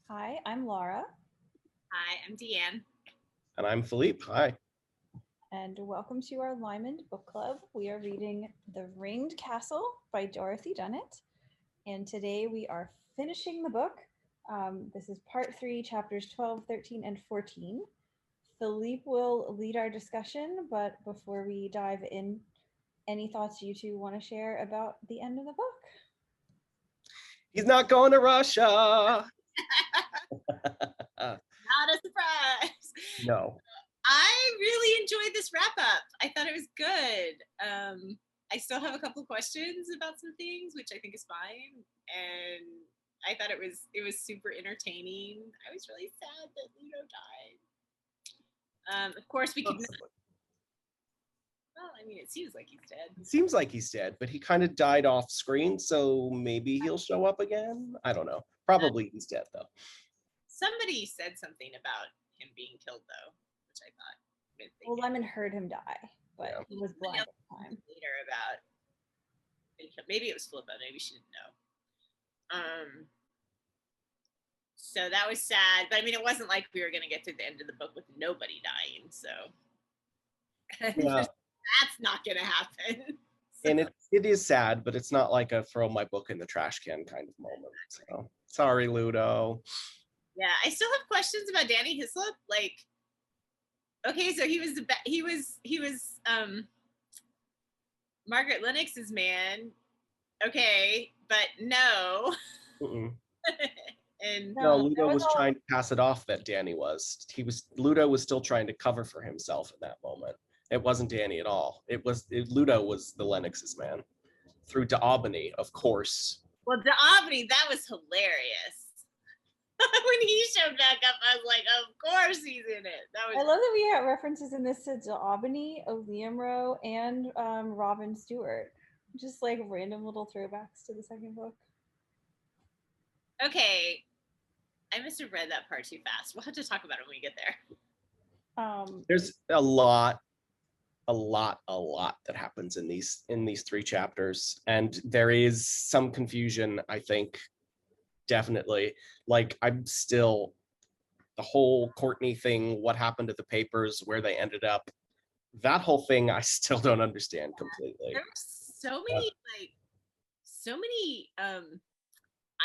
Hi, I'm Laura, Hi, I'm Deanne. And I'm Philippe. Hi. and welcome to our Lymond Book Club. We are reading The Ringed Castle by Dorothy Dunnett, and today we are finishing the book. This is part 3, chapters 12, 13, and 14. Philippe will lead our discussion, but before we dive in, any thoughts you two want to share about the end of the book? He's not going to Russia. Not a surprise. No. I really enjoyed this wrap up. I thought it was good. I still have a couple of questions about some things, which I think is fine. And I thought it was super entertaining. I was really sad that Ludo died. Of course, we could. Well, I mean, it seems like he's dead. It seems like he's dead, but he kind of died off screen, so maybe he'll show up again. I don't know. Probably he's dead though. Somebody said something about him being killed, though, which I thought. Well, Lymond heard him die, but Yeah. he was blind at the time. Later about maybe it was Philippa, maybe she didn't know. So that was sad, but I mean, it wasn't like we were going to get to the end of the book with nobody dying, so Yeah. that's not going to happen. So. And it is sad, but it's not like a throw my book in the trash can kind of moment. So sorry, Ludo. Yeah, I still have questions about Danny Hislop. Like, okay, so he was Margaret Lennox's man. Okay, but no. And no, Ludo was trying to pass it off that Danny was. Ludo was still trying to cover for himself in that moment. It wasn't Danny at all. Ludo was the Lennox's man. Through D'Aubigny, of course. Well, D'Aubigny, that was hilarious. When he showed back up, I was like, of course he's in it. I love that we have references in this to D'Aubigny, Liam Rowe, and Robin Stewart. Just like random little throwbacks to the second book. Okay. I must have read that part too fast. We'll have to talk about it when we get there. There's a lot that happens in these 3 chapters, and there is some confusion, I think, definitely. Like, I'm still, the whole Courtney thing, what happened to the papers, where they ended up, that whole thing I still don't understand completely. There were so many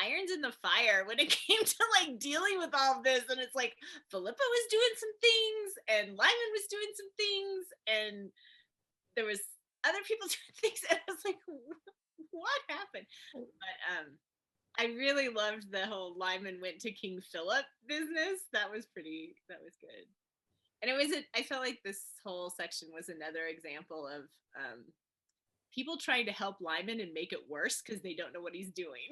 irons in the fire when it came to like dealing with all of this, and it's like Philippa was doing some things and Lymond was doing some things and there was other people doing things, and I was like, what happened? But I really loved the whole Lymond went to King Philip business. That was good. And I felt like this whole section was another example of people trying to help Lymond and make it worse because they don't know what he's doing.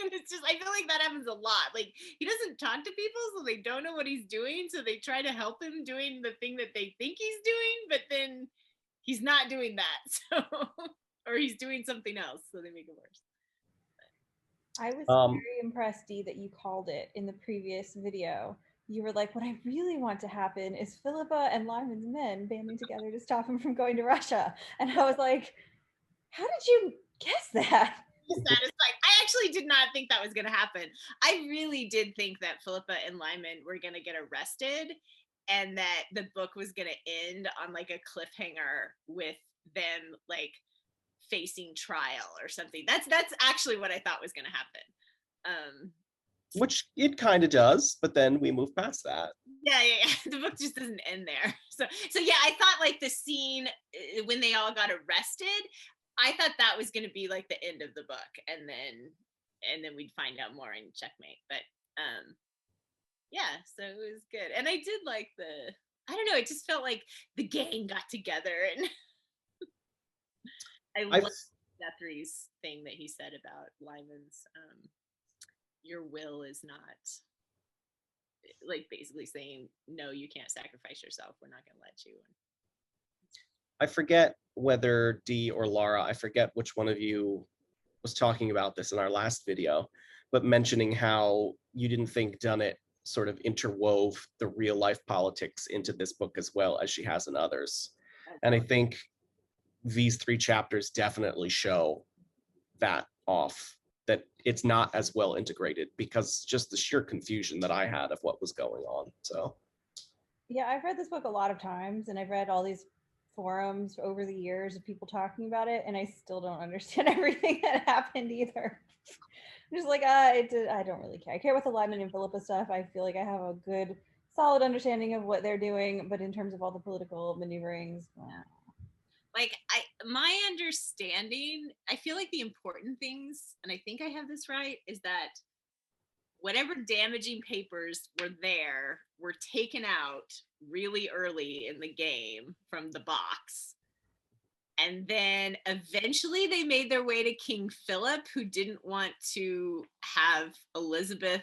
And it's just, I feel like that happens a lot. Like, he doesn't talk to people, so they don't know what he's doing, so they try to help him doing the thing that they think he's doing, but then he's not doing that, so or he's doing something else, so they make it worse. I was very impressed, Dee, that you called it in the previous video. You were like, what I really want to happen is Philippa and Lymond's men banding together to stop him from going to Russia. And I was like, how did you guess that? Satisfied. I actually did not think that was going to happen. I really did think that Philippa and Lymond were going to get arrested and that the book was going to end on like a cliffhanger with them like facing trial or something. That's actually what I thought was going to happen. Which it kind of does, but then we move past that. Yeah. The book just doesn't end there. So yeah, I thought like the scene when they all got arrested, I thought that was going to be like the end of the book, and then we'd find out more in Checkmate. But yeah, so it was good, and I did like I don't know, it just felt like the gang got together, and I love Guthrie's thing that he said about Lymond's your will is not, like, basically saying, no, you can't sacrifice yourself, we're not going to let you. I forget whether Dee or Laura, I forget which one of you was talking about this in our last video, but mentioning how you didn't think Dunnett sort of interwove the real life politics into this book as well as she has in others. And I think these 3 chapters definitely show that off, that it's not as well integrated because just the sheer confusion that I had of what was going on. So Yeah, I've read this book a lot of times, and I've read all these forums over the years of people talking about it, and I still don't understand everything that happened either. I'm just like, I don't really care. I care about the Lyman and Philippa stuff. I feel like I have a good, solid understanding of what they're doing, but in terms of all the political maneuverings, like my understanding, I feel like the important things, and I think I have this right, is that whatever damaging papers were there were taken out really early in the game from the box. And then eventually they made their way to King Philip, who didn't want to have Elizabeth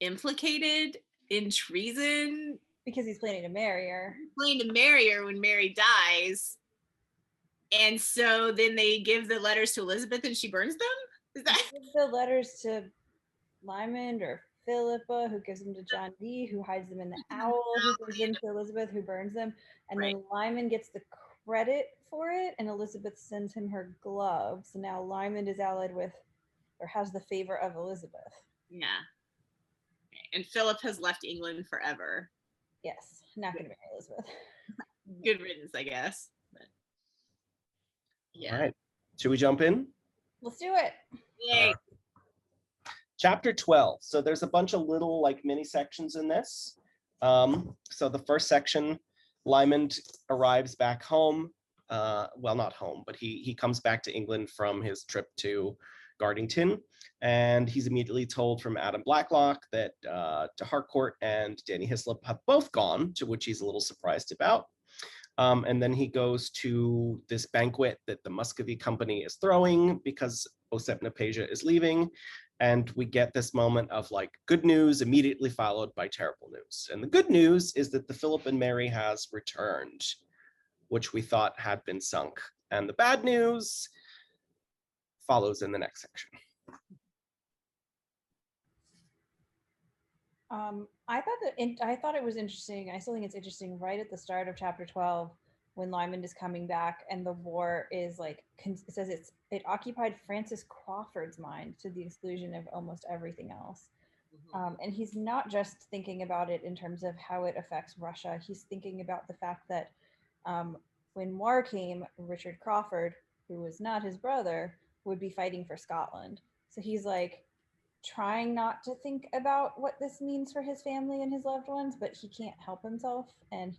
implicated in treason. because he's planning to marry her. Planning to marry her when Mary dies. And so then they give the letters to Elizabeth and she burns them? Is that? They give the letters to Lymond or Philippa, who gives them to John Dee, who hides them in the owl, who gives them to Elizabeth, who burns them. And then Lymond gets the credit for it, and Elizabeth sends him her glove. So now Lymond is allied with, or has the favor of Elizabeth. Yeah. And Philip has left England forever. Yes, not going to marry Elizabeth. Good riddance, I guess. But, yeah. All right. Should we jump in? Let's do it. Yay. Chapter 12. So there's a bunch of little like mini sections in this. So the first section, Lymond arrives back home. Well, not home, but he comes back to England from his trip to Gardington, and he's immediately told from Adam Blacklock that de Harcourt and Danny Hislop have both gone, to which he's a little surprised about. And then he goes to this banquet that the Muscovy Company is throwing because Osep-Napasia is leaving. And we get this moment of like good news immediately followed by terrible news. And the good news is that the Philip and Mary has returned, which we thought had been sunk. And the bad news follows in the next section. I thought it was interesting. I still think it's interesting right at the start of chapter 12 when Lymond is coming back and the war is like, it says it occupied Francis Crawford's mind to the exclusion of almost everything else. And he's not just thinking about it in terms of how it affects Russia. He's thinking about the fact that when war came, Richard Crawford, who was not his brother, would be fighting for Scotland. So he's like trying not to think about what this means for his family and his loved ones, but he can't help himself. And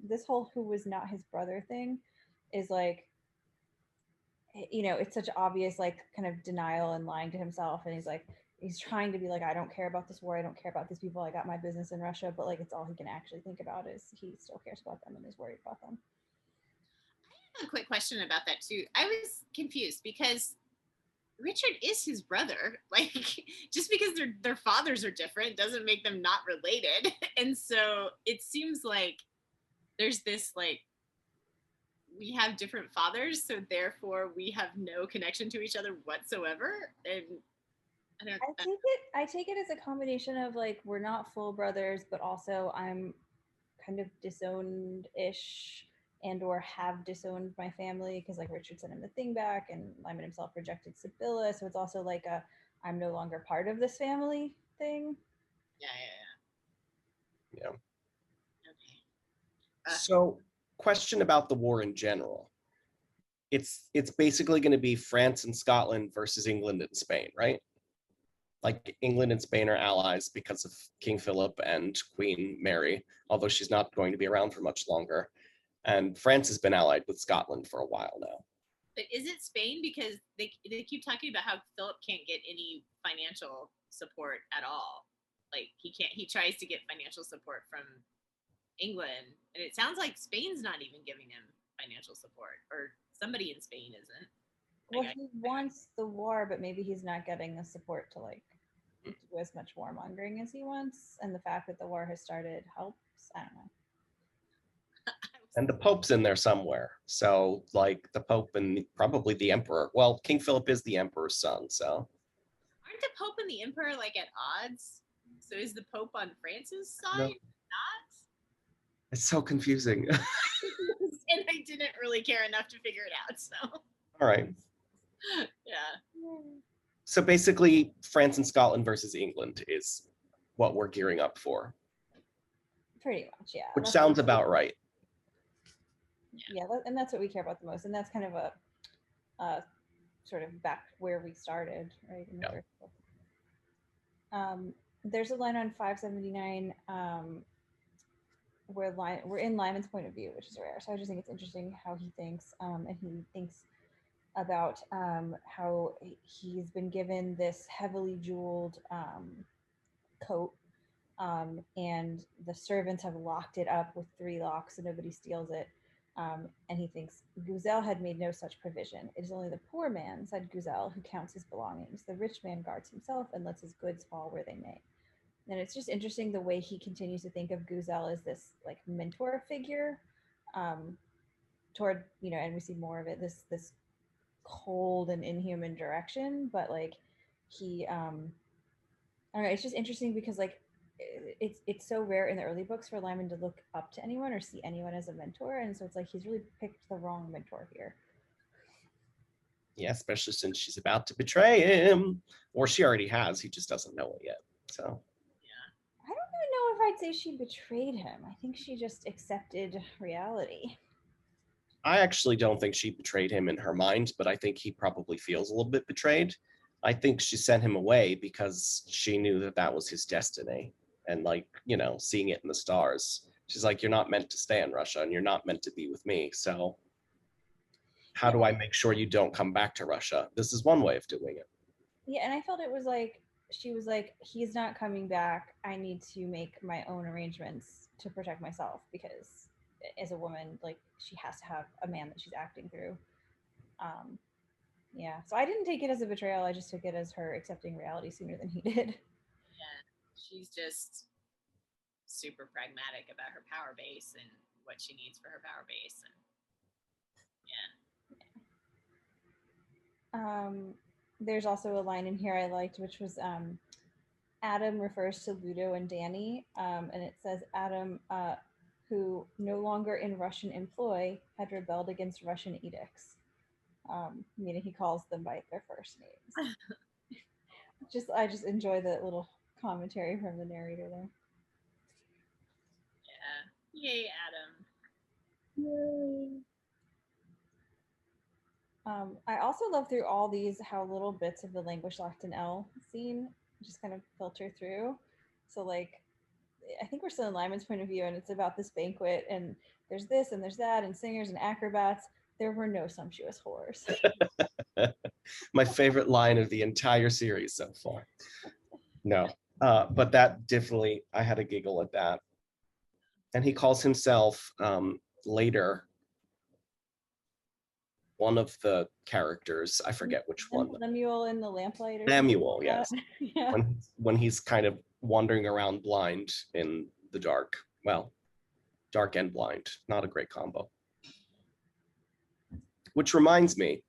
this whole who was not his brother thing is like, you know, it's such obvious like kind of denial and lying to himself, and he's trying to be like, I don't care about this war, I don't care about these people, I got my business in Russia, but like it's all he can actually think about is he still cares about them and is worried about them. I have a quick question about that too. I was confused because Richard is his brother. Like, just because their fathers are different doesn't make them not related. And so it seems like there's this like, we have different fathers, so therefore we have no connection to each other whatsoever. And I take it as a combination of like, we're not full brothers, but also I'm kind of disowned-ish and or have disowned my family because like Richard sent him the thing back and Lymond himself rejected Sibylla, so it's also like a I'm no longer part of this family thing. Yeah. Okay. So question about the war in general. It's basically going to be France and Scotland versus England and Spain, right? Like England and Spain are allies because of King Philip and Queen Mary, although she's not going to be around for much longer. And France has been allied with Scotland for a while now. But is it Spain? Because they keep talking about how Philip can't get any financial support at all. Like he tries to get financial support from England, and it sounds like Spain's not even giving him financial support, or somebody in Spain isn't. Well, he wants the war, but maybe he's not getting the support to like do as much warmongering as he wants, and the fact that the war has started helps. I don't know. And the Pope's in there somewhere. So like the Pope and probably the Emperor. Well, King Philip is the Emperor's son, so. Aren't the Pope and the Emperor like at odds? So is the Pope on France's side? No. Not? It's so confusing. And I didn't really care enough to figure it out, so. All right. Yeah. So basically, France and Scotland versus England is what we're gearing up for. Pretty much, yeah. Which sounds about right. Yeah, and that's what we care about the most, and that's kind of a sort of back where we started, right? In the first book. There's a line on 579 where we're in Lymond's point of view, which is rare. So I just think it's interesting how he thinks, and he thinks about how he's been given this heavily jeweled coat, and the servants have locked it up with 3 locks so nobody steals it. And he thinks Guzel had made no such provision. It is only the poor man, said Guzel, who counts his belongings. The rich man guards himself and lets his goods fall where they may. And it's just interesting the way he continues to think of Guzel as this like mentor figure, toward, and we see more of it, this cold and inhuman direction. But like he, I don't know, it's just interesting because like it's so rare in the early books for Lymond to look up to anyone or see anyone as a mentor, and so it's like he's really picked the wrong mentor here. Yeah, especially since she's about to betray him, or she already has. He just doesn't know it yet. So I don't even know if I'd say she betrayed him. I think she just accepted reality. I actually don't think she betrayed him in her mind, but I think he probably feels a little bit betrayed. I think she sent him away because she knew that that was his destiny. And like, seeing it in the stars, she's like, you're not meant to stay in Russia and you're not meant to be with me. So how do I make sure you don't come back to Russia? This is one way of doing it. Yeah, and I felt it was like, she was like, he's not coming back. I need to make my own arrangements to protect myself, because as a woman, like, she has to have a man that she's acting through. Yeah, so I didn't take it as a betrayal. I just took it as her accepting reality sooner than he did. Yeah, she's just super pragmatic about her power base and what she needs for her power base. And There's also a line in here I liked, which was Adam refers to Ludo and Danny, and it says Adam, who no longer in Russian employ, had rebelled against Russian edicts, meaning he calls them by their first names. I just enjoy the little commentary from the narrator there. Yeah, yay, Adam. Yay. I also love through all these how little bits of the language locked in L scene just kind of filter through. So like, I think we're still in Lymond's point of view, and it's about this banquet, and there's this and there's that, and singers and acrobats. There were no sumptuous whores. My favorite line of the entire series so far. No, but that definitely, I had a giggle at that. And he calls himself later one of the characters. I forget which one. Lemuel in the Lamplight. Lemuel, yes. Yeah. When he's kind of wandering around blind in the dark. Well, dark and blind. Not a great combo. Which reminds me,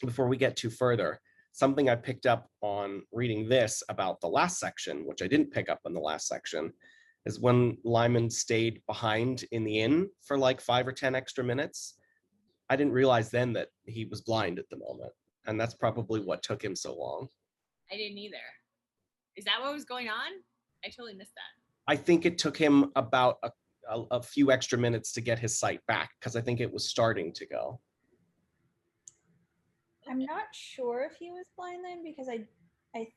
before we get too further, something I picked up on reading this about the last section, which I didn't pick up in the last section, is when Lymond stayed behind in the inn for like 5 or 10 extra minutes. I didn't realize then that he was blind at the moment. And that's probably what took him so long. I didn't either. Is that what was going on? I totally missed that. I think it took him about a few extra minutes to get his sight back, because I think it was starting to go. I'm not sure if he was blind then, because I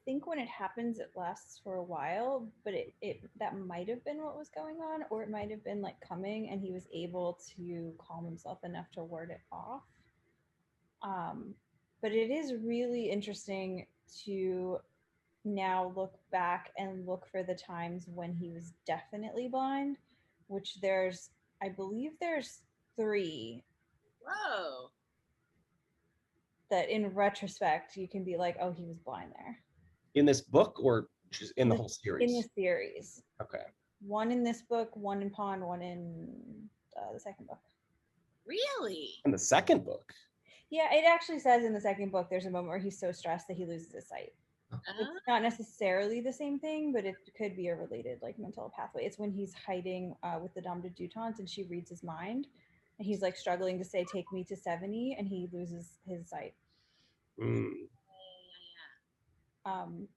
think when it happens, it lasts for a while, but it that might have been what was going on, or it might have been like coming and he was able to calm himself enough to ward it off. But it is really interesting to now look back and look for the times when he was definitely blind, which I believe there's 3. Whoa. That in retrospect you can be like, oh, he was blind there. In this book, or just in the whole series? In the series. Okay. 1 in this book, 1 in Pawn, 1 in the second book. Really? In the second book? Yeah, it actually says in the second book there's a moment where he's so stressed that he loses his sight. It's not necessarily the same thing, but it could be a related like mental pathway. It's when he's hiding with the Dame de Dutante and she reads his mind. and he's like struggling to say "take me to 70," and he loses his sight. Um, Wow.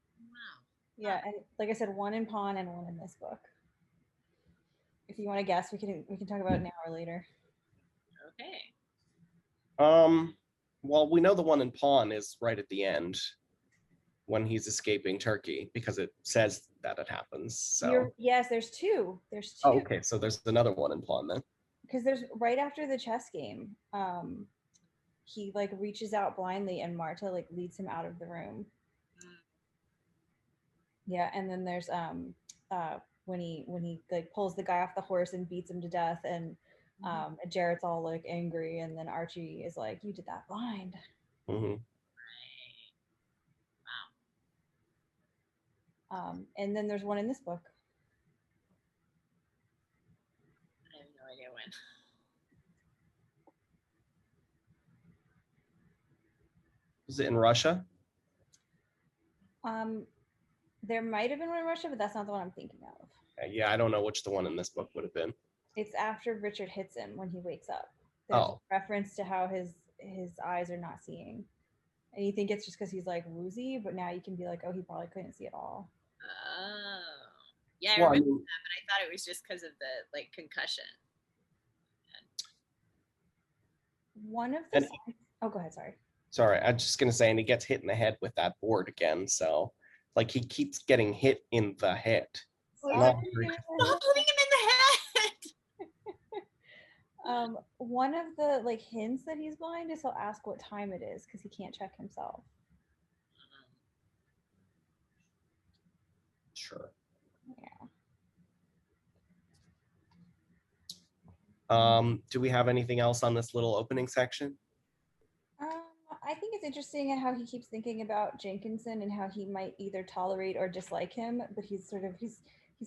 yeah, and like I said, one in Pawn and one in this book. If you want to guess, we can talk about it now or later. Okay. Well, we know the one in Pawn is right at the end when he's escaping Turkey because it says that it happens. So yes, there's two. There's two. Oh, okay, so there's another one in Pawn then. Because there's right after the chess game, he like reaches out blindly and Marta like leads him out of the room. Yeah, and then there's when he like pulls the guy off the horse and beats him to death, and Jarrett's all like angry, and then Archie is like, "You did that blind." Mm-hmm. Wow. And then there's one in this book. I have no idea when. Was it in Russia? There might have been one in Russia, but that's not the one I'm thinking of. Yeah, I don't know which the one in this book would have been. It's after Richard hits him when he wakes up. There's a reference to how his eyes are not seeing. And you think it's just because he's like woozy, but now you can be like, oh, he probably couldn't see at all. Oh. Yeah, I remember that, but I thought it was just because of the like concussion. One of the oh, go ahead, sorry, I'm just gonna say, and he gets hit in the head with that board again, so like he keeps getting hit in the head. Stop putting him in the head. One of the like hints that he's blind is he'll ask what time it is because he can't check himself. Sure. Yeah. Do we have anything else on this little opening section? I think it's interesting how he keeps thinking about Jenkinson and how he might either tolerate or dislike him, but he's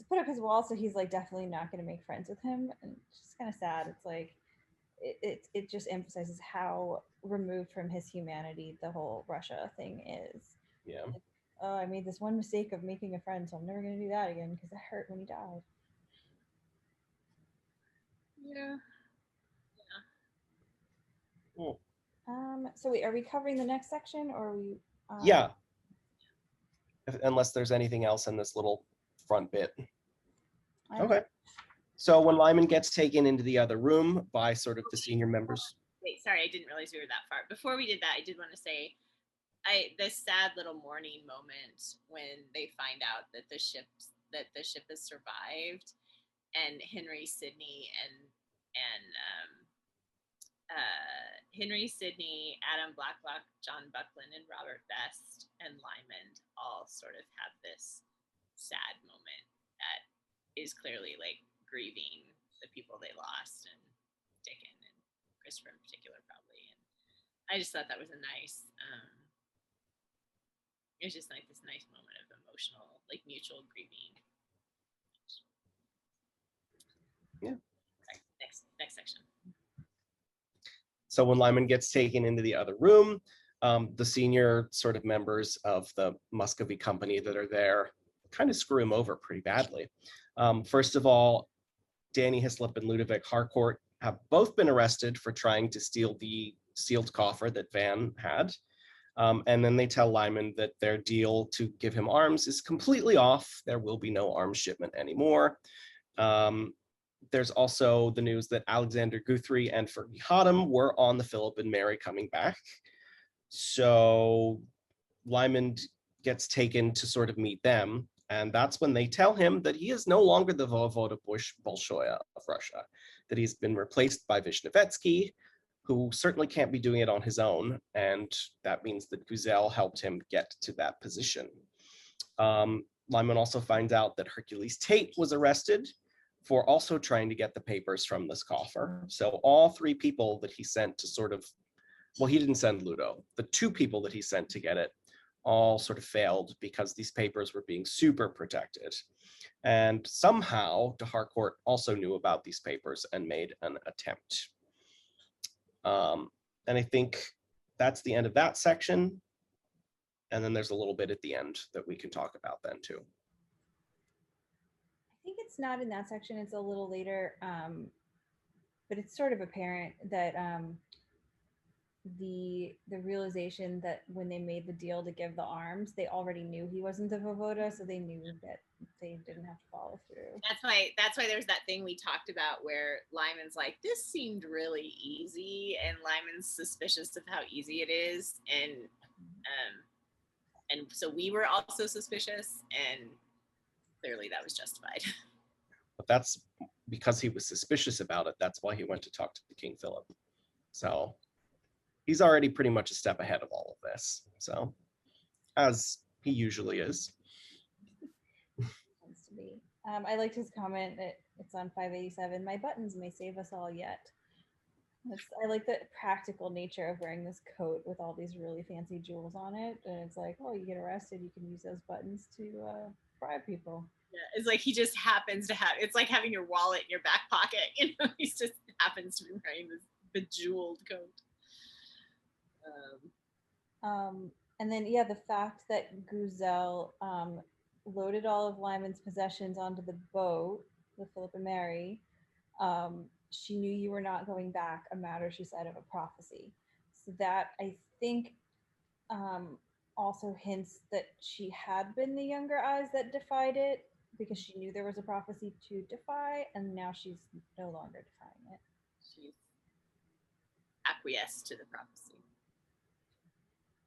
put up his wall, so he's like definitely not going to make friends with him, and it's just kind of sad. It's like it just emphasizes how removed from his humanity the whole Russia thing is. Yeah. Like, oh, I made this one mistake of making a friend, so I'm never going to do that again because it hurt when he died. Yeah. Cool. So wait, are we covering the next section or are we? Yeah. Unless there's anything else in this little front bit. Okay. So when Lymond gets taken into the other room by sort of the senior members. Wait, sorry, I didn't realize we were that far. Before we did that, I did want to say, this sad little mourning moment when they find out that the ship has survived, and Henry Sidney Henry Sidney, Adam Blacklock, John Buckland, and Robert Best and Lymond all sort of have this sad moment that is clearly like grieving the people they lost, and Dickon and Christopher in particular probably. And I just thought that was a nice, it was just like this nice moment of emotional, like mutual grieving. Yeah. Sorry, next section. So when Lymond gets taken into the other room, the senior sort of members of the Muscovy company that are there kind of screw him over pretty badly. First of all, Danny Hislop and Ludovic Harcourt have both been arrested for trying to steal the sealed coffer that Van had. And then they tell Lymond that their deal to give him arms is completely off. There will be no arms shipment anymore. There's also the news that Alexander Guthrie and Fergie Hotham were on the Philip and Mary coming back. So Lymond gets taken to sort of meet them. And that's when they tell him that he is no longer the Voivode Bolshoya of Russia, that he's been replaced by Vishnevetsky, who certainly can't be doing it on his own. And that means that Guzel helped him get to that position. Lymond also finds out that Hercules Tate was arrested for also trying to get the papers from this coffer. So all three people that he sent to sort of, well, he didn't send Ludo. The two people that he sent to get it all sort of failed because these papers were being super protected. And somehow de Harcourt also knew about these papers and made an attempt. And I think that's the end of that section. And then there's a little bit at the end that we can talk about then too. I think it's not in that section. It's a little later. but it's sort of apparent that the realization that when they made the deal to give the arms, they already knew he wasn't a Vovoda, so they knew that they didn't have to follow through. That's why there's that thing we talked about where Lymond's like, this seemed really easy, and Lymond's suspicious of how easy it is, and so we were also suspicious, and clearly that was justified. But that's because he was suspicious about it. That's why he went to talk to King Philip. So he's already pretty much a step ahead of all of this. So, as he usually is. Tends to be. I liked his comment that it's on 587. My buttons may save us all yet. I like the practical nature of wearing this coat with all these really fancy jewels on it. And it's like, oh, you get arrested, you can use those buttons to bribe people. Yeah, it's like he just happens to have, it's like having your wallet in your back pocket. You know, he just happens to be wearing this bejeweled coat. And then, yeah, the fact that Guzel loaded all of Lyman's possessions onto the boat with Philip and Mary. She knew you were not going back, a matter, she said, of a prophecy. So that, I think, also hints that she had been the younger eyes that defied it, because she knew there was a prophecy to defy, and now she's no longer defying it. She's acquiesced to the prophecy.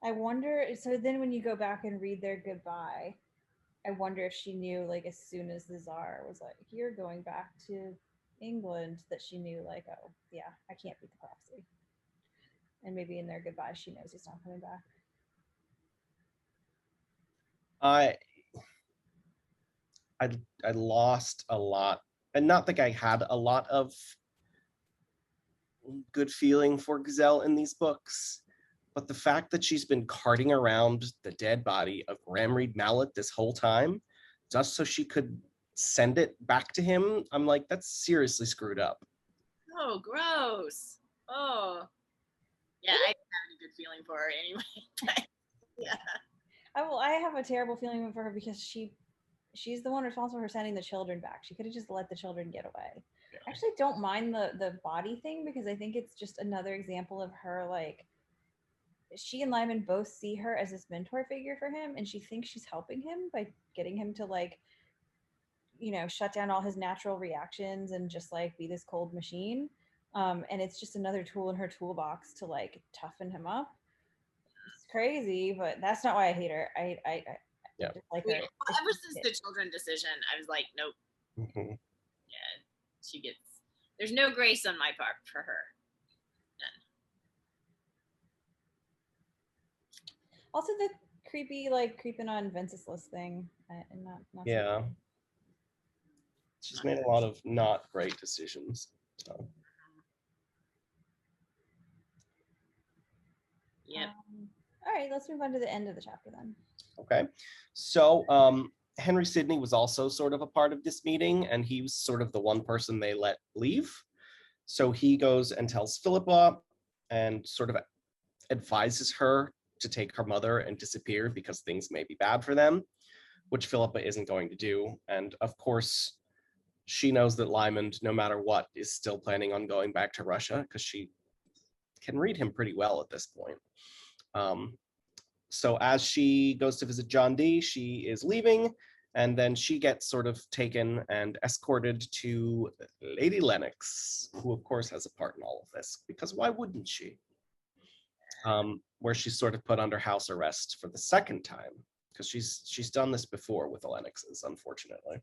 I wonder, so then when you go back and read their goodbye, I wonder if she knew, like, as soon as the Tsar was like, you're going back to England, that she knew, like, oh, yeah, I can't beat the prophecy. And maybe in their goodbye, she knows he's not coming back. I lost a lot, and not that I had a lot of good feeling for Gazelle in these books, but the fact that she's been carting around the dead body of Ramreed Mallet this whole time, just so she could send it back to him, I'm like, that's seriously screwed up. Oh, gross. Oh. Yeah, I didn't have any good feeling for her anyway. Yeah. I have a terrible feeling for her because she's the one responsible for sending the children back. She could have just let the children get away. Yeah. I actually don't mind the body thing, because I think it's just another example of her, like, she and Lymond both see her as this mentor figure for him, and she thinks she's helping him by getting him to, like, you know, shut down all his natural reactions and just, like, be this cold machine. And it's just another tool in her toolbox to, like, toughen him up. It's crazy, but that's not why I hate her. I yeah. just like her. Ever since the children decision, I was like, nope. Mm-hmm. Yeah, she gets, there's no grace on my part for her. None. Also, the creepy, like, creeping on Venceslas thing, and not yeah. So she's made a lot of not great decisions. So. Yeah. All right, let's move on to the end of the chapter then. Okay, so Henry Sidney was also sort of a part of this meeting, and he was sort of the one person they let leave. So he goes and tells Philippa and sort of advises her to take her mother and disappear because things may be bad for them, which Philippa isn't going to do. And of course, she knows that Lymond, no matter what, is still planning on going back to Russia because she can read him pretty well at this point. So as she goes to visit John Dee, she is leaving, and then she gets sort of taken and escorted to Lady Lennox, who of course has a part in all of this, because why wouldn't she? Where she's sort of put under house arrest for the second time, because she's done this before with the Lennoxes, unfortunately.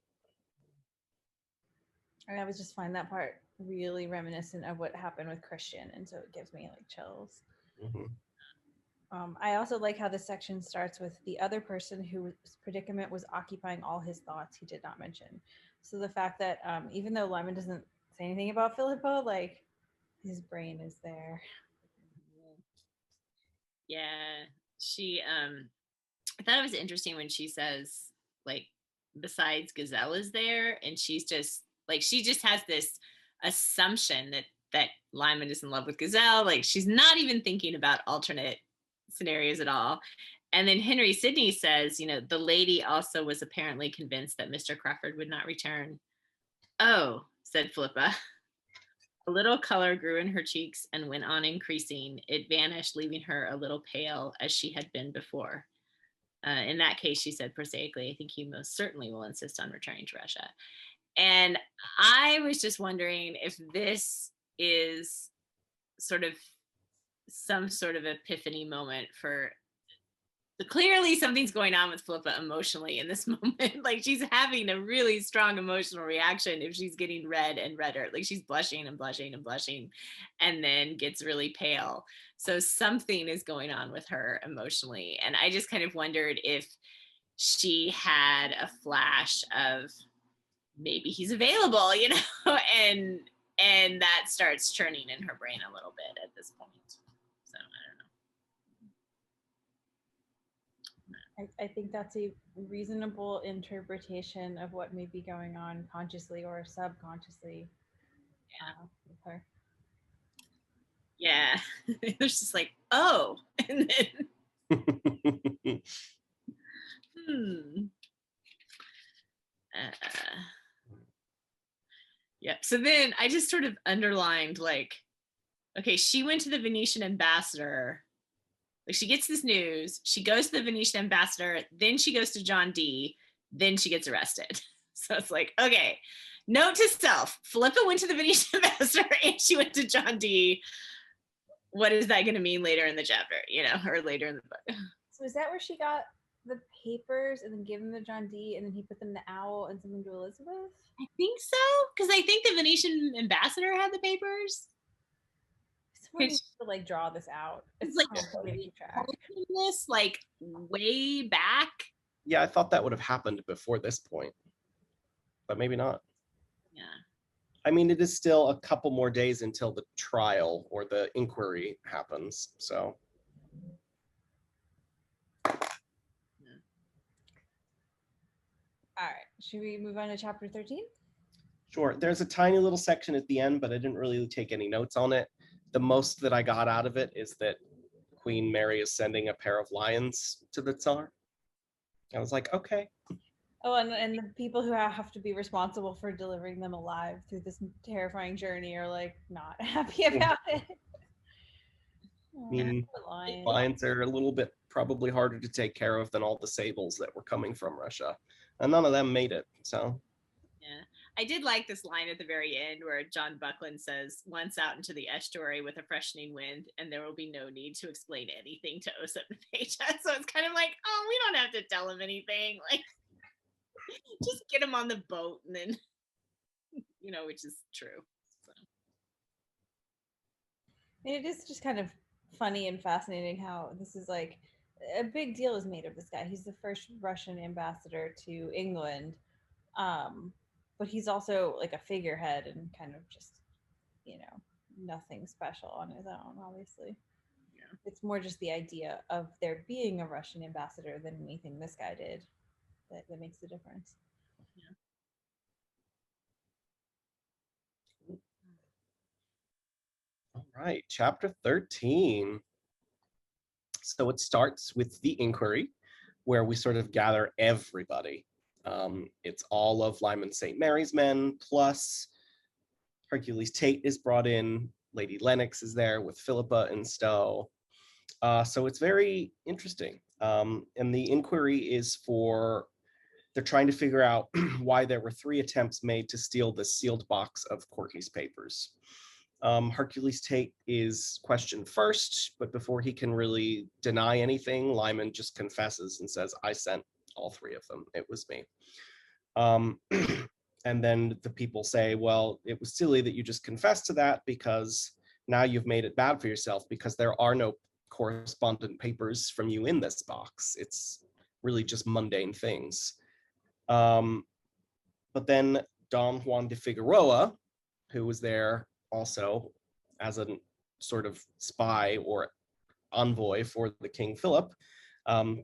I was just find that part really reminiscent of what happened with Christian, and so it gives me, like, chills. Mm-hmm. I also like how this section starts with the other person whose predicament was occupying all his thoughts he did not mention. So the fact that even though Lymond doesn't say anything about Philippa, like, his brain is there. Yeah, she I thought it was interesting when she says, like, besides Gazelle is there, and she's just like, she just has this assumption that Lymond is in love with Gazelle. Like, she's not even thinking about alternate scenarios at all. And then Henry Sidney says, you know, the lady also was apparently convinced that Mr. Crawford would not return. Oh, said Philippa. A little color grew in her cheeks and went on increasing. It vanished, leaving her a little pale as she had been before. In that case, she said prosaically, I think he most certainly will insist on returning to Russia. And I was just wondering if this is sort of some sort of epiphany moment for clearly something's going on with Philippa emotionally in this moment. Like she's having a really strong emotional reaction if she's getting red and redder. Like she's blushing and blushing and blushing and then gets really pale. So something is going on with her emotionally. And I just kind of wondered if she had a flash of maybe he's available, you know, and that starts churning in her brain a little bit at this point. So I don't know. I think that's a reasonable interpretation of what may be going on consciously or subconsciously with her. Yeah, it was just like, oh, and then, Yep. So then I just sort of underlined like, okay, she went to the Venetian ambassador. Like she gets this news, she goes to the Venetian ambassador, then she goes to John Dee, then she gets arrested. So it's like, okay, note to self, Philippa went to the Venetian ambassador and she went to John Dee. What is that going to mean later in the chapter, you know, or later in the book? So is that where she got the papers and then gave them to John Dee and then he put them to Owl and sent them to Elizabeth? I think so, because I think the Venetian ambassador had the papers. Someone needs to like draw this out. It's like this, like way back. Yeah, I thought that would have happened before this point, but maybe not. Yeah. I mean, it is still a couple more days until the trial or the inquiry happens, so. All right, should we move on to chapter 13? Sure, there's a tiny little section at the end, but I didn't really take any notes on it. The most that I got out of it is that Queen Mary is sending a pair of lions to the Tsar. I was like, okay. Oh, and the people who have to be responsible for delivering them alive through this terrifying journey are like not happy about it. I mean, lions are a little bit probably harder to take care of than all the sables that were coming from Russia. And none of them made it, so. Yeah, I did like this line at the very end where John Buckland says, once out into the estuary with a freshening wind, and there will be no need to explain anything to Osip and Peja. So it's kind of like, oh, we don't have to tell him anything. Like, just get him on the boat and then, you know, which is true. So. It is just kind of funny and fascinating how this is like a big deal is made of this guy. He's the first Russian ambassador to England. But he's also like a figurehead and kind of just, you know, nothing special on his own, obviously. Yeah. It's more just the idea of there being a Russian ambassador than anything this guy did that makes the difference. Yeah. All right, chapter 13. So it starts with the inquiry, where we sort of gather everybody. It's all of Lyman St. Mary's men, plus Hercules Tate is brought in, Lady Lennox is there with Philippa in Stowe. So it's very interesting. And the inquiry is they're trying to figure out why there were 3 attempts made to steal the sealed box of Corky's papers. Hercules Tate is questioned first, but before he can really deny anything, Lyman just confesses and says, I sent all 3 of them. It was me. And then the people say, well, it was silly that you just confessed to that because now you've made it bad for yourself because there are no correspondent papers from you in this box. It's really just mundane things. But then Don Juan de Figueroa, who was there also as a sort of spy or envoy for the King Philip,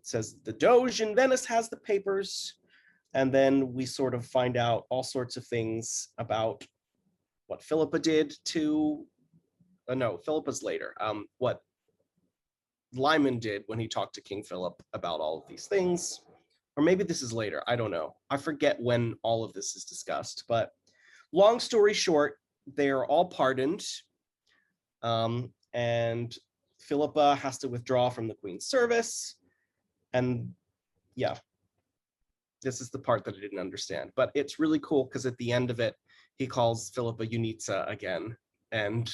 says the Doge in Venice has the papers. And then we sort of find out all sorts of things about what Philippa did to, no, Philippa's later, what Lymond did when he talked to King Philip about all of these things. Or maybe this is later, I don't know. I forget when all of this is discussed, but long story short, they're all pardoned, and Philippa has to withdraw from the Queen's service. And yeah, this is the part that I didn't understand, but it's really cool because at the end of it, he calls Philippa Unitsa again, and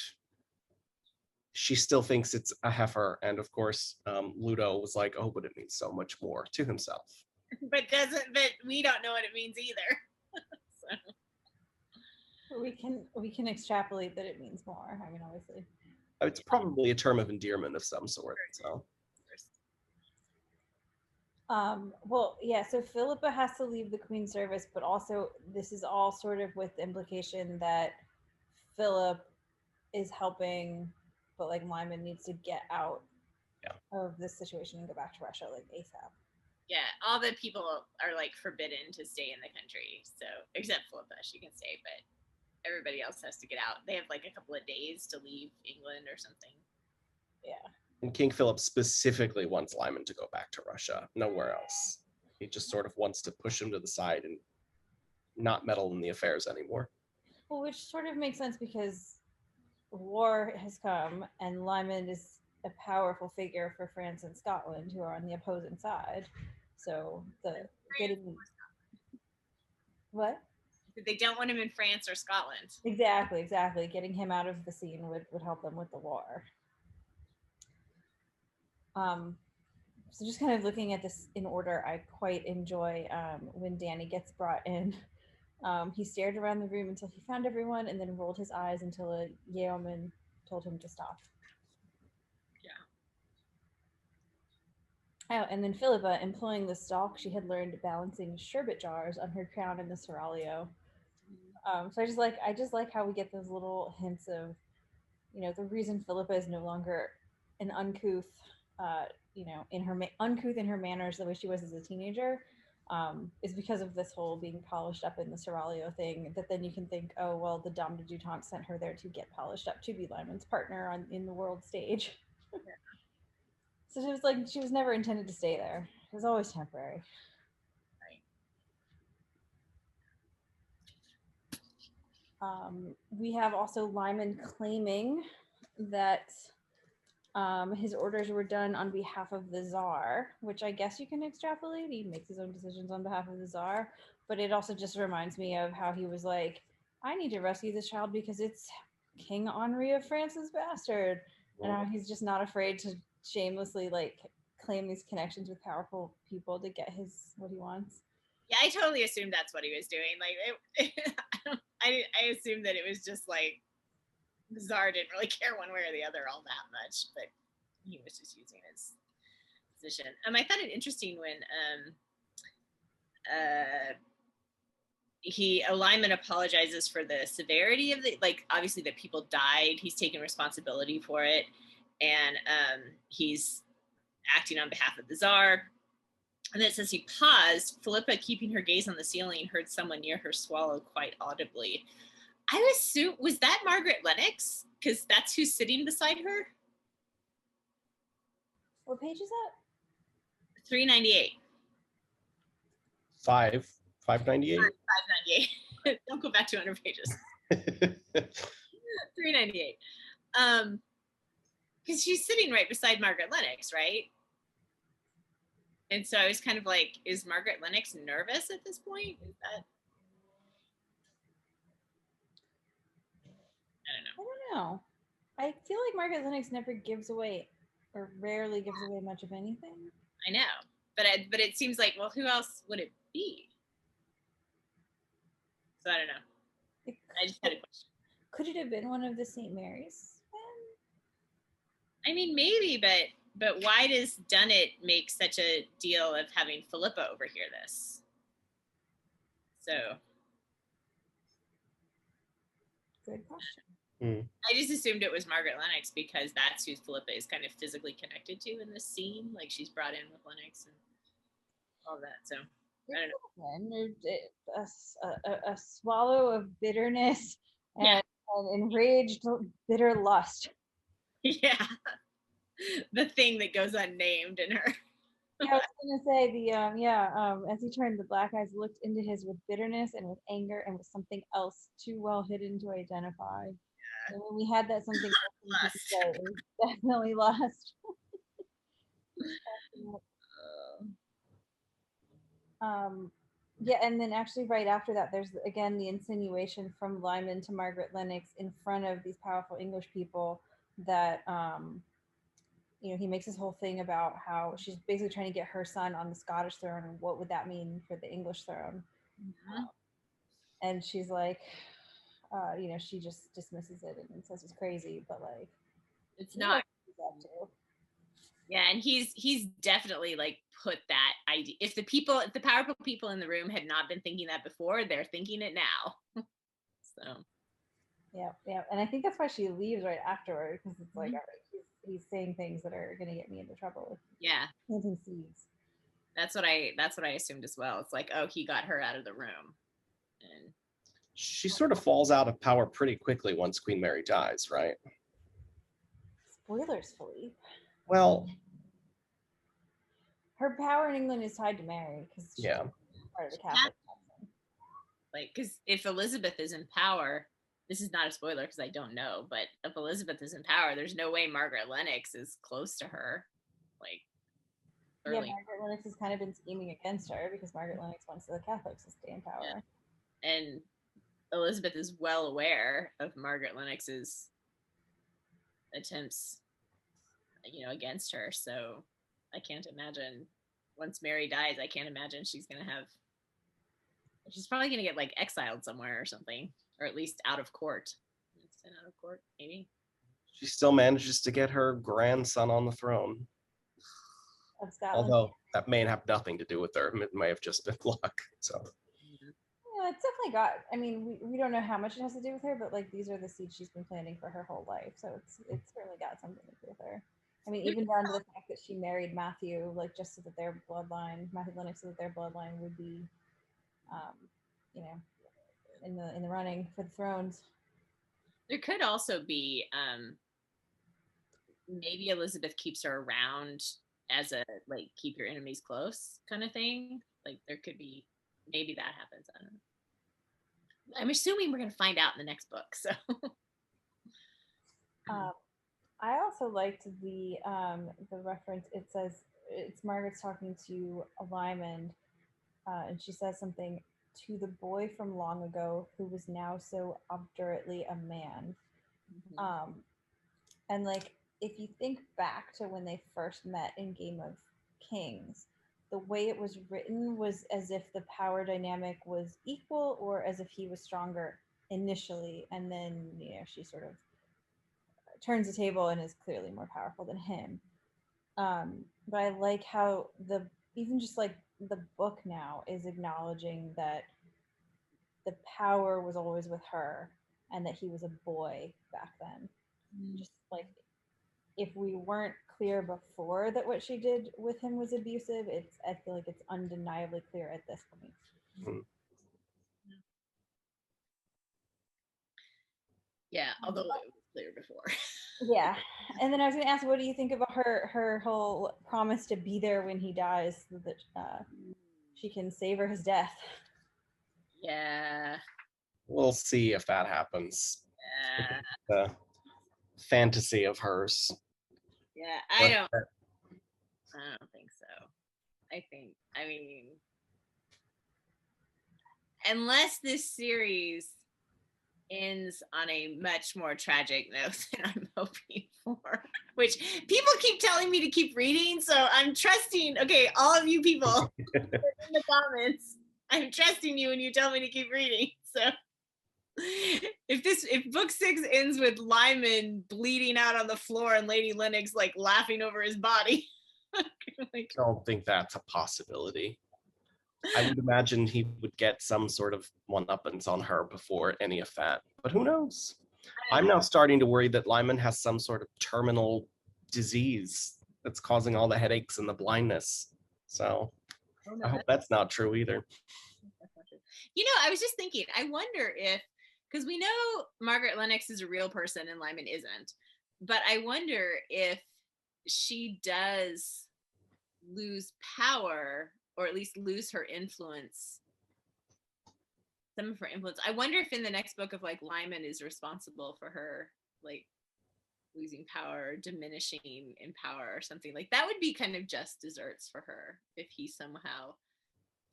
she still thinks it's a heifer. And of course, Ludo was like, oh, but it means so much more to himself. But we don't know what it means either. So. We can extrapolate that it means more. I mean, obviously. It's probably a term of endearment of some sort. So. Well, yeah, so Philippa has to leave the Queen's service, but also this is all sort of with the implication that Philip is helping, but like Lymond needs to get out of this situation and go back to Russia like ASAP. Yeah, all the people are like forbidden to stay in the country. So except Philippa, she can stay, but everybody else has to get out. They have like a couple of days to leave England or something. Yeah. And King Philip specifically wants Lymond to go back to Russia, nowhere else. He just sort of wants to push him to the side and not meddle in the affairs anymore. Well, which sort of makes sense because war has come and Lymond is a powerful figure for France and Scotland who are on the opposing side. So what? They don't want him in France or Scotland. Exactly. Getting him out of the scene would help them with the war. So just kind of looking at this in order, I quite enjoy when Danny gets brought in. He stared around the room until he found everyone and then rolled his eyes until a yeoman told him to stop. Yeah. Oh, and then Philippa, employing the stalk she had learned balancing sherbet jars on her crown in the seraglio. So I just like how we get those little hints of, the reason Philippa is no longer an uncouth, uncouth in her manners the way she was as a teenager, is because of this whole being polished up in the seraglio thing. That then you can think, oh well, the Dame de Dutante sent her there to get polished up to be Lymond's partner in the world stage. So she was like, she was never intended to stay there. It was always temporary. We have also Lymond claiming that his orders were done on behalf of the Tsar, which I guess you can extrapolate. He makes his own decisions on behalf of the Tsar, but it also just reminds me of how he was like, I need to rescue this child because it's King Henri of France's bastard. And how he's just not afraid to shamelessly like claim these connections with powerful people to get what he wants. Yeah, I totally assumed that's what he was doing. Like, I assumed that it was just like the Tsar didn't really care one way or the other all that much, but he was just using his position. I thought it interesting when Lymond apologizes for the severity of the, like, obviously that people died. He's taking responsibility for it, and he's acting on behalf of the Tsar. And then it says he paused. Philippa, keeping her gaze on the ceiling, heard someone near her swallow quite audibly. I assume, was that Margaret Lennox? Because that's who's sitting beside her. What page is that? 398. 598? 598. Don't go back 200 pages. 398. Because she's sitting right beside Margaret Lennox, right? And so I was kind of like, is Margaret Lennox nervous at this point? Is that? I don't know. I feel like Margaret Lennox never gives away, or rarely gives away much of anything. I know, but it seems like, well, who else would it be? So I don't know. I just had a question. Could it have been one of the St. Mary's men? I mean, maybe, but why does Dunnett make such a deal of having Philippa overhear this? So. Good question. I just assumed it was Margaret Lennox because that's who Philippa is kind of physically connected to in this scene. Like, she's brought in with Lennox and all that. So I don't know. A swallow of bitterness and enraged, bitter lust. Yeah, the thing that goes unnamed in her. Yeah, I was gonna say as he turned, the black eyes looked into his with bitterness and with anger and with something else too well hidden to identify. And when we had that something else to Lust. say, it was definitely lost. Yeah, and then actually right after that, there's again the insinuation from Lymond to Margaret Lennox in front of these powerful English people that he makes this whole thing about how she's basically trying to get her son on the Scottish throne and what would that mean for the English throne. And she's like, she just dismisses it and says it's crazy, but like it's not. Yeah, and he's definitely like put that idea. If the powerful people in the room had not been thinking that before, they're thinking it now. So. Yeah, and I think that's why she leaves right afterward, because it's like, all right, he's saying things that are going to get me into trouble. Yeah, planting seeds. That's what I assumed as well. It's like, oh, he got her out of the room, and she sort of falls out of power pretty quickly once Queen Mary dies, right? Spoilers, Philippe. Well, her power in England is tied to Mary because she's part of the Catholic. Like, because if Elizabeth is in power, this is not a spoiler because I don't know, but if Elizabeth is in power, there's no way Margaret Lennox is close to her. Like, early. Yeah, Margaret Lennox has kind of been scheming against her because Margaret Lennox wants the Catholics to stay in power. Yeah. And Elizabeth is well aware of Margaret Lennox's attempts, against her. So I can't imagine once Mary dies, I can't imagine she's probably going to get like exiled somewhere or something, or at least out of court. Out of court, maybe. She still manages to get her grandson on the throne. Of Scotland. Although that may have nothing to do with her. It may have just been luck. So. Yeah, it's definitely got. I mean, we don't know how much it has to do with her, but like these are the seeds she's been planting for her whole life, so it's certainly got something to do with her. I mean, even down to the fact that she married Matthew, like just so that their bloodline, Matthew Lennox, so that their bloodline would be, in the running for the thrones. There could also be maybe Elizabeth keeps her around as a like keep your enemies close kind of thing. Like there could be maybe that happens. I don't know. I'm assuming we're gonna find out in the next book. So I also liked the reference. It says it's Margaret's talking to Lymond, and she says something to the boy from long ago who was now so obdurately a man. And like if you think back to when they first met in Game of Kings, the way it was written was as if the power dynamic was equal or as if he was stronger initially, and then she sort of turns the table and is clearly more powerful than him. But I like how even just like the book now is acknowledging that the power was always with her and that he was a boy back then. Just like if we weren't clear before that what she did with him was abusive, I feel like it's undeniably clear at this point. Yeah, although it was clear before. Yeah, and then I was going to ask, what do you think about her whole promise to be there when he dies, so that she can savor his death? Yeah, we'll see if that happens. Yeah, the fantasy of hers. Yeah, I don't think so. I mean, unless this series ends on a much more tragic note than I'm hoping for, which people keep telling me to keep reading, so I'm trusting. Okay, all of you people in the comments, I'm trusting you when you tell me to keep reading. So if book 6 ends with Lymond bleeding out on the floor and Lady Lennox like laughing over his body, I don't think that's a possibility. I would imagine he would get some sort of one-uppance on her before any of that, but who knows? I'm now starting to worry that Lymond has some sort of terminal disease that's causing all the headaches and the blindness. So I hope that's not true either. I was just thinking, I wonder if, because we know Margaret Lennox is a real person and Lymond isn't, but I wonder if she does lose power, or at least lose her influence. Some of her influence. I wonder if in the next book of like Lymond is responsible for her like losing power, diminishing in power or something. Like that would be kind of just desserts for her if he somehow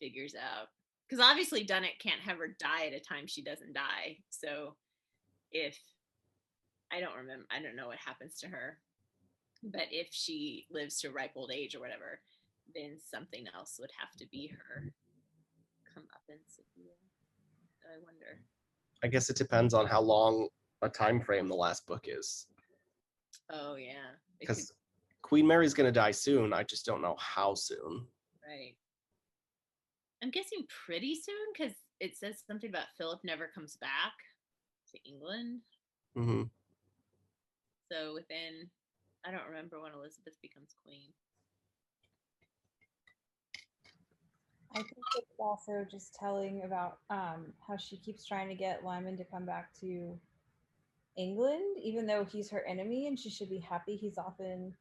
figures out. Because obviously Dunnett can't have her die at a time she doesn't die. So if I don't know what happens to her, but if she lives to ripe old age or whatever, then something else would have to be her comeuppance. I wonder. I guess it depends on how long a time frame the last book is. Oh yeah. Because Queen Mary's going to die soon. I just don't know how soon. Right. I'm guessing pretty soon because it says something about Philip never comes back to England. Mm-hmm. So within, I don't remember when Elizabeth becomes queen. I think it's also just telling about how she keeps trying to get Lymond to come back to England, even though he's her enemy and she should be happy he's off in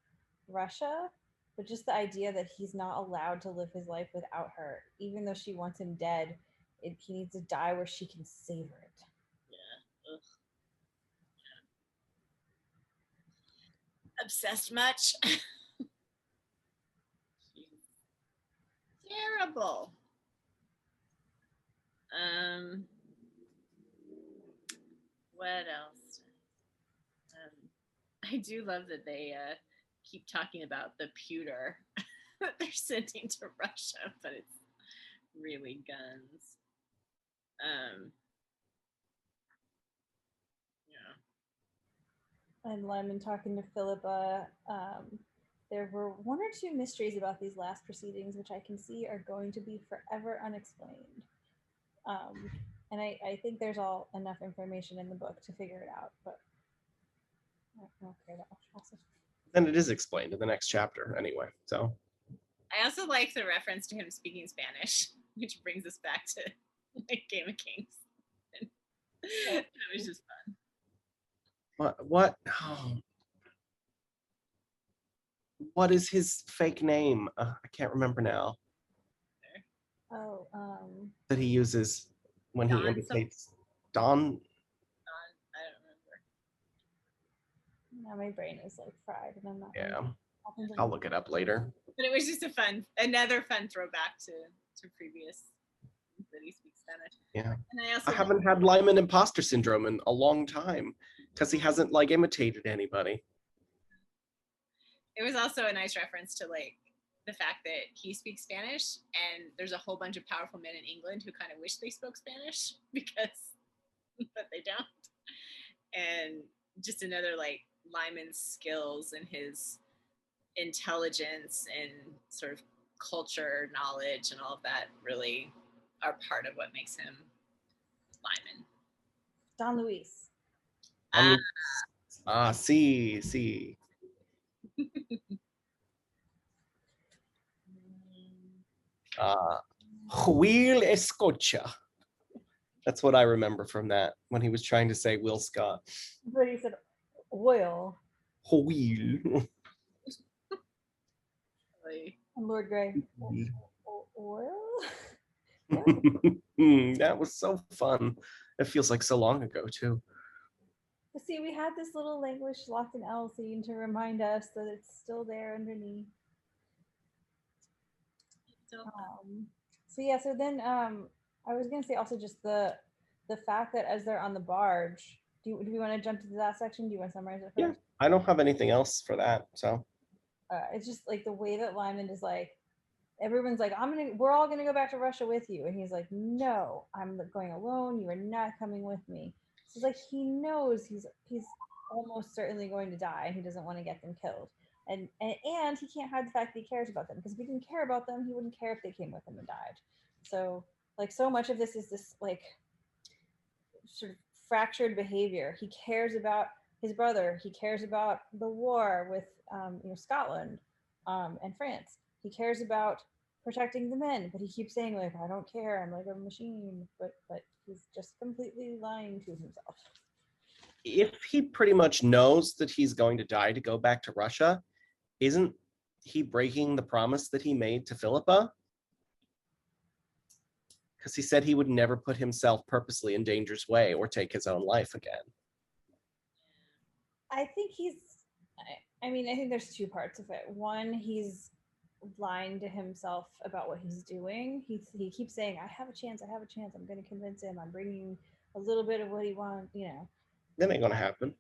Russia. But just the idea that he's not allowed to live his life without her, even though she wants him dead, he needs to die where she can savor it. Yeah. Ugh. Obsessed much? Terrible. What else? I do love that they keep talking about the pewter that they're sending to Russia, but it's really guns. Yeah. And Lymond talking to Philippa. There were one or two mysteries about these last proceedings, which I can see are going to be forever unexplained. And I think there's all enough information in the book to figure it out, but I don't care that much. And it is explained in the next chapter anyway. So I also like the reference to him speaking Spanish, which brings us back to like Game of Kings. It was just fun. What? Oh. What is his fake name? I can't remember now. Oh, that he uses when he imitates Don. I don't remember. Now my brain is like fried, and I'm not. Yeah, I'll look it up later. But it was just another fun throwback to previous that he speaks Spanish. Yeah, And I haven't had Lymond imposter syndrome in a long time because he hasn't like imitated anybody. It was also a nice reference to like the fact that he speaks Spanish and there's a whole bunch of powerful men in England who kind of wish they spoke Spanish but they don't. And just another like Lymond's skills and his intelligence and sort of culture knowledge and all of that really are part of what makes him Lymond. Don Luis. Sí. Will escucha. That's what I remember from that when he was trying to say Will Scott. But he said oil. Will. And Lord Grey. Oil? That was so fun. It feels like so long ago too. See, we had this little language locked in L scene to remind us that it's still there underneath. So then I was gonna say also just the fact that as they're on the barge, do we want to jump to that section? Do you want to summarize it first? Yeah, I don't have anything else for that. So it's just like the way that Lymond is like, everyone's like, we're all gonna go back to Russia with you, and he's like, no, I'm going alone. You are not coming with me. So it's like he knows he's almost certainly going to die, and he doesn't want to get them killed. And he can't hide the fact that he cares about them, because if he didn't care about them, he wouldn't care if they came with him and died. So like so much of this is this like sort of fractured behavior. He cares about his brother. He cares about the war with Scotland and France. He cares about protecting the men, but he keeps saying like, I don't care, I'm like a machine, but he's just completely lying to himself. If he pretty much knows that he's going to die to go back to Russia, isn't he breaking the promise that he made to Philippa? Because he said he would never put himself purposely in danger's way or take his own life again. I think I mean, I think there's two parts of it. One, he's lying to himself about what he's doing. He keeps saying, I have a chance, I'm going to convince him, I'm bringing a little bit of what he wants, you know. That ain't gonna happen.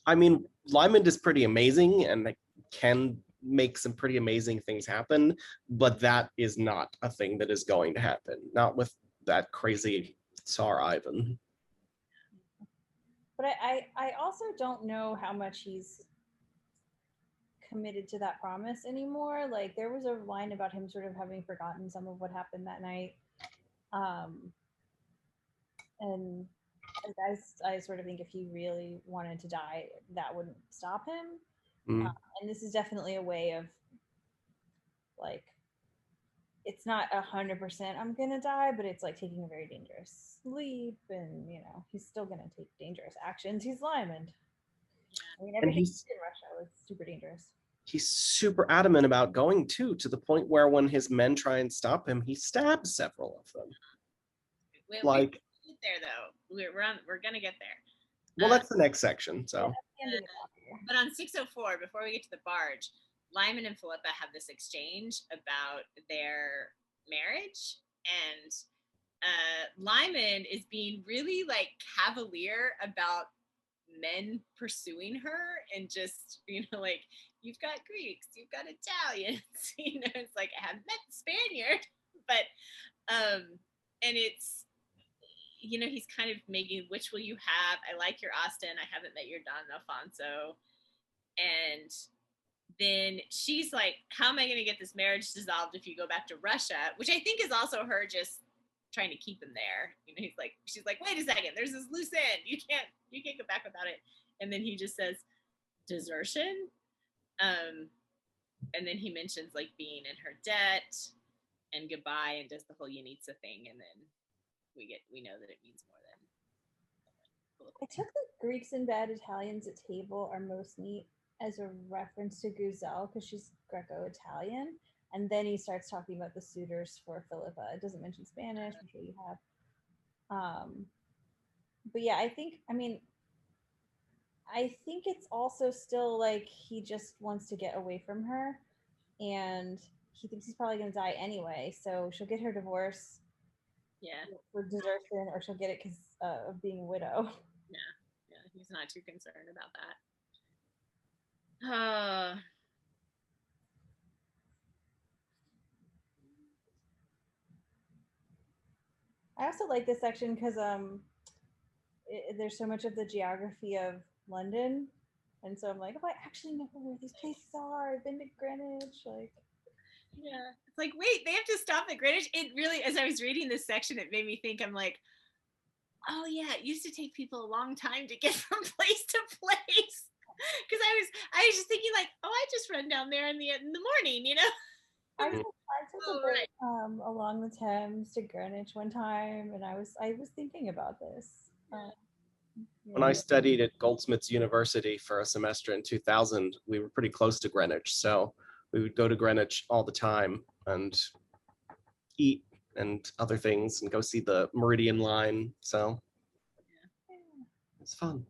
I mean, Lymond is pretty amazing and can make some pretty amazing things happen, but that is not a thing that is going to happen. Not with that crazy Tsar Ivan. But I also don't know how much he's committed to that promise anymore. Like, there was a line about him sort of having forgotten some of what happened that night. And like, I sort of think if he really wanted to die, that wouldn't stop him. And this is definitely a way of, like, it's not 100% I'm gonna die, but it's like taking a very dangerous leap, and you know he's still gonna take dangerous actions. He's Lymond. I mean, everything in Russia was super dangerous. He's super adamant about going to the point where when his men try and stop him, he stabs several of them. We're Like, get there though. We're gonna get there. Well, that's the next section. So, but on 604, before we get to the barge, Lymond and Philippa have this exchange about their marriage, and Lymond is being really like cavalier about men pursuing her, and just, you know, like, you've got Greeks, you've got Italians, you know, it's like, I haven't met the Spaniard, but and it's, you know, he's kind of making, which will you have? I like your Austin, I haven't met your Don Alfonso. And then she's like, how am I going to get this marriage dissolved if you go back to Russia? Which I think is also her just trying to keep him there. You know, she's like, wait a second, there's this loose end. You can't go back without it. And then he just says, desertion. And then he mentions like being in her debt and goodbye, and does the whole Yanitsa thing. And then we know that it means more than. I took the Greeks in bed, Italians at table are most neat as a reference to Guzelle because she's Greco-Italian, and then he starts talking about the suitors for Philippa. It doesn't mention Spanish, I'm sure you have. But yeah, I think it's also still like he just wants to get away from her, and he thinks he's probably going to die anyway, so she'll get her divorce for desertion, or she'll get it because of being a widow. Yeah, he's not too concerned about that. I also like this section because there's so much of the geography of London, and so I'm like, oh, I actually know where these places are. I've been to Greenwich, like. Yeah, it's like, wait, they have to stop at Greenwich. It really, as I was reading this section, it made me think. I'm like, oh yeah, it used to take people a long time to get from place to place. Because I was just thinking like, oh, I just run down there in the morning, you know. I took a boat along the Thames to Greenwich one time, and I was thinking about this. When I studied at Goldsmiths University for a semester in 2000, we were pretty close to Greenwich, so we would go to Greenwich all the time and eat and other things and go see the Meridian line. So it's fun.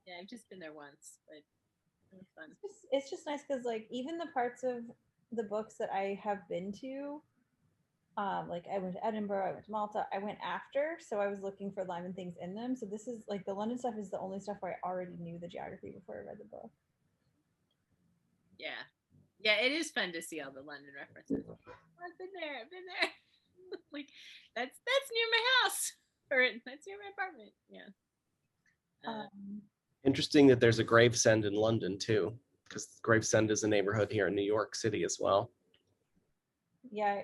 Yeah, I've just been there once, but it was fun. It's just nice because like even the parts of the books that I have been to, like I went to Edinburgh, I went to Malta, I went after, so I was looking for Lymond things in them. So this is like the London stuff is the only stuff where I already knew the geography before I read the book. Yeah, it is fun to see all the London references. I've been there. Like that's near my house, or that's near my apartment. Yeah. Interesting that there's a Gravesend in London too, because Gravesend is a neighborhood here in New York City as well. Yeah,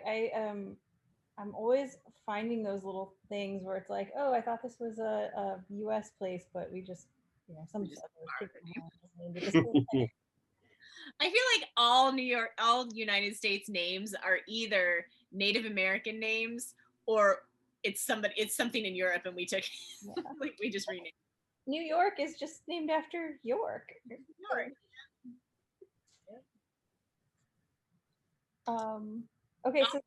I'm always finding those little things where it's like, oh, I thought this was a U.S. place, but we just, you know, some I feel like all United States names are either Native American names or it's something in Europe and we took like we just renamed. New York is just named after York. York. Okay, so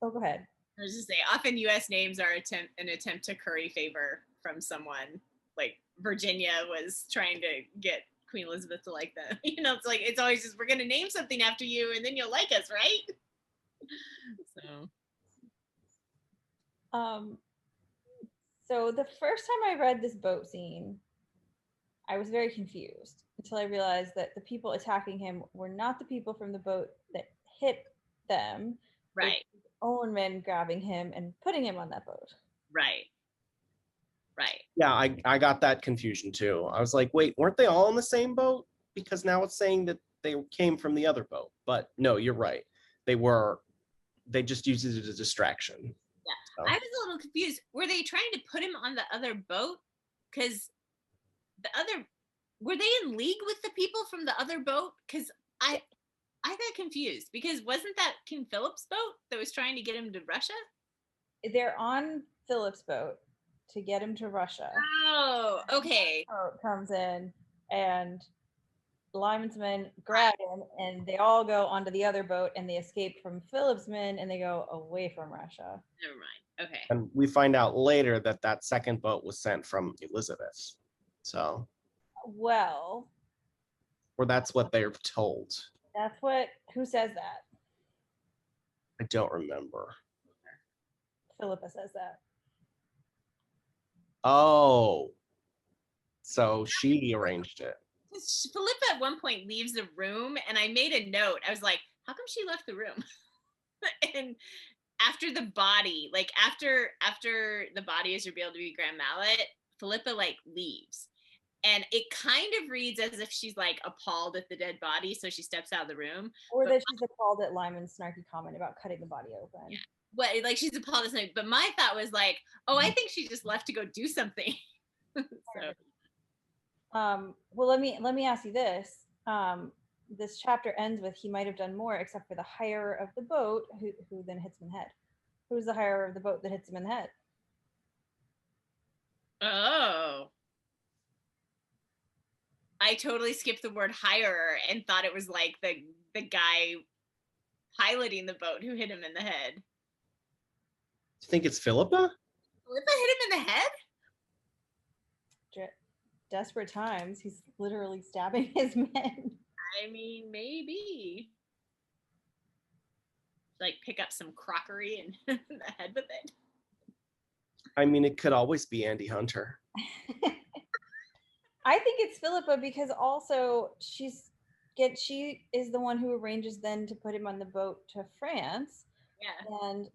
go ahead. I was just saying, often U.S. names are an attempt to curry favor from someone. Like Virginia was trying to get Queen Elizabeth to like them. It's like it's always just we're gonna name something after you, and then you'll like us, right? So. So the first time I read this boat scene, I was very confused until I realized that the people attacking him were not the people from the boat that hit them. Right. His own men grabbing him and putting him on that boat. Right. Right. Yeah, I got that confusion too. I was like, wait, weren't they all in the same boat? Because now it's saying that they came from the other boat. But no, you're right. They just used it as a distraction. Yeah. So. I was a little confused. Were they trying to put him on the other boat? Because were they in league with the people from the other boat? Because I got confused, because wasn't that King Philip's boat that was trying to get him to Russia? They're on Philip's boat to get him to Russia. Oh, okay. Boat comes in and Lymond's men grab him, and they all go onto the other boat, and they escape from Philip's men, and they go away from Russia. Never mind. Okay. And we find out later that second boat was sent from Elizabeth. So. Well. Or that's what they're told. Who says that? I don't remember. Philippa says that. Oh. So she arranged it. Philippa at one point leaves the room, and I made a note. I was like, how come she left the room? And after the body, like after the body is revealed to be Grand Mallet, Philippa like leaves. And it kind of reads as if she's like appalled at the dead body, so she steps out of the room. Or that she's appalled at Lymond's snarky comment about cutting the body open. Yeah. Well, like she's appalled at something. But my thought was like, oh, I think she just left to go do something. So. Well, let me ask you this. This chapter ends with he might have done more, except for the hirer of the boat, who then hits him in the head. Who's the hirer of the boat that hits him in the head? Oh. I totally skipped the word hirer and thought it was like the guy piloting the boat who hit him in the head. Do you think it's Philippa? Philippa hit him in the head? Desperate times. He's literally stabbing his men. I mean, maybe. Like pick up some crockery and the head with it. I mean, it could always be Andy Hunter. I think it's Philippa because also she is the one who arranges then to put him on the boat to France. Yeah. And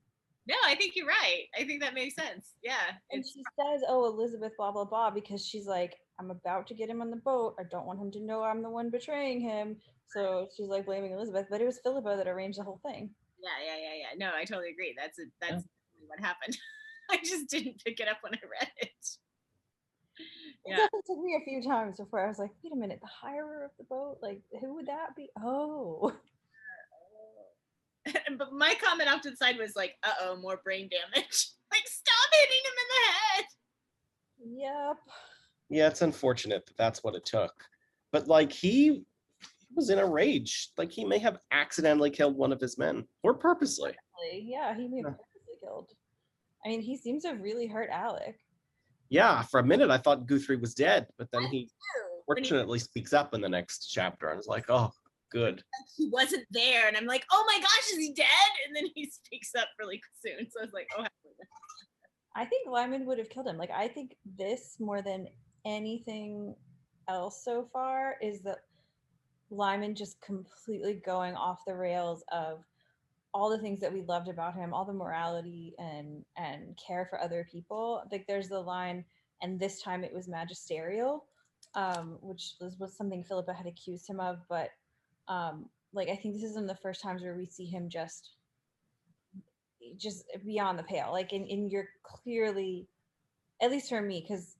no, I think you're right. I think that makes sense. Yeah. And she says, oh, Elizabeth, blah, blah, blah, because she's like, I'm about to get him on the boat. I don't want him to know I'm the one betraying him. So she's like blaming Elizabeth, but it was Philippa that arranged the whole thing. Yeah. No, I totally agree. That's what happened. I just didn't pick it up when I read it. It definitely took me a few times before I was like, wait a minute, the hirer of the boat? Like, who would that be? Oh. But my comment off to the side was like, uh-oh, more brain damage. Like, stop hitting him in the head. Yep. Yeah, it's unfortunate that that's what it took. But like he was in a rage. Like he may have accidentally killed one of his men or purposely. Yeah, he may have purposely killed. I mean, he seems to have really hurt Alec. Yeah, for a minute I thought Guthrie was dead, but then he fortunately speaks up in the next chapter and is like, oh, good. He wasn't there, and I'm like, oh my gosh, is he dead? And then he speaks up really soon. So I was like, oh. I think Lymond would have killed him. Like, I think this more than anything else so far is that Lymond just completely going off the rails of all the things that we loved about him, all the morality and care for other people. Like there's the line, and this time it was magisterial, which was something Philippa had accused him of. But like I think this is one of the first times where we see him just beyond the pale. Like in you're clearly, at least for me, because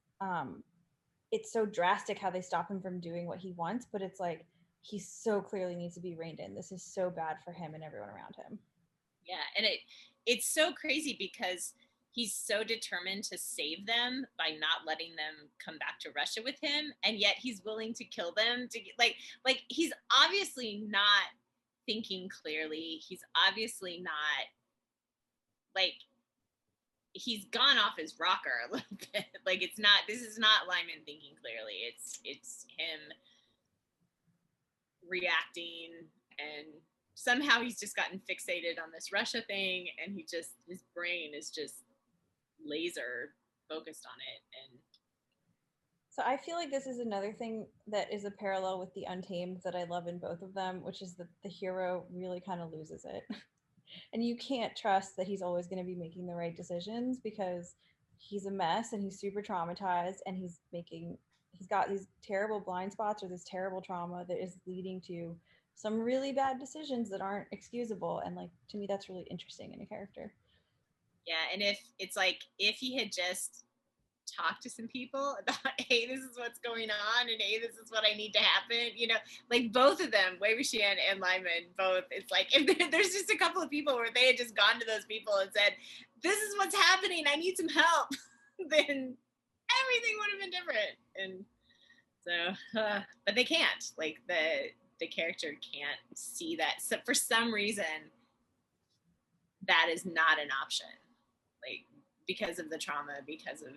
it's so drastic how they stop him from doing what he wants, but it's like he so clearly needs to be reined in. This is so bad for him and everyone around him. Yeah, and it's so crazy because he's so determined to save them by not letting them come back to Russia with him, and yet he's willing to kill them to like he's obviously not thinking clearly. He's obviously not, like, he's gone off his rocker a little bit. Like, this is not Lymond thinking clearly. It's him reacting, and somehow he's just gotten fixated on this Russia thing, and his brain is just laser focused on it. And so I feel like this is another thing that is a parallel with the Untamed that I love in both of them, which is that the hero really kind of loses it. And you can't trust that he's always going to be making the right decisions because he's a mess and he's super traumatized and he's got these terrible blind spots or this terrible trauma that is leading to some really bad decisions that aren't excusable. And like, to me, that's really interesting in a character. yeah, and if he had just talked to some people about, hey, this is what's going on, and hey, this is what I need to happen, like both of them, Wei Wuxian and Lymond, both, it's like if there's just a couple of people where they had just gone to those people and said, this is what's happening, I need some help, then everything would have been different. And so but they can't, like the character can't see that. So for some reason that is not an option, like because of the trauma, because of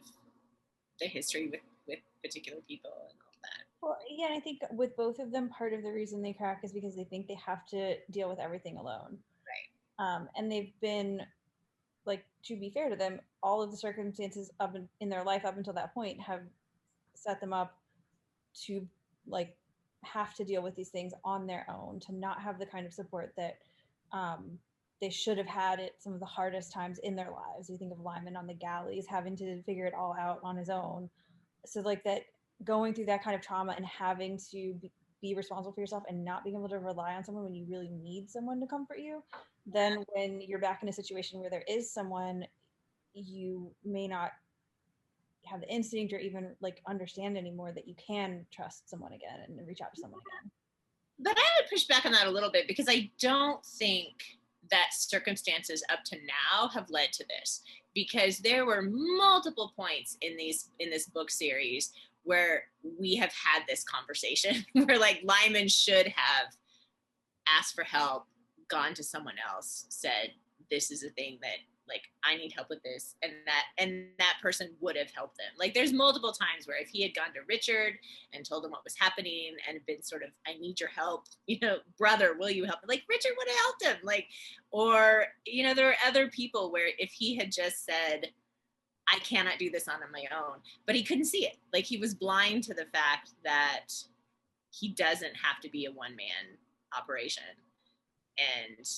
the history with particular people and all that. Well, yeah, I think with both of them, part of the reason they crack is because they think they have to deal with everything alone. Right. And they've been, like, to be fair to them, all of the circumstances in their life up until that point have set them up to, like, have to deal with these things on their own, to not have the kind of support that they should have had at some of the hardest times in their lives. You think of Lymond on the galleys, having to figure it all out on his own. So, like, that going through that kind of trauma and having to be responsible for yourself and not being able to rely on someone when you really need someone to comfort you, then when you're back in a situation where there is someone, you may not have the instinct or even like understand anymore that you can trust someone again and reach out to someone again. But I would push back on that a little bit, because I don't think that circumstances up to now have led to this, because there were multiple points in this book series where we have had this conversation where, like, Lymond should have asked for help, gone to someone else, said, this is a thing that, like, I need help with this, and that person would have helped them. Like, there's multiple times where if he had gone to Richard and told him what was happening and been sort of, I need your help, brother, will you help? Like, Richard would have helped him. Like, or, there are other people where if he had just said, I cannot do this on my own, but he couldn't see it. Like, he was blind to the fact that he doesn't have to be a one-man operation. And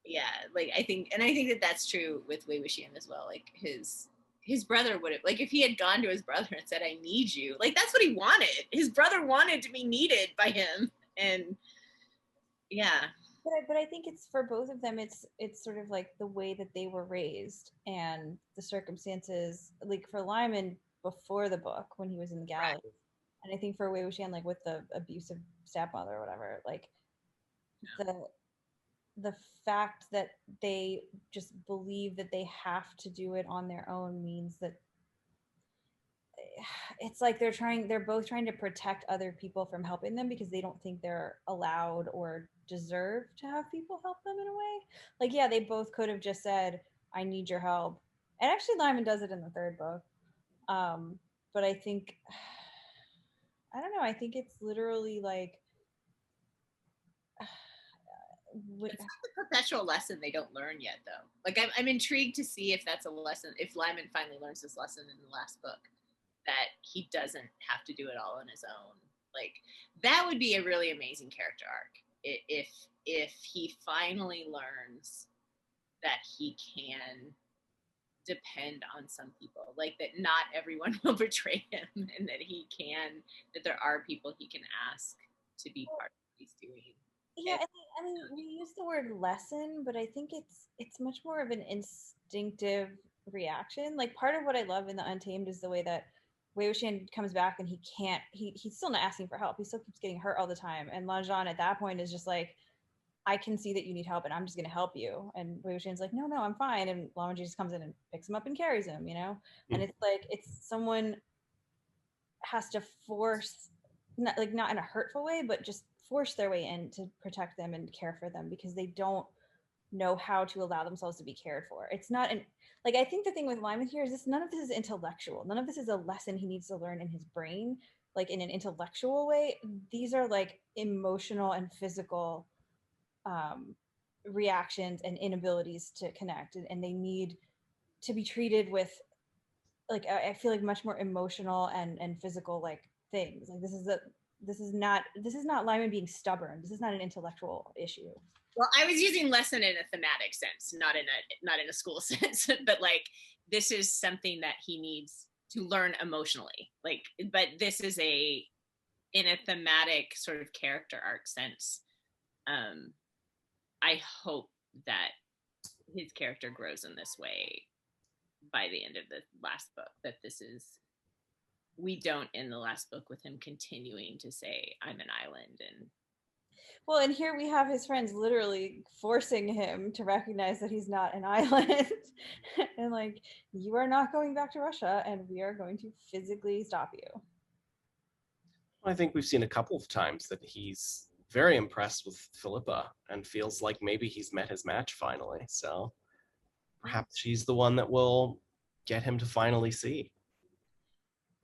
yeah, like, I think that that's true with Wei Wuxian as well. Like, his brother would have, like, if he had gone to his brother and said, I need you, like, that's what he wanted. His brother wanted to be needed by him. And yeah. But I think it's, for both of them, it's sort of like the way that they were raised and the circumstances, like for Lymond before the book when he was in the galleys. Right. And I think for Wei Wuxian, like with the abusive stepmother or whatever, like the fact that they just believe that they have to do it on their own means that it's like they're both trying to protect other people from helping them because they don't think they're allowed or deserve to have people help them in a way. Like, yeah, they both could have just said, I need your help. And actually Lymond does it in the third book. But I think, I don't know, I think it's literally like, it's not the perpetual lesson they don't learn yet, though. Like, I'm intrigued to see if that's a lesson, if Lymond finally learns this lesson in the last book, that he doesn't have to do it all on his own. Like, that would be a really amazing character arc if he finally learns that he can depend on some people, like that not everyone will betray him, and that there are people he can ask to be part of what he's doing. Yeah, I mean, we use the word lesson, but I think it's much more of an instinctive reaction. Like, part of what I love in the Untamed is the way that Wei Wuxian comes back and he's still not asking for help. He still keeps getting hurt all the time. And Lan Zhan at that point is just like, I can see that you need help and I'm just going to help you. And Wei Wuxian's like, no, I'm fine. And Lan Zhan just comes in and picks him up and carries him, And it's like, it's someone has to force, not in a hurtful way, but just force their way in to protect them and care for them because they don't know how to allow themselves to be cared for. It's not an like, I think the thing with Lymond here is this: none of this is intellectual. None of this is a lesson he needs to learn in his brain, like in an intellectual way. These are like emotional and physical reactions and inabilities to connect, and they need to be treated with like, I feel like much more emotional and physical like things. Like this is not Lyman being stubborn. This is not an intellectual issue. Well, I was using lesson in a thematic sense, not in a school sense, but like this is something that he needs to learn emotionally. Like, but this is in a thematic sort of character arc sense. I hope that his character grows in this way by the end of the last book, that we don't end the last book with him continuing to say, I'm an island. And well, and here we have his friends literally forcing him to recognize that he's not an island. And like, you are not going back to Russia, and we are going to physically stop you. I think we've seen a couple of times that he's very impressed with Philippa and feels like maybe he's met his match finally. So perhaps she's the one that will get him to finally see.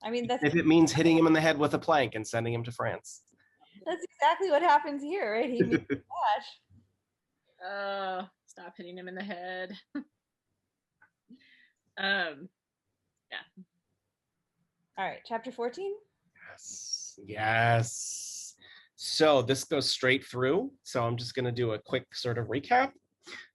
I mean, that's if it means hitting him in the head with a plank and sending him to France. That's exactly what happens here, right? He meets Flash. Stop hitting him in the head. Yeah. All right, chapter 14. Yes. So this goes straight through. So I'm just going to do a quick sort of recap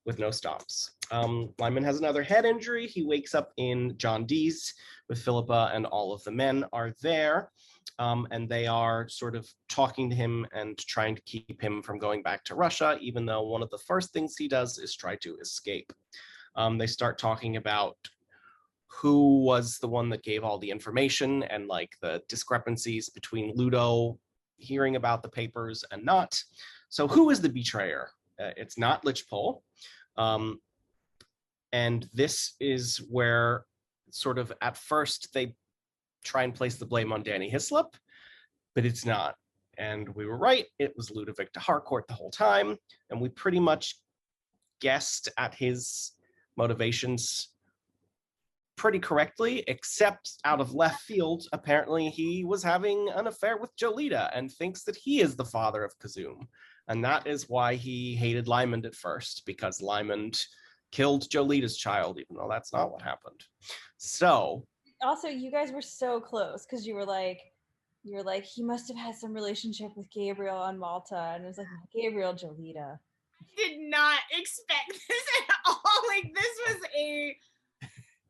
with no stops. Lymond has another head injury. He wakes up in John Dee's with Philippa, and all of the men are there. And they are sort of talking to him and trying to keep him from going back to Russia, even though one of the first things he does is try to escape. They start talking about who was the one that gave all the information and like the discrepancies between Ludo hearing about the papers and not. So who is the betrayer? It's not Lichpole. And this is where sort of at first they try and place the blame on Danny Hislop, but it's not. And we were right. It was Ludovic de Harcourt the whole time. And we pretty much guessed at his motivations pretty correctly, except out of left field, apparently he was having an affair with Jolita and thinks that he is the father of Kazum. And that is why he hated Lymond at first, because Lymond killed Jolita's child, even though that's not what happened. So also, you guys were so close because you were like, he must have had some relationship with Gabriel on Malta, and it was like, Gabriel, Jolita. Did not expect this at all. Like, this was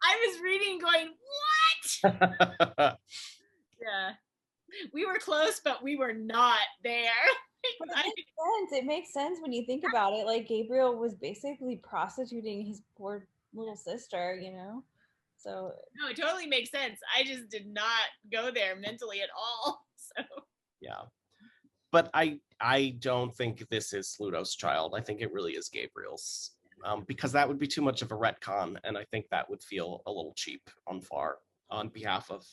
I was reading going, what? Yeah. We were close, but we were not there. But it makes sense. It makes sense when you think about it. Like, Gabriel was basically prostituting his poor little sister, you know? So no, it totally makes sense. I just did not go there mentally at all. So yeah. But I don't think this is Ludo's child. I think it really is Gabriel's. Because that would be too much of a retcon, and I think that would feel a little cheap on behalf of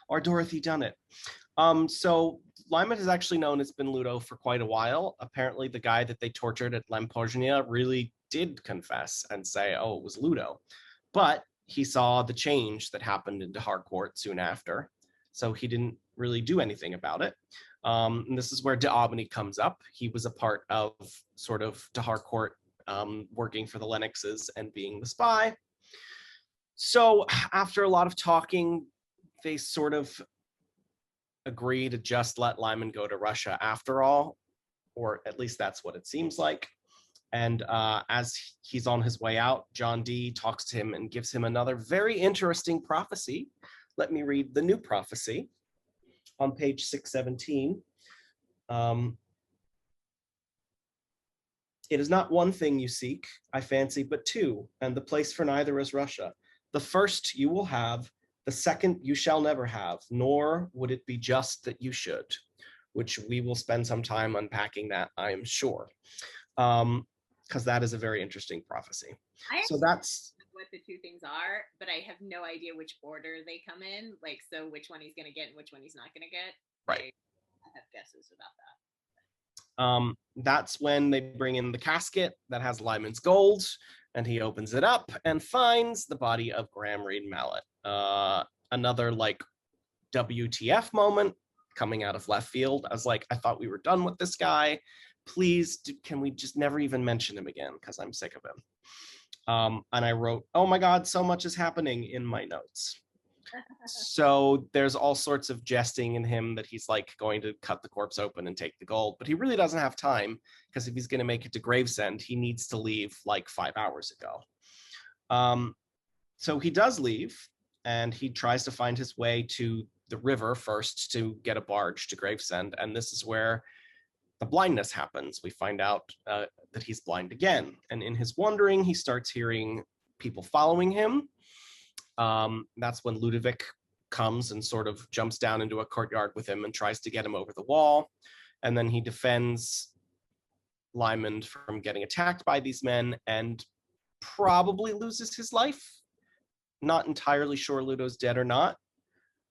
our Dorothy Dunnett. So Lymond has actually known it's been Ludo for quite a while. Apparently the guy that they tortured at Lemporgnia really did confess and say, oh, it was Ludo. But he saw the change that happened in de Harcourt soon after, so he didn't really do anything about it. And this is where de Albany comes up. He was a part of sort of de Harcourt working for the Lennoxes and being the spy. So after a lot of talking, they sort of agree to just let Lymond go to Russia after all, or at least that's what it seems like. And as he's on his way out, John Dee talks to him and gives him another very interesting prophecy. Let me read the new prophecy on page 617. It is not one thing you seek, I fancy, but two, and the place for neither is Russia. The first you will have, the second you shall never have, nor would it be just that you should, which we will spend some time unpacking that, I am sure, because that is a very interesting prophecy. So that's what the two things are, but I have no idea which order they come in, like, so which one he's going to get and which one he's not going to get. Right. I have guesses about that. That's when they bring in the casket that has Lymond's gold, and he opens it up and finds the body of Graham Reed Mallet. Another like WTF moment coming out of left field. I was like, I thought we were done with this guy. Please, can we just never even mention him again? Because I'm sick of him. And I wrote, oh my God, so much is happening in my notes. So there's all sorts of jesting in him that he's like going to cut the corpse open and take the gold, but he really doesn't have time, because if he's going to make it to Gravesend, he needs to leave like 5 hours ago. So he does leave, and he tries to find his way to the river first to get a barge to Gravesend, and this is where the blindness happens. We find out that he's blind again, and in his wandering, he starts hearing people following him. That's when Ludovic comes and sort of jumps down into a courtyard with him and tries to get him over the wall. And then he defends Lymond from getting attacked by these men and probably loses his life. Not entirely sure Ludo's dead or not,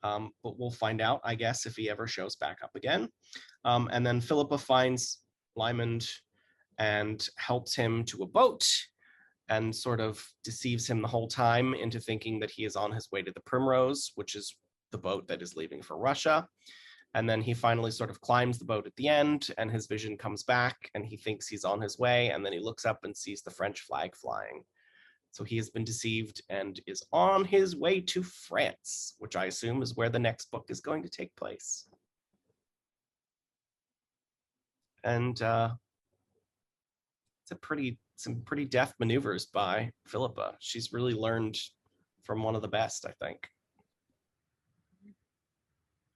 but we'll find out, I guess, if he ever shows back up again. And then Philippa finds Lymond and helps him to a boat, and sort of deceives him the whole time into thinking that he is on his way to the Primrose, which is the boat that is leaving for Russia. And then he finally sort of climbs the boat at the end, and his vision comes back, and he thinks he's on his way, and then he looks up and sees the French flag flying. So he has been deceived and is on his way to France, which I assume is where the next book is going to take place. And it's some pretty deft maneuvers by Philippa. She's really learned from one of the best, I think.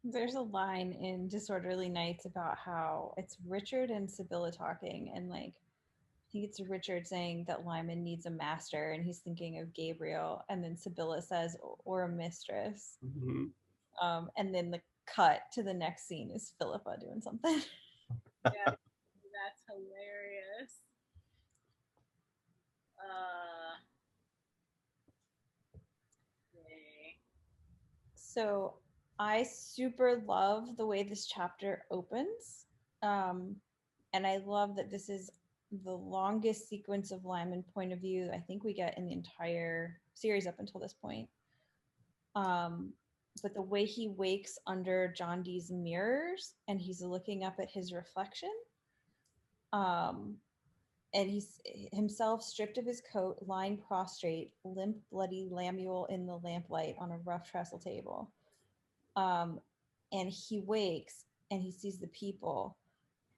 There's a line in Disorderly Nights about how it's Richard and Sibylla talking, and like I think it's Richard saying that Lymond needs a master, and he's thinking of Gabriel, and then Sibylla says, or a mistress. Mm-hmm. And then the cut to the next scene is Philippa doing something. Yeah, that's hilarious. Yay. So I super love the way this chapter opens. And I love that this is the longest sequence of Lymond point of view I think we get in the entire series up until this point. But the way he wakes under John Dee's mirrors and he's looking up at his reflection, and he's himself stripped of his coat, lying prostrate, limp, bloody Lamuel in the lamplight on a rough trestle table. And he wakes and he sees the people.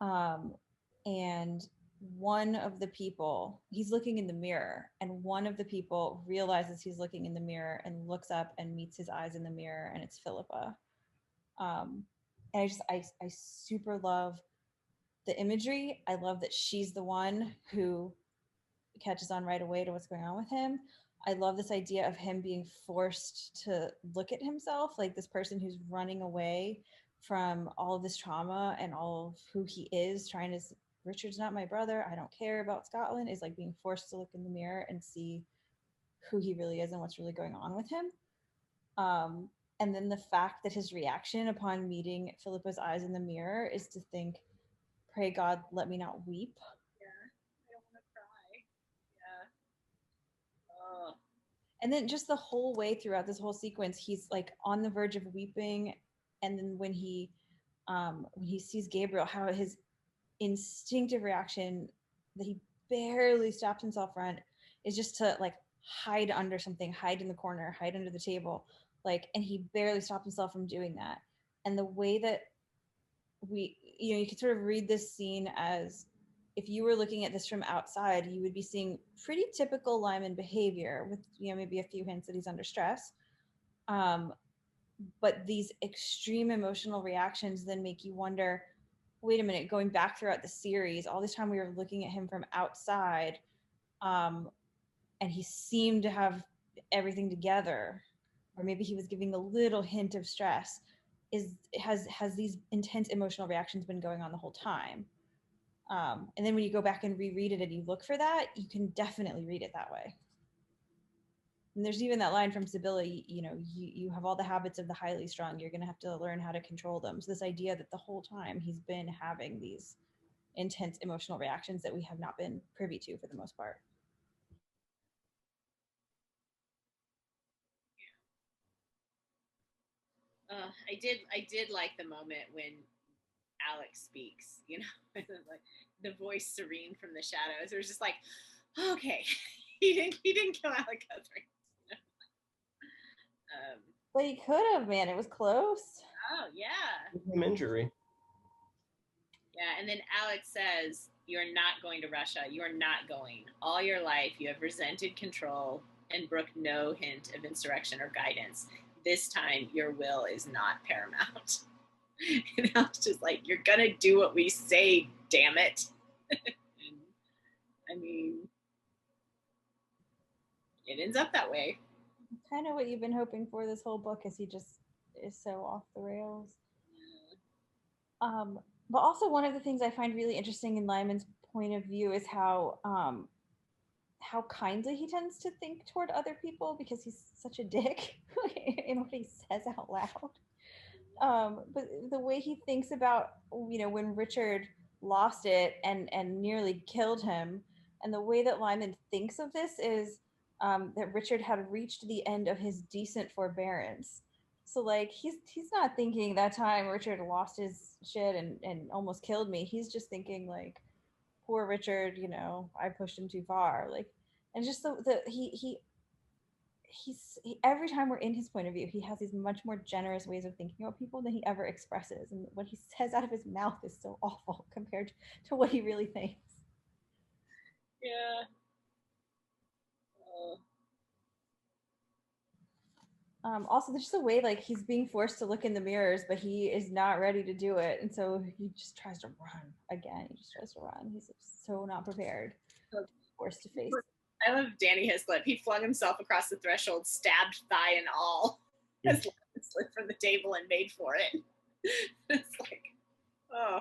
And one of the people, he's looking in the mirror, and one of the people realizes he's looking in the mirror and looks up and meets his eyes in the mirror, and it's Philippa. And I super love the imagery. I love that she's the one who catches on right away to what's going on with him. I love this idea of him being forced to look at himself, like this person who's running away from all of this trauma and all of who he is, trying to, Richard's not my brother, I don't care about Scotland, is like being forced to look in the mirror and see who he really is and what's really going on with him. And then the fact that his reaction upon meeting Philippa's eyes in the mirror is to think, pray God, let me not weep. Yeah, I don't want to cry. Yeah. Oh. And then just the whole way throughout this whole sequence, he's like on the verge of weeping. And then when he sees Gabriel, how his instinctive reaction that he barely stops himself from is just to like hide under something, hide in the corner, hide under the table, like, and he barely stops himself from doing that. And the way that you could sort of read this scene as if you were looking at this from outside, you would be seeing pretty typical Lymond behavior with, maybe a few hints that he's under stress. But these extreme emotional reactions then make you wonder, wait a minute, going back throughout the series, all this time we were looking at him from outside, and he seemed to have everything together, or maybe he was giving a little hint of stress. Has these intense emotional reactions been going on the whole time? And then when you go back and reread it and you look for that, you can definitely read it that way. And there's even that line from Sibylla, you have all the habits of the highly strung. You're going to have to learn how to control them. So this idea that the whole time he's been having these intense emotional reactions that we have not been privy to for the most part. I did like the moment when Alex speaks, you know, like the voice serene from the shadows. It was just like, okay, he didn't kill Alec Guthrie. But he could have, man. It was close. Oh yeah. Some injury. Yeah, and then Alex says, "You're not going to Russia. You are not going. All your life, you have resented control and brooked no hint of insurrection or guidance. This time, your will is not paramount." And I was just like, "You're gonna do what we say, damn it." And, I mean, it ends up that way. Kind of what you've been hoping for this whole book, is he just is so off the rails. But also one of the things I find really interesting in Lymond's point of view is how kindly he tends to think toward other people, because he's such a dick in what he says out loud. But the way he thinks about, when Richard lost it and nearly killed him, and the way that Lymond thinks of this is that Richard had reached the end of his decent forbearance. So like he's not thinking that time Richard lost his shit and almost killed me. He's just thinking like, poor Richard, I pushed him too far. Like, and just every time we're in his point of view, he has these much more generous ways of thinking about people than he ever expresses, and what he says out of his mouth is so awful compared to what he really thinks. Yeah. Also, there's just a way like he's being forced to look in the mirrors, but he is not ready to do it, and so he just tries to run again. He just tries to run. He's so not prepared, forced to face. I love Danny Hislop. He flung himself across the threshold, stabbed thigh and all, as Lymond slid from the table and made for it. It's like, oh.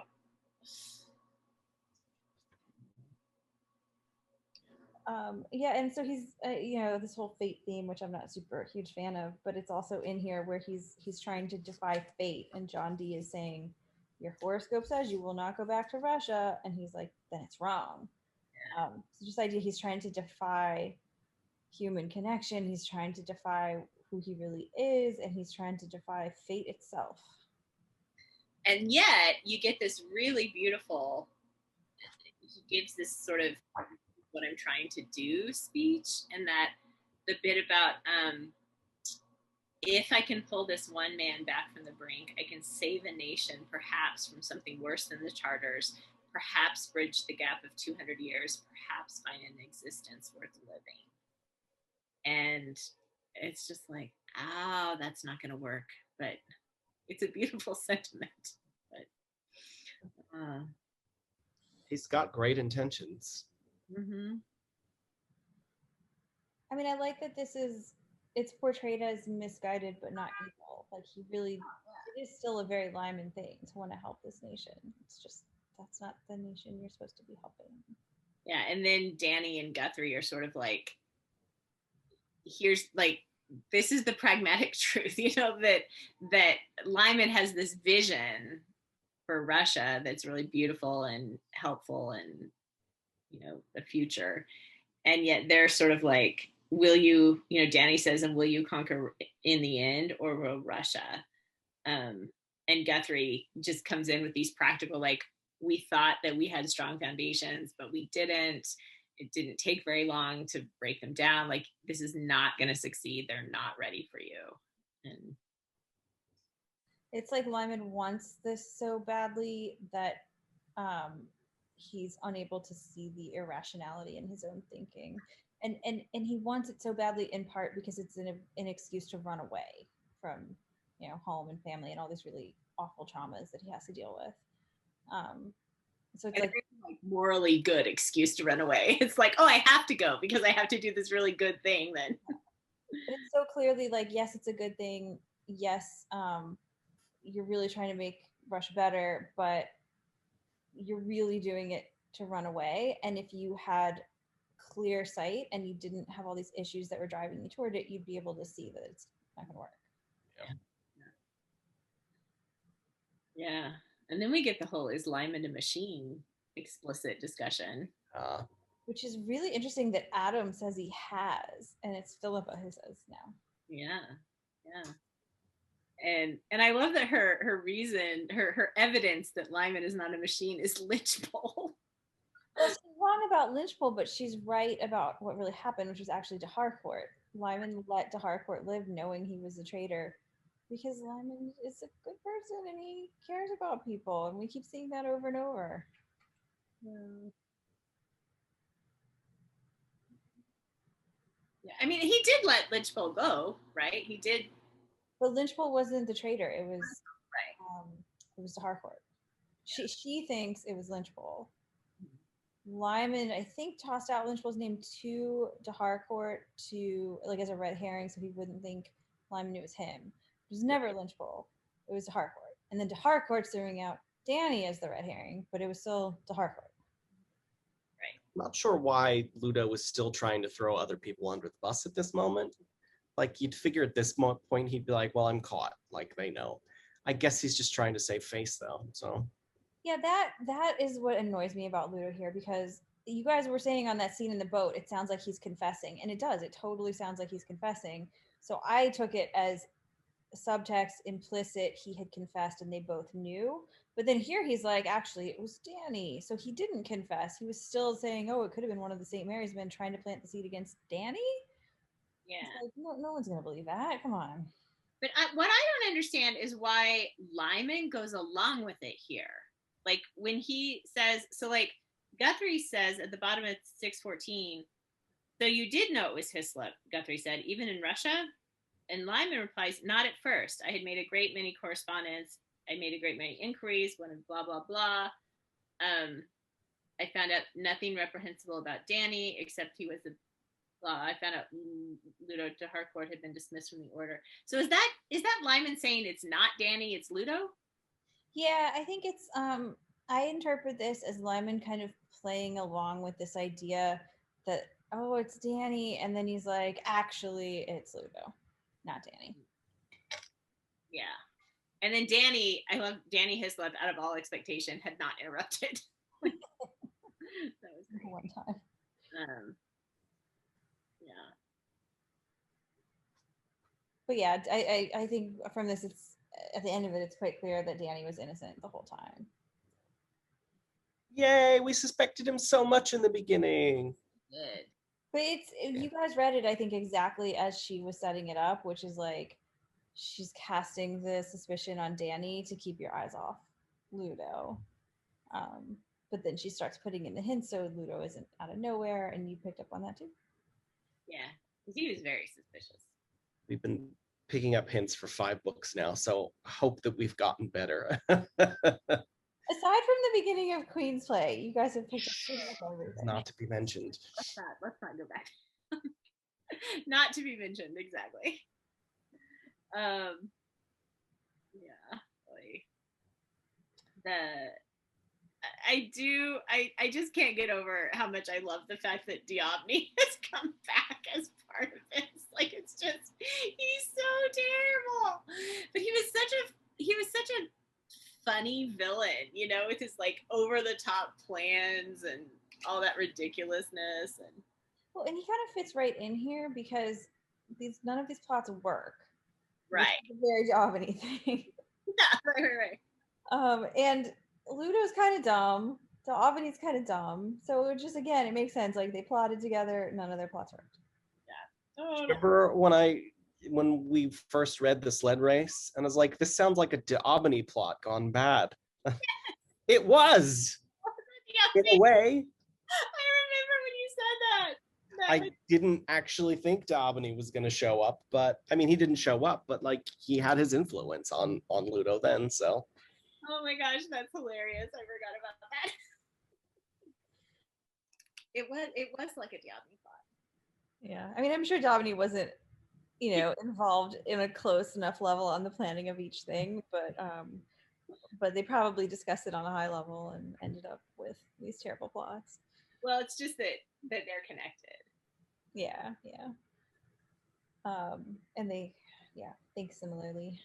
Yeah, and so he's this whole fate theme, which I'm not super huge fan of, but it's also in here where he's trying to defy fate, and John Dee is saying, your horoscope says you will not go back to Russia, and he's like, then it's wrong. So just idea he's trying to defy human connection, he's trying to defy who he really is, and he's trying to defy fate itself. And yet you get this really beautiful, he gives this sort of what I'm trying to do speech, and that the bit about if I can pull this one man back from the brink, I can save a nation, perhaps from something worse than the charters, perhaps bridge the gap of 200 years, perhaps find an existence worth living. And it's just like, oh, that's not going to work, but it's a beautiful sentiment. But he's got great intentions. Mm-hmm. I mean, I like that it's portrayed as misguided but not evil. Like he really, it is still a very Lymond thing to want to help this nation. It's just, that's not the nation you're supposed to be helping. Yeah, and then Danny and Guthrie are sort of like, here's like, this is the pragmatic truth, that Lymond has this vision for Russia that's really beautiful and helpful and, the future. And yet they're sort of like, will you, Danny says, and will you conquer in the end, or will Russia? And Guthrie just comes in with these practical, like, we thought that we had strong foundations, but we didn't. It didn't take very long to break them down. Like, this is not going to succeed. They're not ready for you. And it's like Lymond wants this so badly that he's unable to see the irrationality in his own thinking. And he wants it so badly in part because it's an excuse to run away from, home and family and all these really awful traumas that he has to deal with. So it's like morally good excuse to run away. It's like, oh, I have to go because I have to do this really good thing then. But it's so clearly like, yes, it's a good thing. Yes, you're really trying to make Russia better, but you're really doing it to run away. And if you had clear sight and you didn't have all these issues that were driving you toward it, you'd be able to see that it's not going to work. Yeah. And then we get the whole, is Lymond a machine explicit discussion. Which is really interesting that Adam says he has, and it's Philippa who says no. Yeah. And I love that her reason, her evidence that Lymond is not a machine is lynchpole. Well, she's wrong about lynchpole, but she's right about what really happened, which was actually de Harcourt. Lymond let de Harcourt live knowing he was a traitor because Lymond is a good person and he cares about people, and we keep seeing that over and over. Yeah, I mean, he did let Lynchpole go, right? He did. But Lynchpole wasn't the traitor. It was right. It was de Harcourt. She thinks it was Lynchpole. Lymond, I think, tossed out Lynchpole's name to de Harcourt to like as a red herring, so he wouldn't think Lymond knew it was him. It was never Lynchpole. It was de Harcourt, and then de Harcourt's throwing out Danny as the red herring, but it was still de Harcourt. I'm not sure why Ludo was still trying to throw other people under the bus at this moment. Like, you'd figure at this point he'd be like, well, I'm caught. Like, they know. I guess he's just trying to save face, though. So yeah, that is what annoys me about Ludo here, because you guys were saying on that scene in the boat, it sounds like he's confessing, and it does. It totally sounds like he's confessing. So I took it as subtext implicit he had confessed and they both knew. But then here he's like, actually, it was Danny. So he didn't confess. He was still saying, oh, it could have been one of the St. Mary's men trying to plant the seed against Danny. Yeah. Like, no one's going to believe that. Come on. But what I don't understand is why Lymond goes along with it here. Like when he says, so like Guthrie says at the bottom of 614, though you did know it was Hislop, Guthrie said, even in Russia? And Lymond replies, not at first. I had made a great many correspondence. I made a great many inquiries, one of blah, blah, blah. I found out nothing reprehensible about Danny, except he was a blah. I found out Ludo de Harcourt had been dismissed from the order. So is that Lymond saying it's not Danny, it's Ludo? Yeah, I think it's, I interpret this as Lymond kind of playing along with this idea that, oh, it's Danny. And then he's like, actually, it's Ludo, not Danny. Yeah. And then Danny, I love Danny Hislop, out of all expectation, had not interrupted. That was great. One time. Yeah. But yeah, I think from this, it's at the end of it, it's quite clear that Danny was innocent the whole time. Yay, we suspected him so much in the beginning. Good. But you guys read it, I think, exactly as she was setting it up, which is like, she's casting the suspicion on Danny to keep your eyes off Ludo. But then she starts putting in the hints so Ludo isn't out of nowhere, and you picked up on that too. Yeah, because he was very suspicious. We've been picking up hints for 5 books now, so hope that we've gotten better. Aside from the beginning of Queen's Play, you guys have picked up everything. Not to be mentioned. Let's not go back. Not to be mentioned, exactly. Yeah, like I just can't get over how much I love the fact that Diobny has come back as part of this. Like, it's just, he's so terrible, but he was such a funny villain, you know, with his like over the top plans and all that ridiculously. And well, and he kind of fits right in here because none of these plots work. Right. It's a very Diobny thing. Yeah, right. And Ludo's kind of dumb. Diobny's kind of dumb. So it just, again, it makes sense. Like, they plotted together, none of their plots worked. Yeah. Oh, remember when we first read the sled race, and I was like, this sounds like a Diobny plot gone bad. It was, in a way. I remember when you said that. I didn't actually think Diobny was going to show up, but I mean, he didn't show up, but like, he had his influence on Ludo then, so. Oh my gosh, that's hilarious. I forgot about that. It was like a Diobny plot. Yeah. I mean, I'm sure Diobny wasn't, involved in a close enough level on the planning of each thing, but they probably discussed it on a high level and ended up with these terrible plots. Well, it's just that they're connected. Yeah. And they, think similarly.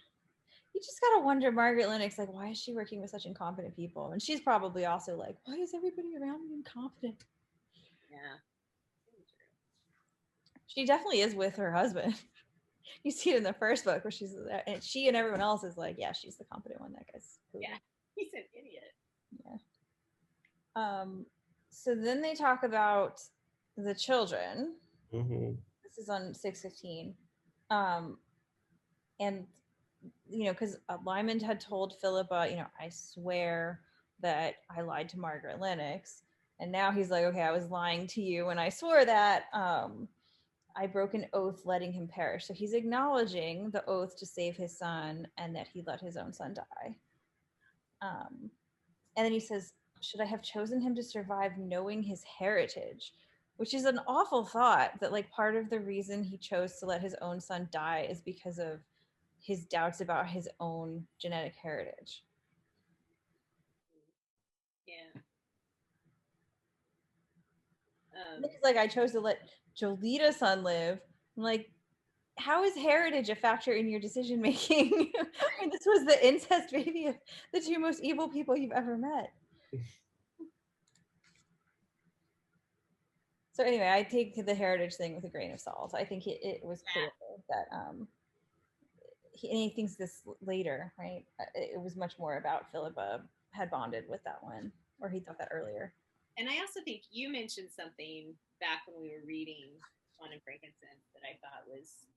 You just gotta wonder, Margaret Lennox, like, why is she working with such incompetent people? And she's probably also like, why is everybody around me incompetent? Yeah. She definitely is with her husband. You see it in the first book where she and everyone else is like, yeah, she's the competent one. That guy's cool. Yeah, he's an idiot. Yeah. So then they talk about the children. Mm-hmm. This is on 6:15. And because Lymond had told Philippa, I swear that I lied to Margaret Lennox, and now he's like, okay, I was lying to you when I swore that. I broke an oath letting him perish. So he's acknowledging the oath to save his son and that he let his own son die. And then he says, should I have chosen him to survive knowing his heritage? Which is an awful thought, that like part of the reason he chose to let his own son die is because of his doubts about his own genetic heritage. Yeah. It's like, I chose to let Jolita's son live. I'm like, how is heritage a factor in your decision making? When this was the incest baby of the two most evil people you've ever met. So anyway, I take the heritage thing with a grain of salt. I think it was clear that he thinks this later, right? It was much more about Philippa had bonded with that one, or he thought that earlier. And I also think you mentioned something back when we were reading Swan and Frankincense that I thought was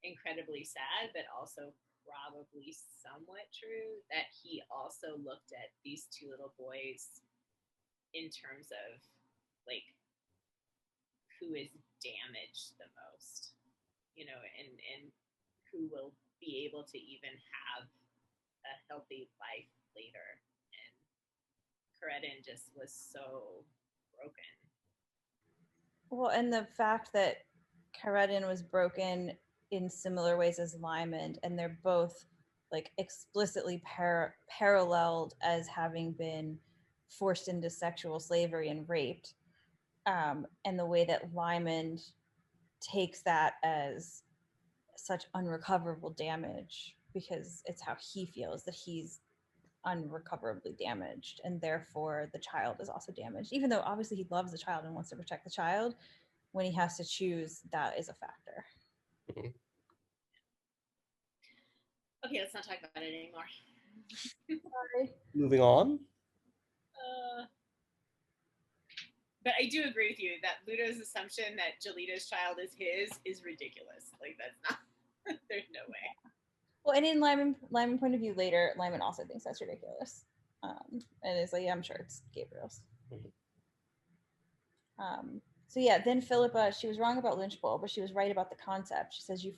incredibly sad, but also probably somewhat true, that he also looked at these two little boys in terms of like who is damaged the most, and who will be able to even have a healthy life later. And Corydon just was so broken. Well, and the fact that Corydon was broken in similar ways as Lymond, and they're both like explicitly paralleled as having been forced into sexual slavery and raped, and the way that Lymond takes that as such unrecoverable damage because it's how he feels, that he's unrecoverably damaged, and therefore the child is also damaged, even though obviously he loves the child and wants to protect the child. When he has to choose, that is a factor. Mm-hmm. Okay, let's not talk about it anymore. Sorry. Moving on. But I do agree with you that Ludo's assumption that Jolita's child is his is ridiculous. Like, that's not, there's no way. Well, and in Lymond point of view later, Lymond also thinks that's ridiculous. And is like, yeah, I'm sure it's Gabriel's. So yeah, then Philippa, she was wrong about Lynchbull, but she was right about the concept. She says, you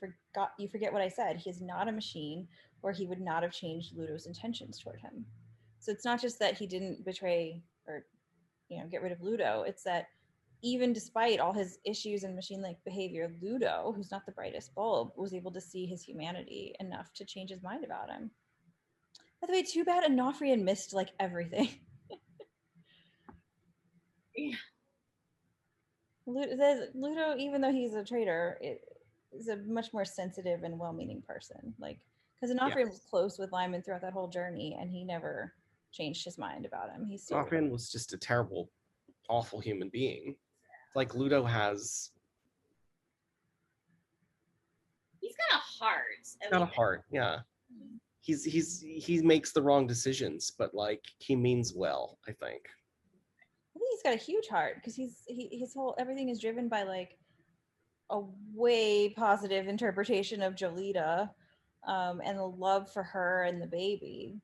forget what I said. He is not a machine, or he would not have changed Ludo's intentions toward him. So it's not just that he didn't betray or get rid of Ludo. It's that even despite all his issues and machine-like behavior, Ludo, who's not the brightest bulb, was able to see his humanity enough to change his mind about him. By the way, too bad Onofrian missed like everything. Yeah. Ludo, even though he's a traitor, is a much more sensitive and well-meaning person. Like, because Onofrian was close with Lymond throughout that whole journey, and he never changed his mind about him. He's still Onofrian was just a terrible, awful human being. Like Ludo has. He's got a heart. He's got a heart, yeah. He makes the wrong decisions, but like he means well, I think. I think he's got a huge heart because his whole everything is driven by like a way positive interpretation of Jolita, and the love for her and the baby,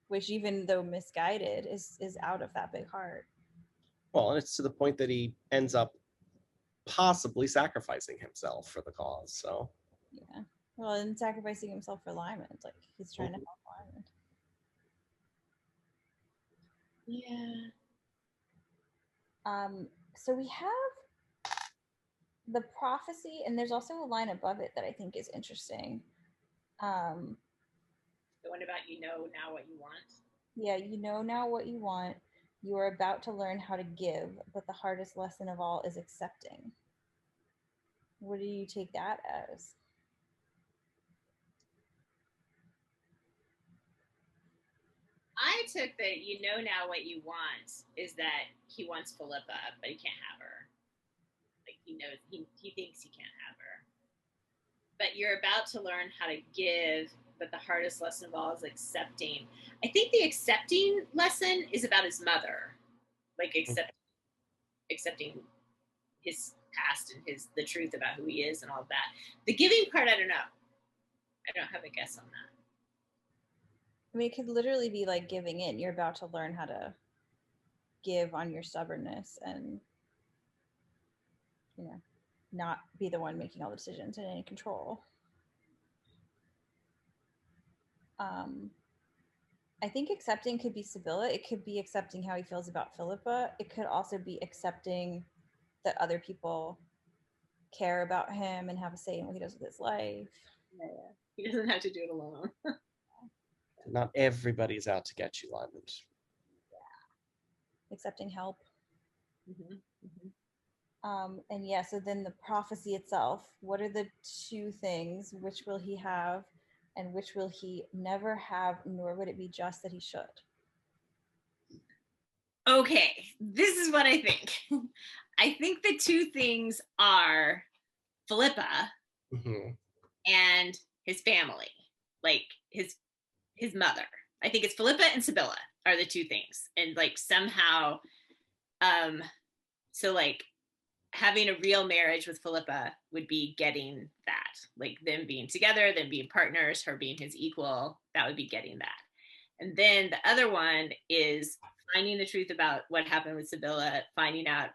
which even though misguided is out of that big heart. Well, and it's to the point that he ends up possibly sacrificing himself for the cause. So yeah, well, and sacrificing himself for Lymond, like he's trying to help Lymond. Yeah. So we have the prophecy, and there's also a line above it that I think is interesting. The one about now what you want. Yeah, you know now what you want. You are about to learn how to give, but the hardest lesson of all is accepting. What do you take that as? took that now what you want is that he wants Philippa, but he can't have her. Like he knows he thinks he can't have her. But you're about to learn how to give, but the hardest lesson of all is accepting. I think the accepting lesson is about his mother, like accepting his past and the truth about who he is and all of that. The giving part, I don't know. I don't have a guess on that. I mean, it could literally be like giving in. You're about to learn how to give on your stubbornness and, not be the one making all the decisions and in control. I think accepting could be Sibylla. It could be accepting how he feels about Philippa. It could also be accepting that other people care about him and have a say in what he does with his life. Yeah. He doesn't have to do it alone. Not everybody's out to get you, Lymond. Yeah. Accepting help. Mm-hmm. Mm-hmm. And yeah, so then the prophecy itself, what are the two things? Which will he have and which will he never have, nor would it be just that he should? Okay, this is what I think. I think the two things are Philippa and his family, like his mother. I think it's Philippa and Sibylla are the two things. And like somehow, so like having a real marriage with Philippa would be getting that, like them being together, them being partners, her being his equal, that would be getting that. And then the other one is finding the truth about what happened with Sibylla, finding out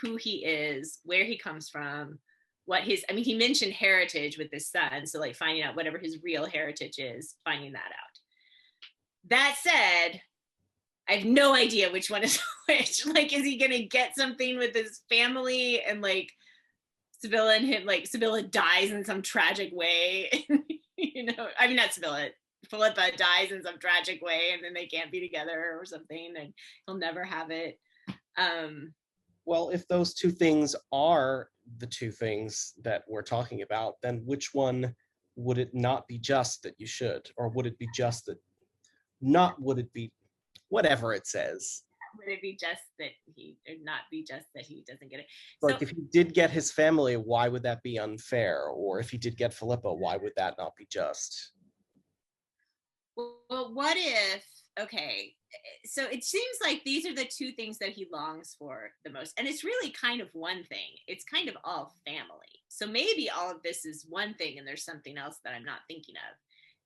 who he is, where he comes from, he mentioned heritage with his son. So like finding out whatever his real heritage is, finding that out. That said, I have no idea which one is which. Like, is he going to get something with his family and like Sibylla and him, like Sibylla dies in some tragic way? Not Sibylla, Philippa dies in some tragic way and then they can't be together or something and he'll never have it. Well, if those two things are the two things that we're talking about, then which one would it not be just that you should? Or would it be just that, would it be, whatever it says? Would it be just that or not be just that he doesn't get it? Like if he did get his family, why would that be unfair? Or if he did get Philippa, why would that not be just? Well, what if, okay, so it seems like these are the two things that he longs for the most. And it's really kind of one thing. It's kind of all family. So maybe all of this is one thing and there's something else that I'm not thinking of.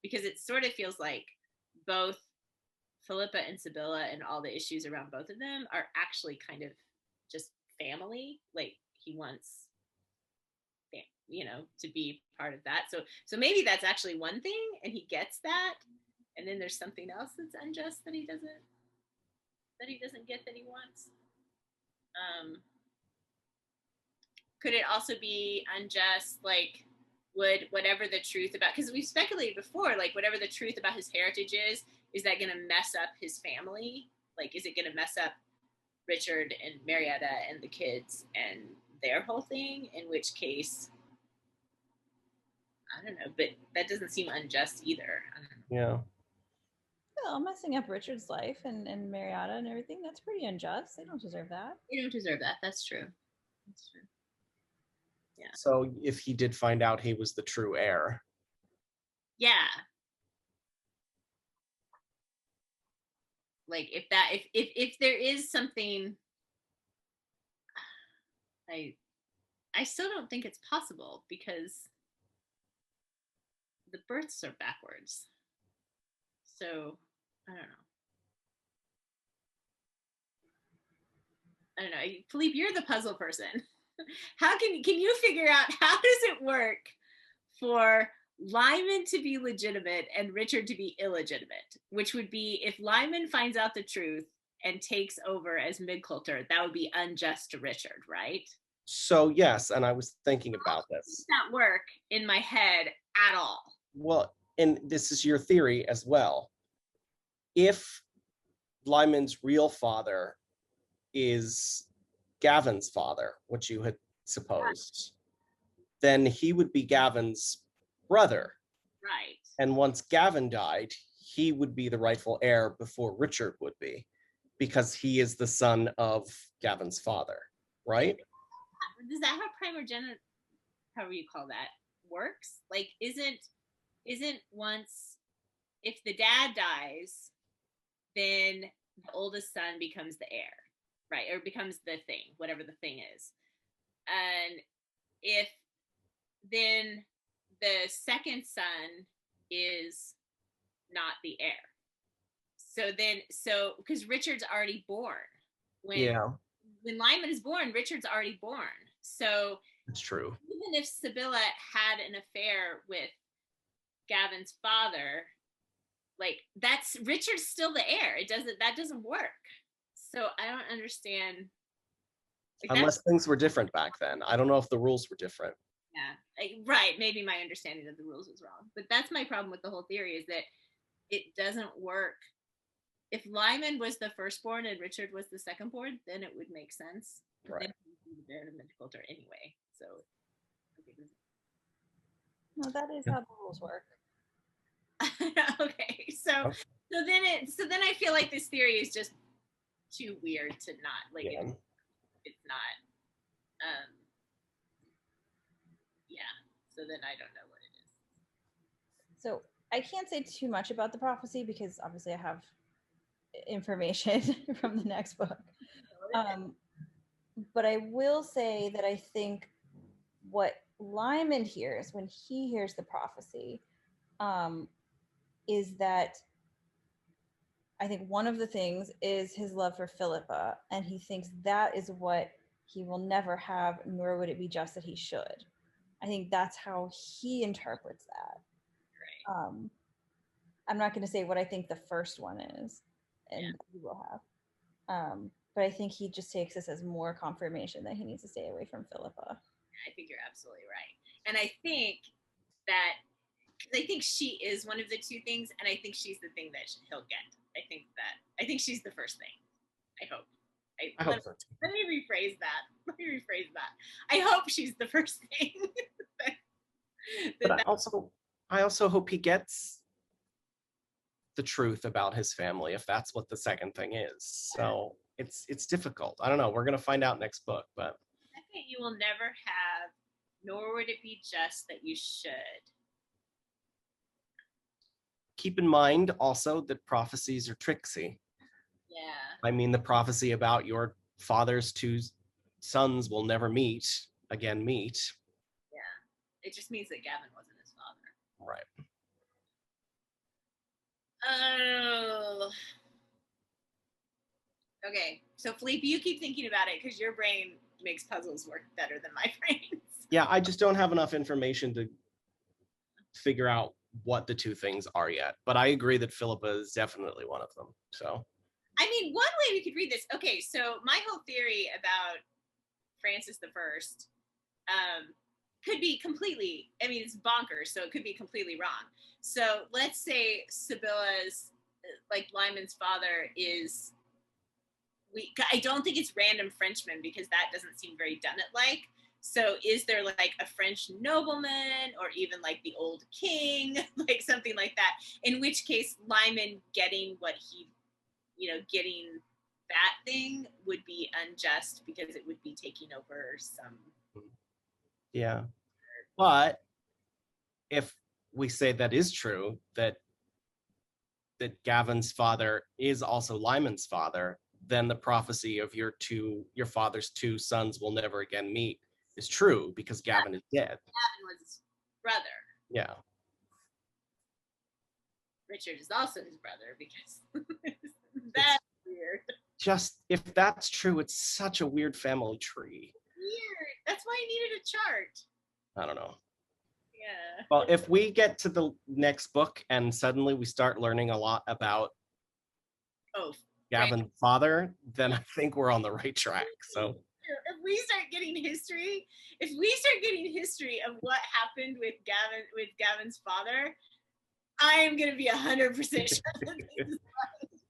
Because it sort of feels like both Philippa and Sibylla and all the issues around both of them are actually kind of just family. Like he wants, to be part of that. So maybe that's actually one thing and he gets that. And then there's something else that's unjust that he doesn't get that he wants. Could it also be unjust, like would whatever the truth about, because we've speculated before, like whatever the truth about his heritage is that going to mess up his family? Like, is it going to mess up Richard and Marietta and the kids and their whole thing? In which case, I don't know, but that doesn't seem unjust either. I don't know. Yeah. Well, messing up Richard's life and Marietta and everything, that's pretty unjust. They don't deserve that. They don't deserve that. That's true. That's true. Yeah. So if he did find out he was the true heir. Yeah. Like if there is something, I still don't think it's possible because the births are backwards. So I don't know. Philippe, you're the puzzle person. How can you figure out how does it work for Lymond to be legitimate and Richard to be illegitimate? Which would be if Lymond finds out the truth and takes over as Midcoulter, that would be unjust to Richard, right? So yes, and I was thinking about this. Does that work in my head at all? Well, and this is your theory as well. If Lymond's real father is Gavin's father, which you had supposed, then he would be Gavin's brother. Right. And once Gavin died, he would be the rightful heir before Richard would be, because he is the son of Gavin's father, right? Does that how primogeniture, however you call that, works? Like, isn't once, if the dad dies, then the oldest son becomes the heir, right? Or becomes the thing, whatever the thing is. And if then the second son is not the heir. So because Richard's already born. When Lymond is born, Richard's already born. So it's true. Even if Sibylla had an affair with Gavin's father, like, that's Richard's still the heir. That doesn't work. So I don't understand. Like, unless things were different back then. I don't know if the rules were different. Yeah, right. Maybe my understanding of the rules was wrong. But that's my problem with the whole theory, is that it doesn't work. If Lymond was the firstborn and Richard was the secondborn, then it would make sense. Right. Then he would be the Baron of Minnecoulter anyway. So no, that is how the rules work. okay, so then I feel like this theory is just too weird to not like. Yeah. It's not. Yeah. So then I don't know what it is. So I can't say too much about the prophecy because obviously I have information from the next book. But I will say that I think what Lymond hears when he hears the prophecy is that I think one of the things is his love for Philippa, and he thinks that is what he will never have, nor would it be just that he should. I think that's how he interprets that. Right. I'm not going to say what I think the first one is, and he will have. But I think he just takes this as more confirmation that he needs to stay away from Philippa. I think you're absolutely right. And I think she is one of the two things, and I think she's the thing that he'll get. I think she's the first thing. I hope. I hope so too. Let me rephrase that. I hope she's the first thing. But I also hope he gets the truth about his family, if that's what the second thing is. So it's difficult. I don't know. We're gonna find out next book, but second, you will never have, nor would it be just that you should. keep in mind also that prophecies are tricksy. Yeah. I mean, the prophecy about your father's two sons will never meet. Yeah. It just means that Gavin wasn't his father. Right. Oh. Okay. So Philippe, you keep thinking about it because your brain makes puzzles work better than my brain. Yeah, I just don't have enough information to figure out what the two things are yet. But I agree that Philippa is definitely one of them. So I mean, one way we could read this. Okay, so my whole theory about Francis the First could be completely, I mean, it's bonkers, so it could be completely wrong. So let's say Sibylla's, like Lymond's father is, I don't think it's random Frenchman because that doesn't seem very Dunnett-like. So is there like a French nobleman or even like the old king, like something like that? In which case Lymond getting what he, getting that thing would be unjust because it would be taking over some. Yeah. But if we say that is true, that Gavin's father is also Lymond's father, then the prophecy of your father's two sons will never again meet is true because Gavin is dead. Gavin was his brother. Yeah. Richard is also his brother because that's weird. Just if that's true, it's such a weird family tree. Weird. That's why I needed a chart. I don't know. Yeah. Well, if we get to the next book and suddenly we start learning a lot about Gavin's father, then I think we're on the right track. So if we start getting history of what happened with Gavin's father, I am going to be 100% sure.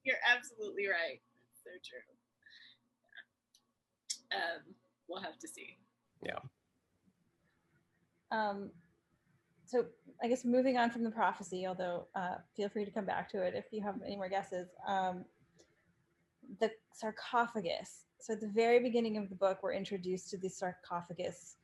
You're absolutely right. So true. We'll have to see. Yeah. so I guess moving on from the prophecy, although feel free to come back to it if you have any more guesses. The sarcophagus. So at the very beginning of the book, we're introduced to the sarcophagus,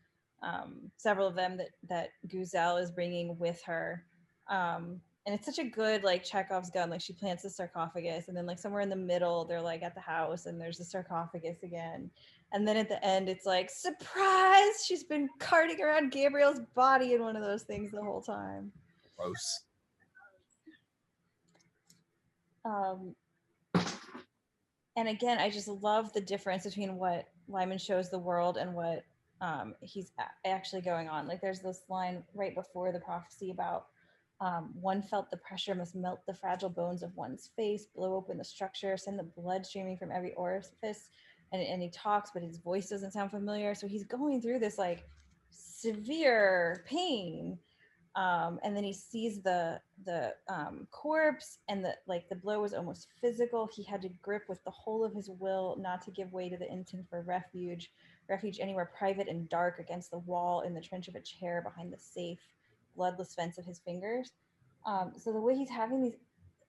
several of them that Guzel is bringing with her. And it's such a good like Chekhov's gun. Like she plants the sarcophagus, and then like somewhere in the middle, they're like at the house, and there's the sarcophagus again. And then at the end, it's like surprise! She's been carting around Gabriel's body in one of those things the whole time. Gross. And again, I just love the difference between what Lymond shows the world and what he's actually going on. Like there's this line right before the prophecy about one felt the pressure must melt the fragile bones of one's face, blow open the structure, send the blood streaming from every orifice. And he talks, but his voice doesn't sound familiar. So he's going through this like severe pain. And then he sees the corpse, and the blow was almost physical. He had to grip with the whole of his will not to give way to the instinct for refuge anywhere private and dark, against the wall, in the trench of a chair, behind the safe bloodless fence of his fingers. So the way he's having these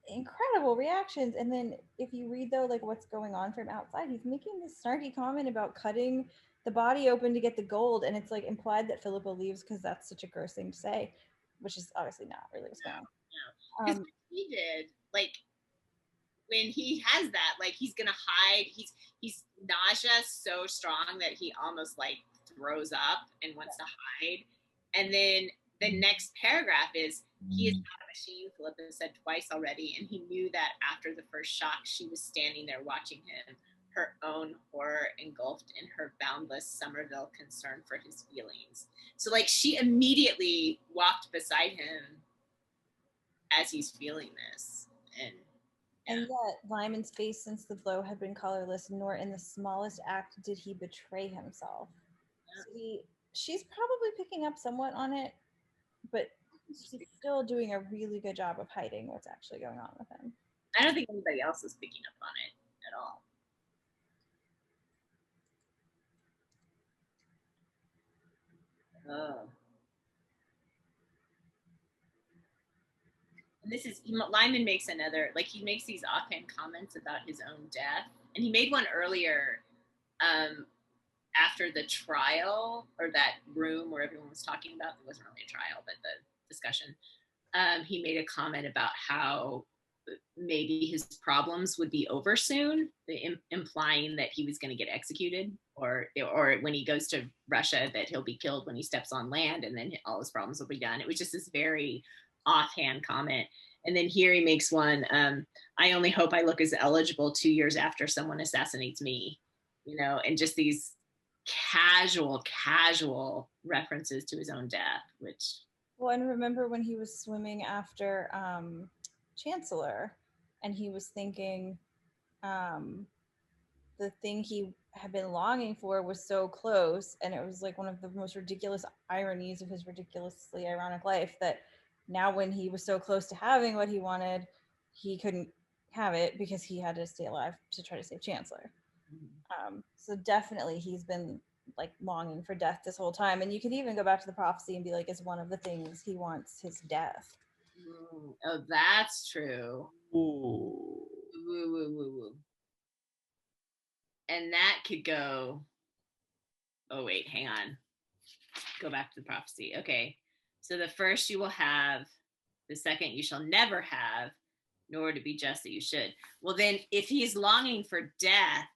incredible reactions, and then if you read though like what's going on from outside, he's making this snarky comment about cutting the body open to get the gold, and it's like implied that Philippe leaves because that's such a gross thing to say, which is obviously not really what's going on. Because he did, like, when he has that, like, he's gonna hide. He's nausea so strong that he almost like throws up and wants to hide. And then the next paragraph is, he is not a machine, Philippe has said twice already, and he knew that after the first shock, she was standing there watching him, her own horror engulfed in her boundless Somerville concern for his feelings. So like she immediately walked beside him as he's feeling this. And yet Lymond's face since the blow had been colorless, nor in the smallest act did he betray himself. Yeah. So she's probably picking up somewhat on it, but she's still doing a really good job of hiding what's actually going on with him. I don't think anybody else is picking up on it at all. Oh. And this is, Lymond makes another, like he makes these offhand comments about his own death. And he made one earlier after the trial, or that room where everyone was talking about, it wasn't really a trial, but the discussion. He made a comment about how maybe his problems would be over soon, implying that he was going to get executed, or when he goes to Russia, that he'll be killed when he steps on land, and then all his problems will be done. It was just this very offhand comment. And then here he makes one, I only hope I look as eligible 2 years after someone assassinates me, and just these casual references to his own death, which... Well, and remember when he was swimming after Chancellor, and he was thinking the thing he had been longing for was so close, and it was like one of the most ridiculous ironies of his ridiculously ironic life, that now when he was so close to having what he wanted, he couldn't have it because he had to stay alive to try to save Chancellor. So definitely he's been like longing for death this whole time, and you could even go back to the prophecy and be like, it's one of the things he wants, his death. Oh, that's true. Ooh. Woo. And that could go, oh wait, hang on, go back to the prophecy. Okay, so the first you will have, the second you shall never have, nor to be just that you should. Well then, if he's longing for death,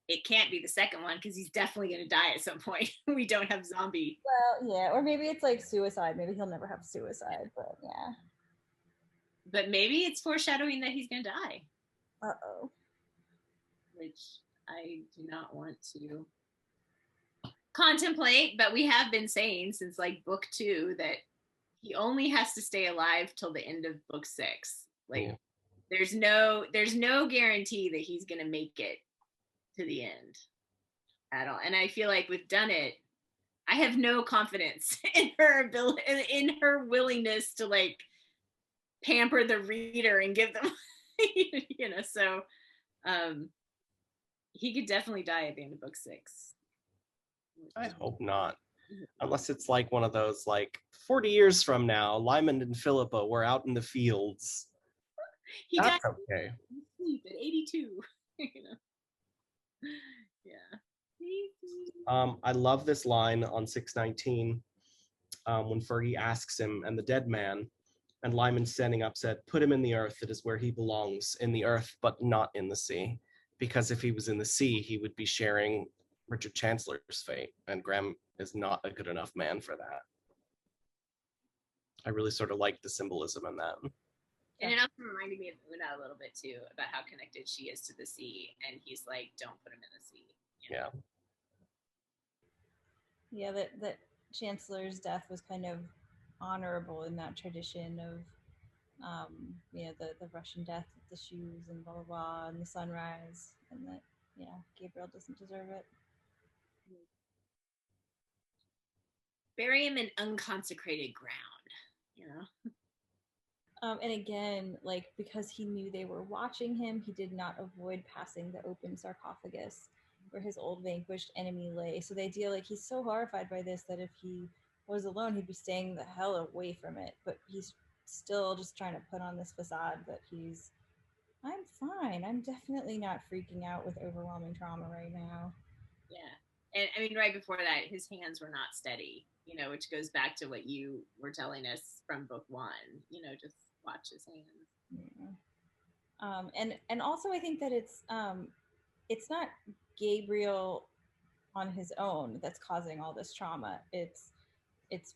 it can't be the second one, because he's definitely going to die at some point. We don't have zombie. Well, yeah, or maybe it's like suicide. Maybe he'll never have suicide, but yeah. But maybe it's foreshadowing that he's going to die. Uh-oh. Which I do not want to contemplate, but we have been saying since like book 2 that he only has to stay alive till the end of book 6. Like, there's no guarantee that he's going to make it to the end at all. And I feel like with Dunnett, I have no confidence in her ability, in her willingness to like pamper the reader and give them, so he could definitely die at the end of book 6. I hope not. Unless it's like one of those, like, 40 years from now, Lymond and Philippa were out in the fields. He That's died okay. in sleep at 82. You know? Yeah. I love this line on 619 when Fergie asks him, and the dead man, and Lyman standing up said, put him in the earth, it is where he belongs, in the earth, but not in the sea. Because if he was in the sea, he would be sharing Richard Chancellor's fate, and Graham is not a good enough man for that. I really sort of like the symbolism in that. And it also reminded me of Una a little bit too, about how connected she is to the sea. And he's like, don't put him in the sea. You know? Yeah, that Chancellor's death was kind of honorable in that tradition of, the Russian death with the shoes and blah, blah, blah, and the sunrise, and that, Gabriel doesn't deserve it. Bury him in unconsecrated ground, you know? And again, like, because he knew they were watching him, he did not avoid passing the open sarcophagus where his old vanquished enemy lay. So the idea, like, he's so horrified by this that if he was alone, he'd be staying the hell away from it. But he's still just trying to put on this facade that I'm fine. I'm definitely not freaking out with overwhelming trauma right now. Yeah. And I mean, right before that, his hands were not steady, you know, which goes back to what you were telling us from book one, you know, just watch his hands. Yeah. And also I think that it's not Gabriel on his own that's causing all this trauma. It's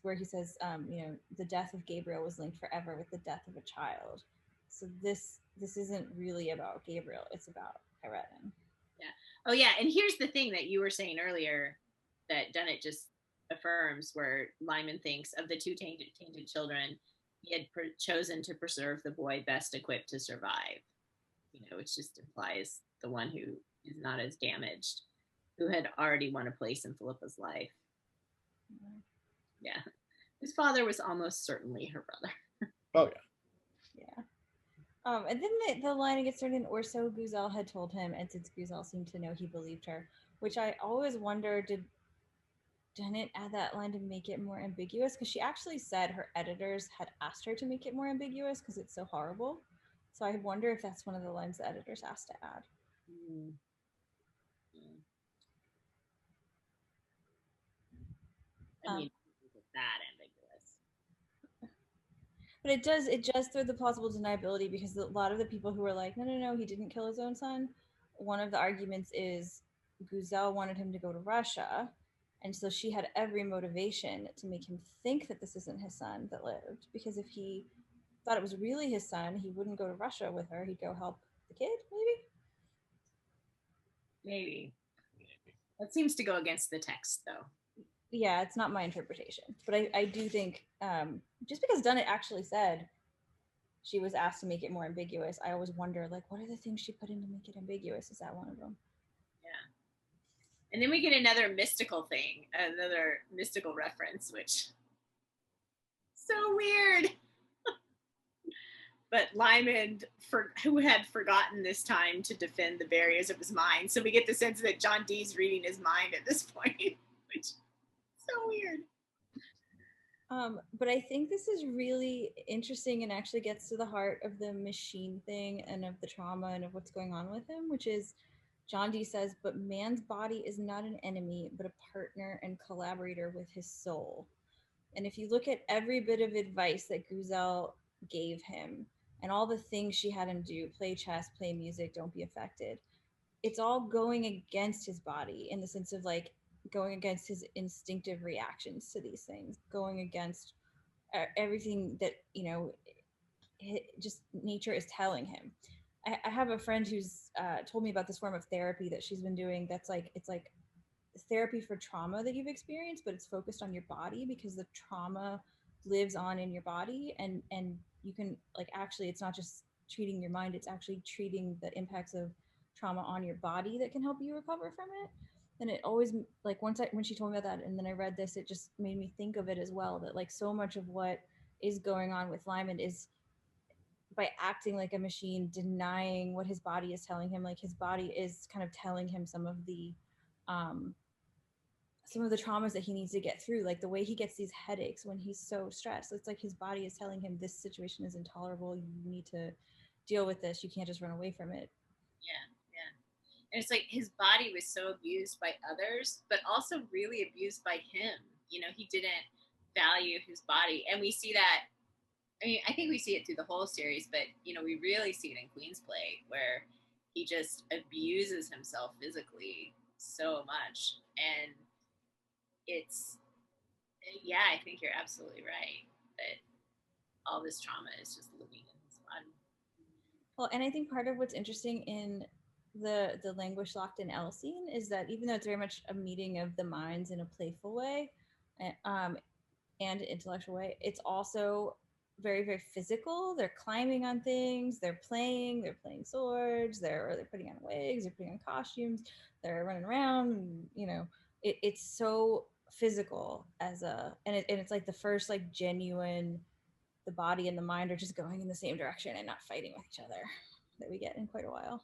where he says, the death of Gabriel was linked forever with the death of a child. So this isn't really about Gabriel. It's about Chiretin. Yeah. Oh, yeah. And here's the thing that you were saying earlier that Dunnett just affirms, where Lyman thinks of the two tainted children, he had chosen to preserve the boy best equipped to survive. You know, which just implies the one who is not as damaged, who had already won a place in Philippa's life. Mm-hmm. Yeah. His father was almost certainly her brother. Oh, yeah. Yeah. And then the line gets started, or so Guzel had told him, and since Guzel seemed to know, he believed her, which I always wonder, did Dunnett add that line to make it more ambiguous? Because she actually said her editors had asked her to make it more ambiguous because it's so horrible. So I wonder if that's one of the lines the editors asked to add. Mm. I mean, it's that ambiguous. But it does throw the plausible deniability, because a lot of the people who are like, no, he didn't kill his own son. One of the arguments is Guzel wanted him to go to Russia. And so she had every motivation to make him think that this isn't his son that lived. Because if he thought it was really his son, he wouldn't go to Russia with her. He'd go help the kid, maybe. That seems to go against the text, though. Yeah, it's not my interpretation. But I do think, just because Dunnett actually said she was asked to make it more ambiguous, I always wonder, like, what are the things she put in to make it ambiguous? Is that one of them? Yeah. And then we get another mystical thing, another mystical reference, which so weird. But Lymond, who had forgotten this time to defend the barriers of his mind. So we get the sense that John Dee's reading his mind at this point, which is so weird. But I think this is really interesting and actually gets to the heart of the machine thing and of the trauma and of what's going on with him, which is John Dee says, but man's body is not an enemy, but a partner and collaborator with his soul. And if you look at every bit of advice that Guzel gave him and all the things she had him do, play chess, play music, don't be affected, it's all going against his body, in the sense of, like, going against his instinctive reactions to these things, going against everything that, just nature is telling him. I have a friend who's told me about this form of therapy that she's been doing that's like, it's like therapy for trauma that you've experienced, but it's focused on your body, because the trauma lives on in your body, and you can, like, actually, it's not just treating your mind, it's actually treating the impacts of trauma on your body that can help you recover from it. And it always, like, when she told me about that, and then I read this, it just made me think of it as well, that, like, so much of what is going on with Lymond is by acting like a machine, denying what his body is telling him. Like, his body is kind of telling him some of the some of the traumas that he needs to get through, like the way he gets these headaches when he's so stressed. It's like his body is telling him this situation is intolerable. You need to deal with this. You can't just run away from it. Yeah. And it's like his body was so abused by others, but also really abused by him. You know, he didn't value his body. And we see that, I mean, I think we see it through the whole series, but, you know, we really see it in Queen's Play, where he just abuses himself physically so much. And it's, yeah, I think you're absolutely right that all this trauma is just living in his body. Well, and I think part of what's interesting in the languish locked in L scene is that even though it's very much a meeting of the minds in a playful way, and intellectual way, it's also very, very physical. They're climbing on things, they're playing swords, they're putting on wigs, they're putting on costumes, they're running around, you know, it's so physical as a, and it's like the first like genuine, the body and the mind are just going in the same direction and not fighting with each other that we get in quite a while.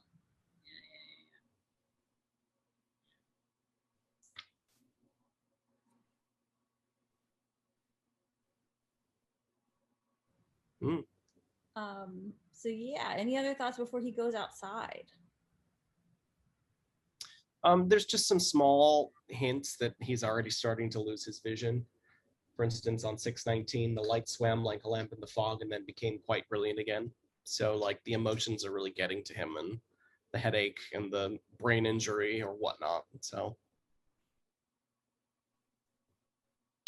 So yeah, any other thoughts before he goes outside? There's just some small hints that he's already starting to lose his vision. For instance, on 619, the light swam like a lamp in the fog and then became quite brilliant again. So like the emotions are really getting to him, and the headache and the brain injury or whatnot. So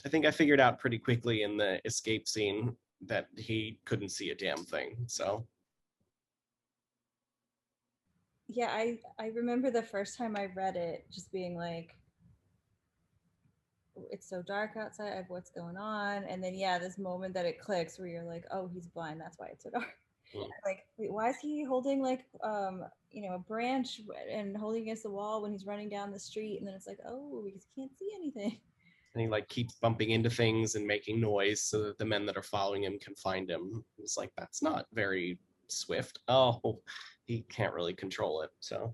I think I figured out pretty quickly in the escape scene that he couldn't see a damn thing. So yeah, I remember the first time I read it just being like, it's so dark outside, like what's going on? And then yeah, this moment that it clicks where you're like, oh, he's blind, that's why it's so dark. Like, wait, why is he holding like you know, a branch and holding against the wall when he's running down the street? And then it's like, oh, because he can't see anything. And he like keeps bumping into things and making noise so that the men that are following him can find him. It's like, that's not very swift. Oh, he can't really control it. So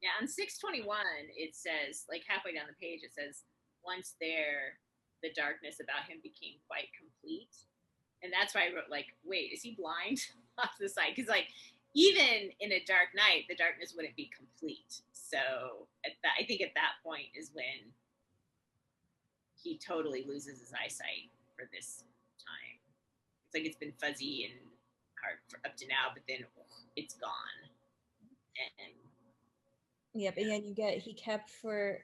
yeah, on 621 it says, like halfway down the page, it says, once there, the darkness about him became quite complete. And that's why I wrote, like, wait, is he blind off the side? Because like even in a dark night, the darkness wouldn't be complete. So I think at that point is when he totally loses his eyesight for this time. It's like it's been fuzzy and hard up to now, but then it's gone. And Yep, and you get, he kept for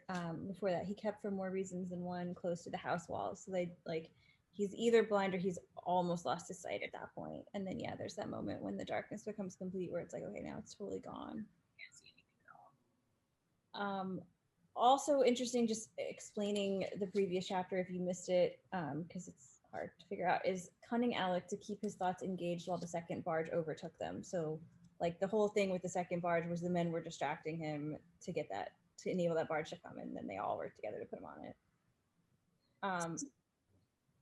before that, he kept for more reasons than one close to the house walls. So they like, he's either blind or he's almost lost his sight at that point. And then yeah, there's that moment when the darkness becomes complete where it's like, okay, now it's totally gone. can't see anything at all. Also interesting, just explaining the previous chapter if you missed it, because it's hard to figure out, is cunning Alec to keep his thoughts engaged while the second barge overtook them. So like the whole thing with the second barge was the men were distracting him to get that, to enable that barge to come, and then they all worked together to put him on it.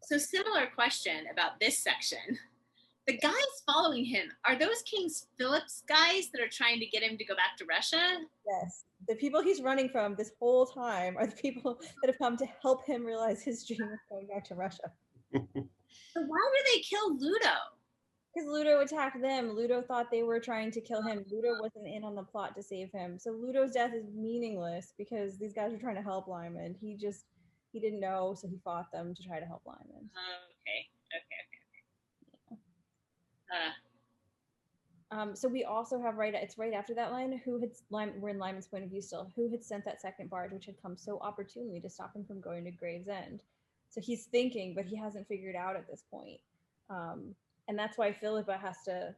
So similar question about this section. The guys following him, are those King Philippe's guys that are trying to get him to go back to Russia? Yes. The people he's running from this whole time are the people that have come to help him realize his dream of going back to Russia. So why do they kill Ludo? Because Ludo attacked them. Ludo thought they were trying to kill him. Ludo wasn't in on the plot to save him. So Ludo's death is meaningless because these guys are trying to help Lymond. He didn't know, so he fought them to try to help Lymond. Okay. So we also have it's right after that line, we're in Lymond's point of view still, who had sent that second barge, which had come so opportunely to stop him from going to Gravesend. So he's thinking, but he hasn't figured out at this point. And that's why Philippa has to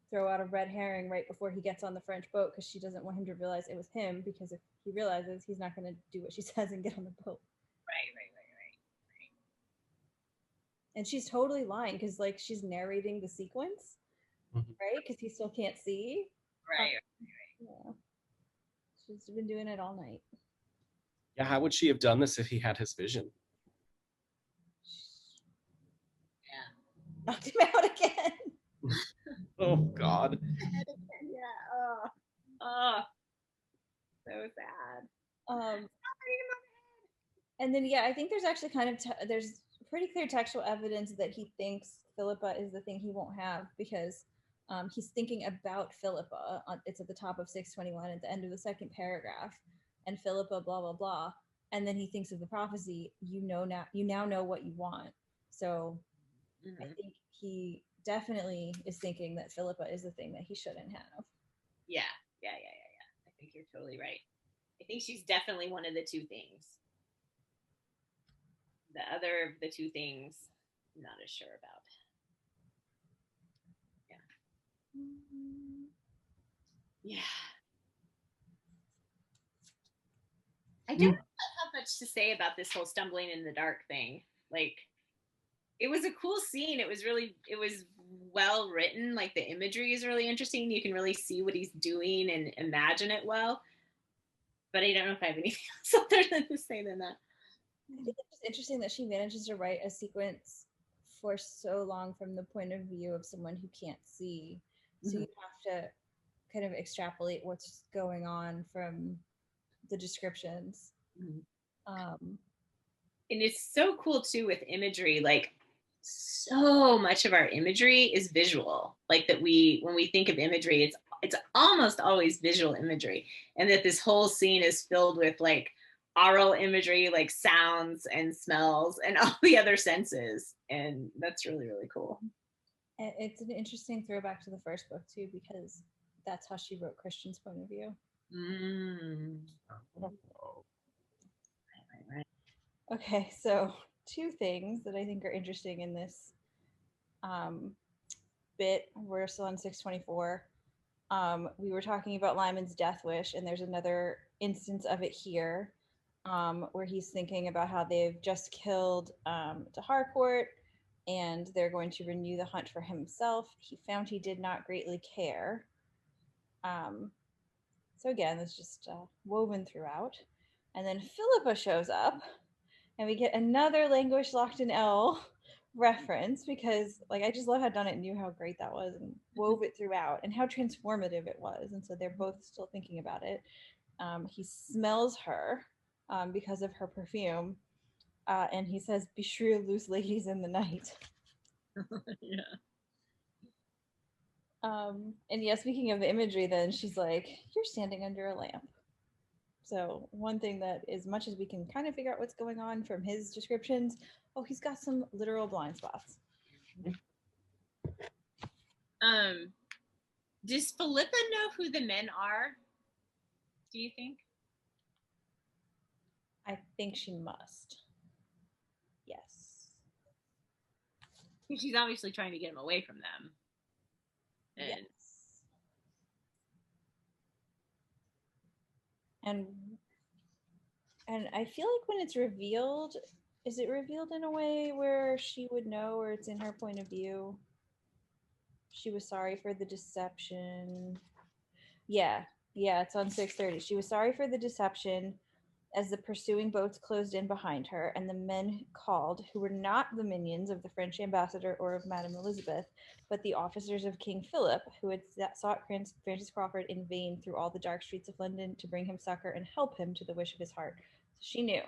throw out a red herring right before he gets on the French boat, because she doesn't want him to realize it was him, because if he realizes, he's not going to do what she says and get on the boat. Right. And she's totally lying, because like she's narrating the sequence, right? Because he still can't see. Right. Yeah. She's been doing it all night. Yeah, how would she have done this if he had his vision? Yeah. Knocked him out again. Oh God. Yeah. Oh. So sad. And then, yeah, I think there's actually kind of there's pretty clear textual evidence that he thinks Philippa is the thing he won't have, because he's thinking about Philippa. It's at the top of 621 at the end of the second paragraph, and Philippa, blah blah blah, and then he thinks of the prophecy. You now know what you want. So I think he definitely is thinking that Philippa is the thing that he shouldn't have. Yeah. I think you're totally right. I think she's definitely one of the two things. The other of the two things, I'm not as sure about. Yeah. I don't have much to say about this whole stumbling in the dark thing. Like, it was a cool scene. It was well written. Like, the imagery is really interesting. You can really see what he's doing and imagine it well. But I don't know if I have anything else other than to say than that. I think it's just interesting that she manages to write a sequence for so long from the point of view of someone who can't see. So you have to kind of extrapolate what's going on from the descriptions. And it's so cool too with imagery. Like, so much of our imagery is visual. Like, that when we think of imagery, it's almost always visual imagery, and that this whole scene is filled with like oral imagery, like sounds and smells and all the other senses, and that's really, really cool. And it's an interesting throwback to the first book too, because that's how she wrote Christian's point of view. Right. Okay, so two things that I think are interesting in this bit. We're still on 624. We were talking about Lymond's death wish, and there's another instance of it here, where he's thinking about how they've just killed de Harcourt, and they're going to renew the hunt for himself. He found he did not greatly care. So again, it's just woven throughout. And then Philippa shows up, and we get another languish locked in L reference, because like I just love how Dunnett knew how great that was and wove it throughout, and how transformative it was. And so they're both still thinking about it. He smells her because of her perfume, and he says, "Beshrew loose ladies in the night." Yeah. And yeah, speaking of imagery, then she's like, "You're standing under a lamp." So one thing that, as much as we can kind of figure out what's going on from his descriptions, he's got some literal blind spots. Does Philippa know who the men are? Do you think? I think she must. Yes. She's obviously trying to get him away from them. And yes. And I feel like when it's revealed, is it revealed in a way where she would know, or it's in her point of view? She was sorry for the deception. Yeah, it's on 630. She was sorry for the deception as the pursuing boats closed in behind her, and the men called, who were not the minions of the French ambassador or of Madame Elizabeth, but the officers of King Philip, who had sought Francis Crawford in vain through all the dark streets of London to bring him succor and help him to the wish of his heart. So she knew.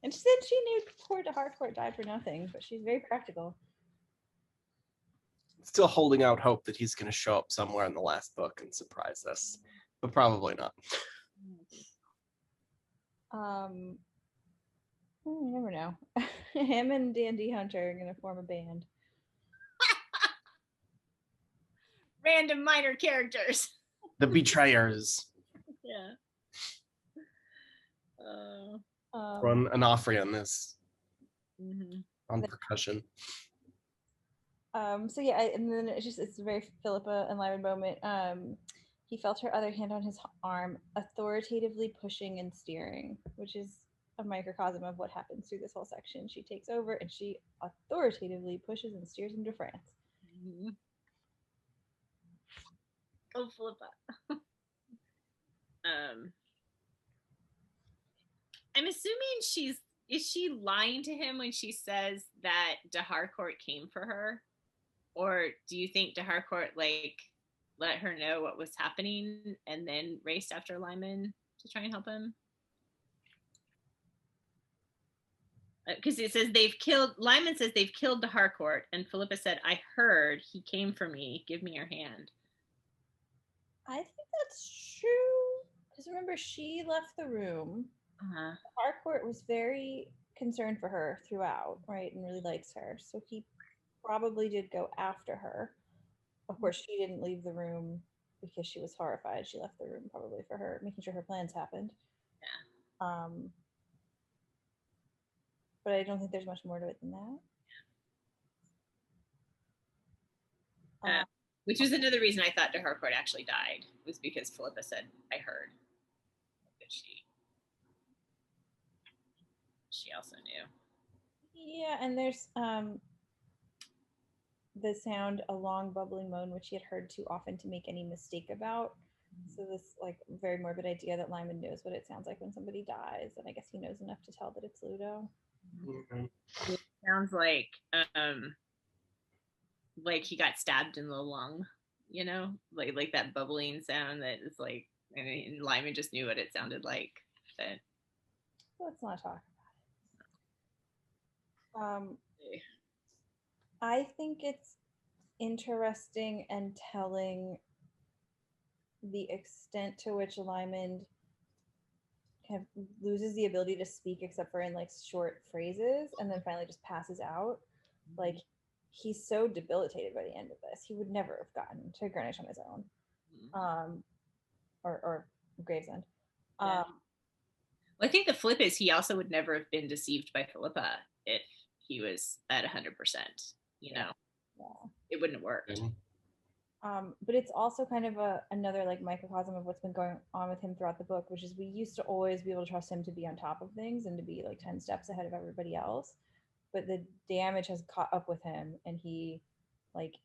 And she said she knew poor de Harcourt died for nothing, but she's very practical. Still holding out hope that he's going to show up somewhere in the last book and surprise us, but probably not. You never know. Him and Dandy Hunter are going to form a band. Random minor characters. The Betrayers. Yeah. Run Onofre on this. On percussion. So yeah, and then it's a very Philippa and Lymond moment. He felt her other hand on his arm, authoritatively pushing and steering, which is a microcosm of what happens through this whole section. She takes over and she authoritatively pushes and steers him to France. Go Philippa. I'm assuming is she lying to him when she says that de Harcourt came for her? Or do you think de Harcourt like let her know what was happening and then raced after Lymond to try and help him? because it says Lymond says they've killed the Harcourt, and Philippa said, I heard he came for me. Give me your hand. I think that's true. Because remember, she left the room. Uh-huh. Harcourt was very concerned for her throughout, right? And really likes her. So he probably did go after her. Of course, she didn't leave the room because she was horrified. She left the room probably for her, making sure her plans happened. Yeah. But I don't think there's much more to it than that. Which was another reason I thought de Harcourt actually died, was because Philippa said, I heard that she also knew. Yeah, and there's the sound, a long bubbling moan, which he had heard too often to make any mistake about. So this like very morbid idea that Lymond knows what it sounds like when somebody dies, and I guess he knows enough to tell that it's Ludo. Mm-hmm. It sounds like he got stabbed in the lung, you know, like that bubbling sound that is like, I mean, Lymond just knew what it sounded like. But let's not talk about it. I think it's interesting and telling the extent to which Lymond kind of loses the ability to speak except for in like short phrases and then finally just passes out. Like he's so debilitated by the end of this. He would never have gotten to Greenwich on his own. Or Gravesend. Yeah. Well, I think the flip is he also would never have been deceived by Philippa if he was at 100%, you know. Yeah. It wouldn't have worked. But it's also kind of another like microcosm of what's been going on with him throughout the book, which is we used to always be able to trust him to be on top of things and to be like 10 steps ahead of everybody else. But the damage has caught up with him, and he like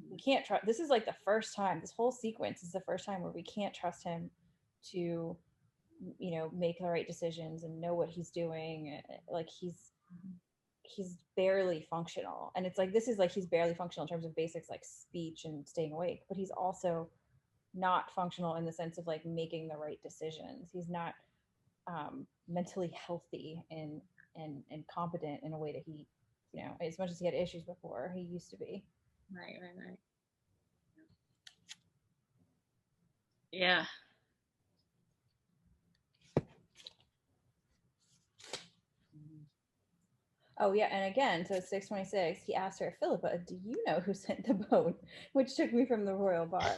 we can't trust. This is like the first time, this whole sequence is the first time where we can't trust him to, you know, make the right decisions and know what he's doing. Like he's barely functional, and it's like this is like he's barely functional in terms of basics like speech and staying awake, but he's also not functional in the sense of like making the right decisions. He's not mentally healthy and competent in a way that he, you know, as much as he had issues before, he used to be. Right. Yeah. Oh yeah, and again, so 626, he asked her, Philippa, do you know who sent the boat? Which took me from the royal bar.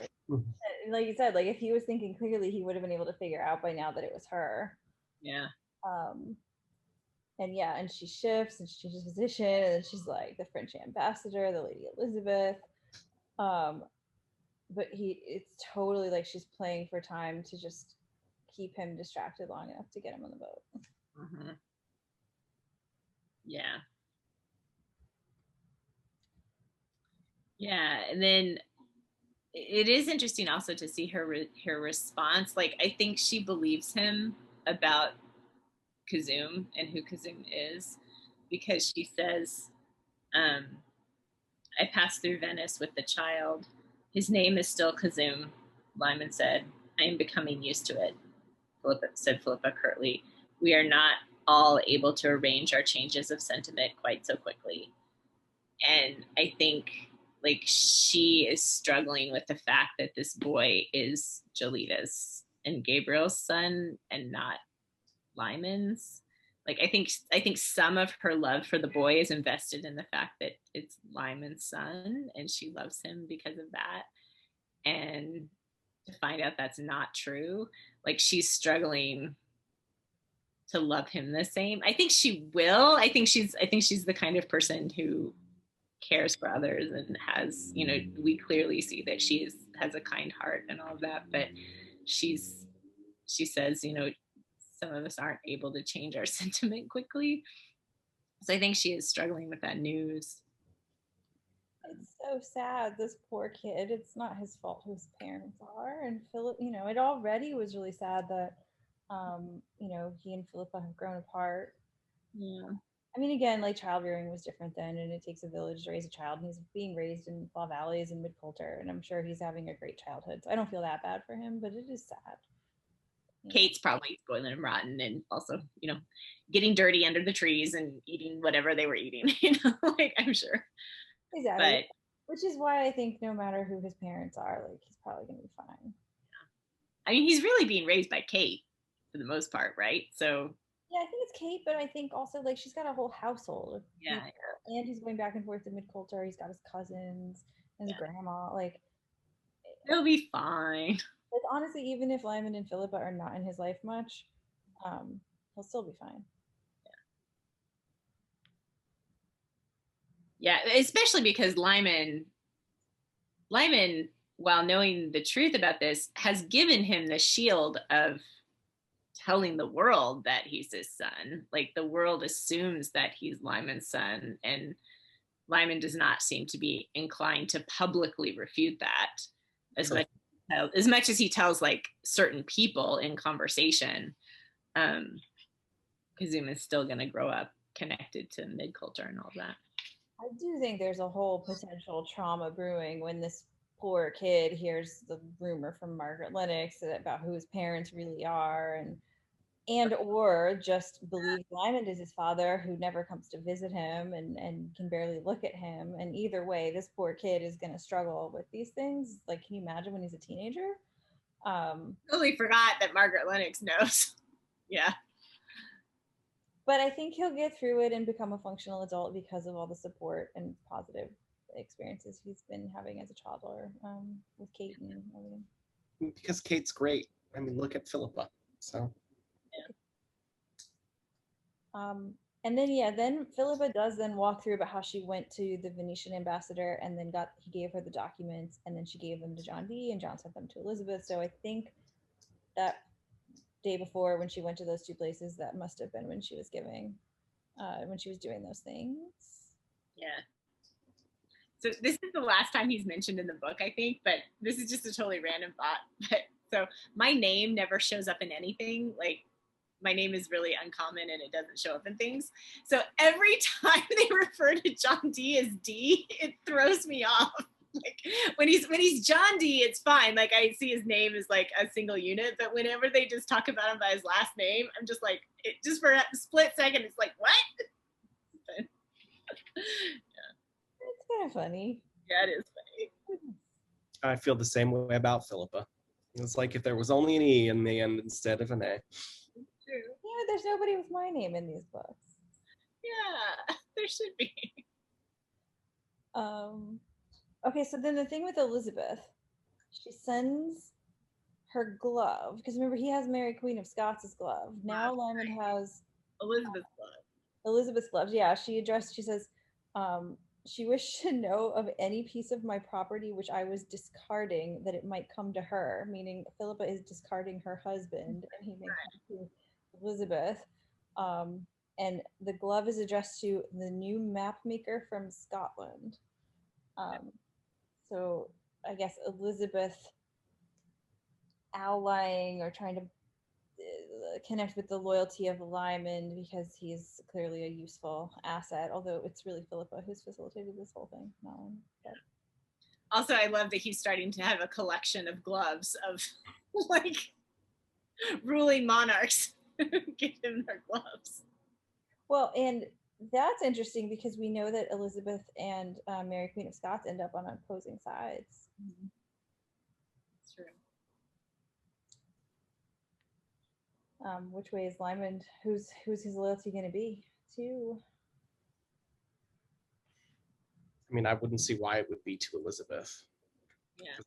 Like you said, like if he was thinking clearly, he would have been able to figure out by now that it was her. Yeah. And yeah, and she shifts and she changes position, and she's like the French ambassador, the Lady Elizabeth. But it's totally like she's playing for time to just keep him distracted long enough to get him on the boat. Mm-hmm. Yeah. Yeah, and then it is interesting also to see her response. Like I think she believes him about Kazum and who Kazum is, because she says, I passed through Venice with the child. His name is still Kazum, Lymond said. I am becoming used to it, Philippa curtly. We are not all able to arrange our changes of sentiment quite so quickly. And I think like she is struggling with the fact that this boy is Jolita's and Gabriel's son and not Lymond's. Like I think some of her love for the boy is invested in the fact that it's Lymond's son and she loves him because of that. And to find out that's not true, like she's struggling to love him the same. I think she will. I think she's the kind of person who cares for others and has, you know, we clearly see that she has a kind heart and all of that, but she says, you know, some of us aren't able to change our sentiment quickly. So I think she is struggling with that news. It's so sad, this poor kid. It's not his fault who his parents are. And Philip, you know, it already was really sad that you know, he and Philippa have grown apart. Yeah. I mean, again, like child rearing was different then, and it takes a village to raise a child, and he's being raised in Law Valleys and Mid Coulter, and I'm sure he's having a great childhood. So I don't feel that bad for him, but it is sad. Kate's probably spoiling and rotten, and also, getting dirty under the trees and eating whatever they were eating, like, I'm sure. Exactly. Which is why I think no matter who his parents are, like, he's probably going to be fine. I mean, he's really being raised by Kate for the most part, right? So yeah, I think it's Kate, but I think also, like, she's got a whole household of yeah. And he's going back and forth to Mid-Coulter. He's got his cousins, his grandma. Like, he'll be fine. Like, honestly, even if Lymond and Philippa are not in his life much, he'll still be fine. Yeah, especially because Lymond, while knowing the truth about this, has given him the shield of telling the world that he's his son. Like, the world assumes that he's Lymond's son, and Lymond does not seem to be inclined to publicly refute that as much as he tells, like, certain people in conversation. Kazuma is still going to grow up connected to Mid-Coulter and all that. I do think there's a whole potential trauma brewing when this poor kid hears the rumor from Margaret Lennox about who his parents really are, and or just believes Lymond is his father, who never comes to visit him and can barely look at him. And either way, this poor kid is going to struggle with these things. Like, can you imagine when he's a teenager? Totally forgot that Margaret Lennox knows. Yeah. But I think he'll get through it and become a functional adult because of all the support and positive experiences he's been having as a toddler with Kate and everything. Because Kate's great. I mean, look at Philippa. So. Yeah. And then Philippa does then walk through about how she went to the Venetian ambassador and then he gave her the documents, and then she gave them to John Dee, and John sent them to Elizabeth. So I think that day before, when she went to those two places, that must have been when she was doing those things. Yeah. So this is the last time he's mentioned in the book, I think, but this is just a totally random thought. But so my name never shows up in anything. Like, my name is really uncommon and it doesn't show up in things. So every time they refer to John Dee as D, it throws me off. Like, when he's John Dee, it's fine. Like, I see his name as like a single unit, but whenever they just talk about him by his last name, I'm just like, just for a split second, it's like, what? But, yeah. It's kind of funny. Yeah, it is funny. I feel the same way about Philippa. It's like if there was only an E in the end instead of an A. True. Yeah, there's nobody with my name in these books. Yeah, there should be. Okay, so then the thing with Elizabeth, she sends her glove, because remember, he has Mary Queen of Scots' glove. Now Lymond has Elizabeth's glove. Elizabeth's gloves. Yeah, she says, she wished to know of any piece of my property which I was discarding, that it might come to her, meaning Philippa is discarding her husband, and he may come to Elizabeth. And the glove is addressed to the new map maker from Scotland. So I guess Elizabeth allying or trying to connect with the loyalty of Lymond because he's clearly a useful asset, although it's really Philippa who's facilitated this whole thing. But. Also, I love that he's starting to have a collection of gloves of like ruling monarchs. Give him their gloves. Well, and that's interesting because we know that Elizabeth and Mary Queen of Scots end up on opposing sides. Mm-hmm. That's true. Which way is Lymond? Who's his loyalty going to be to? I mean, I wouldn't see why it would be to Elizabeth. Yeah.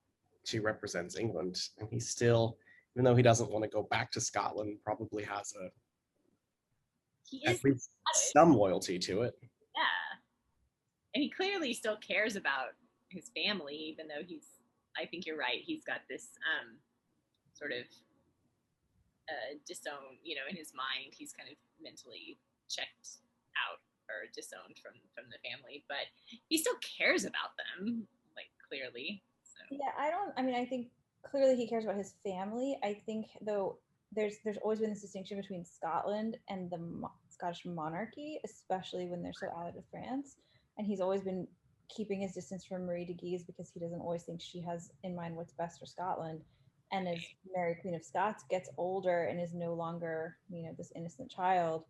She represents England, and he still, even though he doesn't want to go back to Scotland, probably has at least some loyalty to it. Yeah. And he clearly still cares about his family, even though I think you're right, he's got this sort of disown, in his mind, he's kind of mentally checked out or disowned from the family, but he still cares about them, like, clearly. So. Yeah, I think clearly he cares about his family. I think, though, there's always been this distinction between Scotland and the Scottish monarchy, especially when they're so allied with France. And he's always been keeping his distance from Marie de Guise because he doesn't always think she has in mind what's best for Scotland. And as Mary Queen of Scots gets older and is no longer, this innocent child,